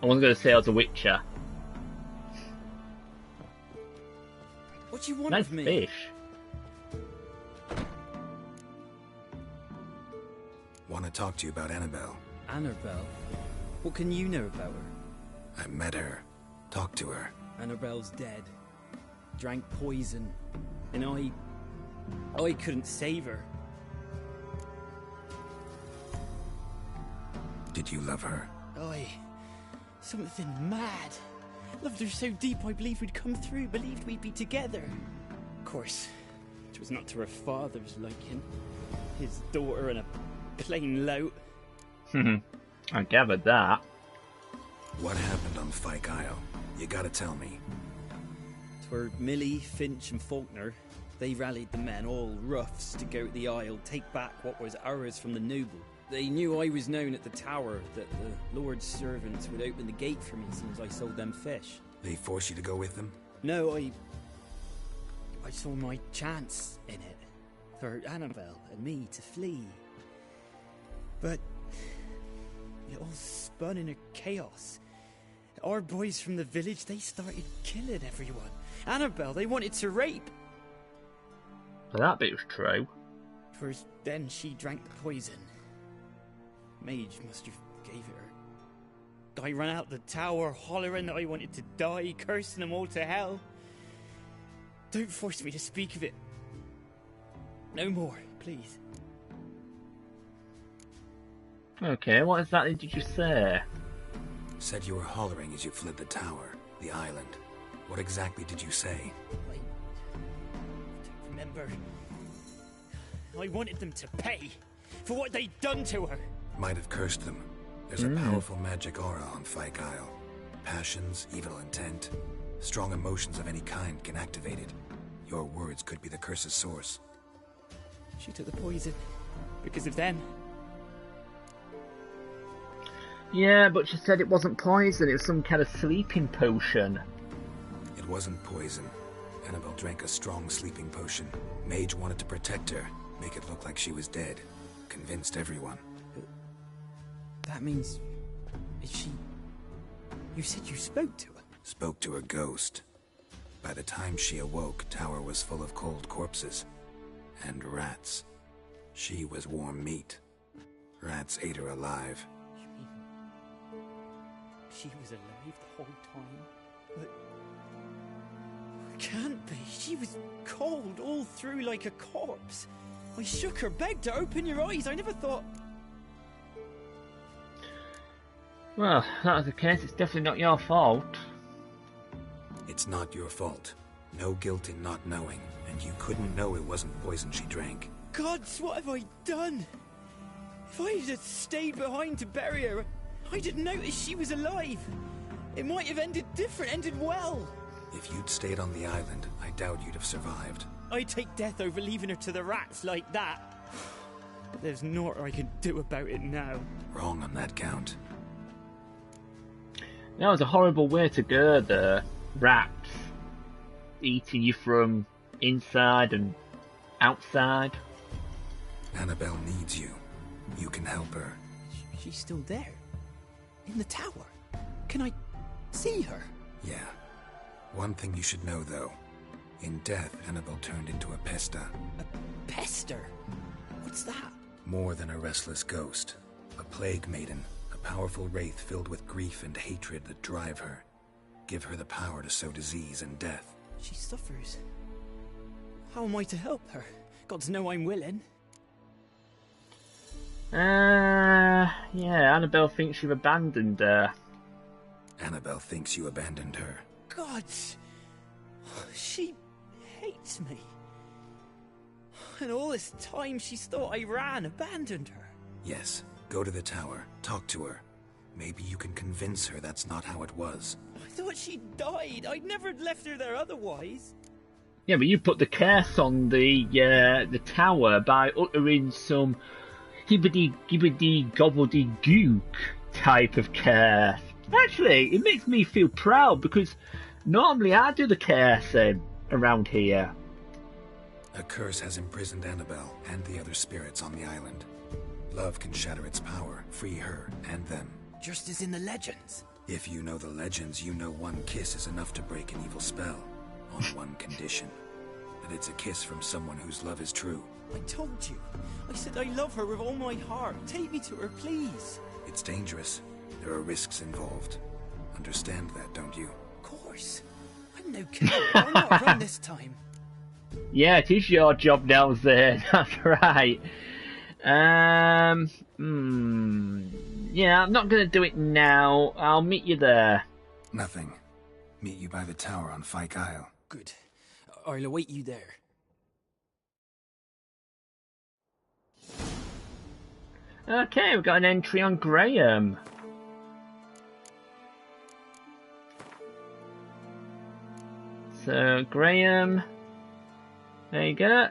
I wasn't going to say I was a witcher. What do you want nice of me? Fish. Want to talk to you about Annabelle. Annabelle? What can you know about her? I met her. Talked to her. Annabelle's dead. Drank poison. And I couldn't save her. Did you love her? Something mad. Loved her so deep I believed we'd come through, believed we'd be together. Of course, it was not to her father's liking. His daughter and a plain lout. I gathered that. What happened on Fyke Isle? You gotta tell me. Twere Millie, Finch and Faulkner. They rallied the men, all roughs, to go to the Isle, take back what was ours from the noble. They knew I was known at the tower, that the Lord's servants would open the gate for me as soon as I sold them fish. They forced you to go with them? No, I saw my chance in it, for Annabelle and me to flee. But it all spun in a chaos. Our boys from the village, they started killing everyone. Annabelle, they wanted to rape. Well, that bit was true. First, then she drank the poison. Mage must have gave it her. I ran out the tower, hollering that I wanted to die, cursing them all to hell. Don't force me to speak of it. No more, please. Okay, what exactly did you say? Said you were hollering as you fled the tower, the island. What exactly did you say? I don't remember. I wanted them to pay for what they'd done to her. Might have cursed them. There's a powerful magic aura on Fyke Isle. Passions, evil intent, strong emotions of any kind can activate it. Your words could be the curse's source. She took the poison because of them. Yeah, but she said it wasn't poison, it was some kind of sleeping potion. It wasn't poison. Annabelle drank a strong sleeping potion. Mage wanted to protect her, make it look like she was dead. Convinced everyone. That means... You said you spoke to her? Spoke to a ghost. By the time she awoke, tower was full of cold corpses. And rats. She was warm meat. Rats ate her alive. You mean... she was alive the whole time? But... it can't be. She was cold all through like a corpse. I shook her, begged her, open your eyes. I never thought... Well, if that was the case, it's definitely not your fault. It's not your fault. No guilt in not knowing, and you couldn't know it wasn't poison she drank. Gods, what have I done? If I had stayed behind to bury her, I'd have noticed she was alive. It might have ended different, ended well. If you'd stayed on the island, I doubt you'd have survived. I'd take death over leaving her to the rats like that. But there's naught I can do about it now. Wrong on that count. That was a horrible way to go there. Rats eating you from inside and outside. Annabelle needs you. You can help her. She's still there? In the tower? Can I see her? Yeah. One thing you should know, though. In death, Annabelle turned into a pesta. A pester? What's that? More than a restless ghost. A plague maiden. A powerful wraith filled with grief and hatred that drive her. Give her the power to sow disease and death. She suffers. How am I to help her? Gods know I'm willing. Yeah, Annabelle thinks you've abandoned her. Annabelle thinks you abandoned her. Gods! She hates me. And all this time she's thought I abandoned her. Yes, go to the tower, talk to her. Maybe you can convince her that's not how it was. I thought she died. I'd never left her there otherwise. Yeah, but you put the curse on the tower by uttering some hibbity-gibbity-gobbledygook type of curse. Actually, it makes me feel proud because normally I do the cursing around here. A curse has imprisoned Annabelle and the other spirits on the island. Love can shatter its power, free her and them. Just as in the legends. If you know the legends, you know one kiss is enough to break an evil spell. On one condition. That it's a kiss from someone whose love is true. I told you. I said I love her with all my heart. Take me to her, please. It's dangerous. There are risks involved. Understand that, don't you? Of course. I'm no kid. I'll not run this time. Yeah, it is your job now, Zane. That's right. Yeah, I'm not going to do it now. I'll meet you there. Nothing. Meet you by the tower on Fyke Isle. Good. I'll await you there. Okay, we've got an entry on Graham. So, Graham. There you go.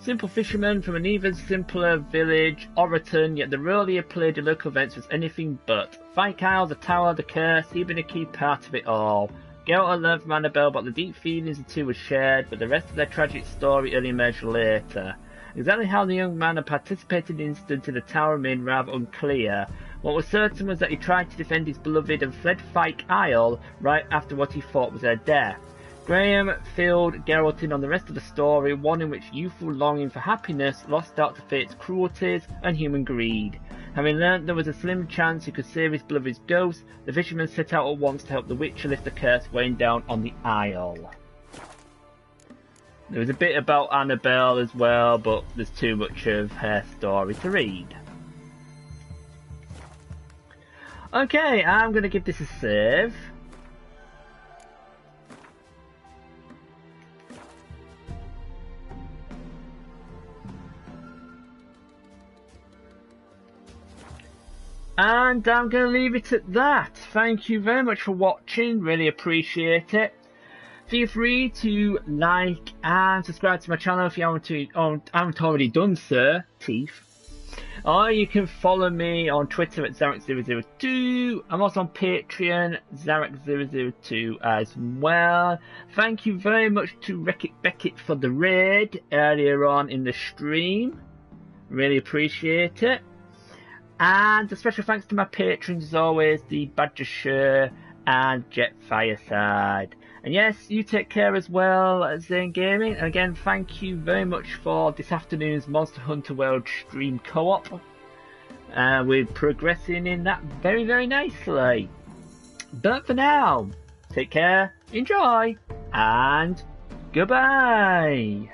Simple fisherman from an even simpler village, Oraton, yet the role he had played in local events was anything but. Fike Isle, the tower, the curse, he'd been a key part of it all. Geralt loved Annabelle, but the deep feelings the two were shared, but the rest of their tragic story only emerged later. Exactly how the young man had participated in the incident in the tower remained rather unclear. What was certain was that he tried to defend his beloved and fled Fike Isle right after what he thought was her death. Graham filled Geralt in on the rest of the story, one in which youthful longing for happiness lost out to fate's cruelties and human greed. Having learnt there was a slim chance he could save his beloved's ghost, the fisherman set out at once to help the Witcher lift the curse weighing down on the Isle. There was a bit about Annabelle as well, but there's too much of her story to read. Okay, I'm going to give this a save. And I'm going to leave it at that. Thank you very much for watching, really appreciate it. Feel free to like and subscribe to my channel if you haven't already done so, Teeth. Or you can follow me on Twitter at Zarek002. I'm also on Patreon, Zarek002 as well. Thank you very much to Wreck-It Beckett for the raid earlier on in the stream. Really appreciate it. And a special thanks to my patrons as always, the Badger Show and Jet Fireside. And yes, you take care as well, Zane Gaming. And again, thank you very much for this afternoon's Monster Hunter World stream co-op. We're progressing in that very, very nicely. But for now, take care, enjoy, and goodbye.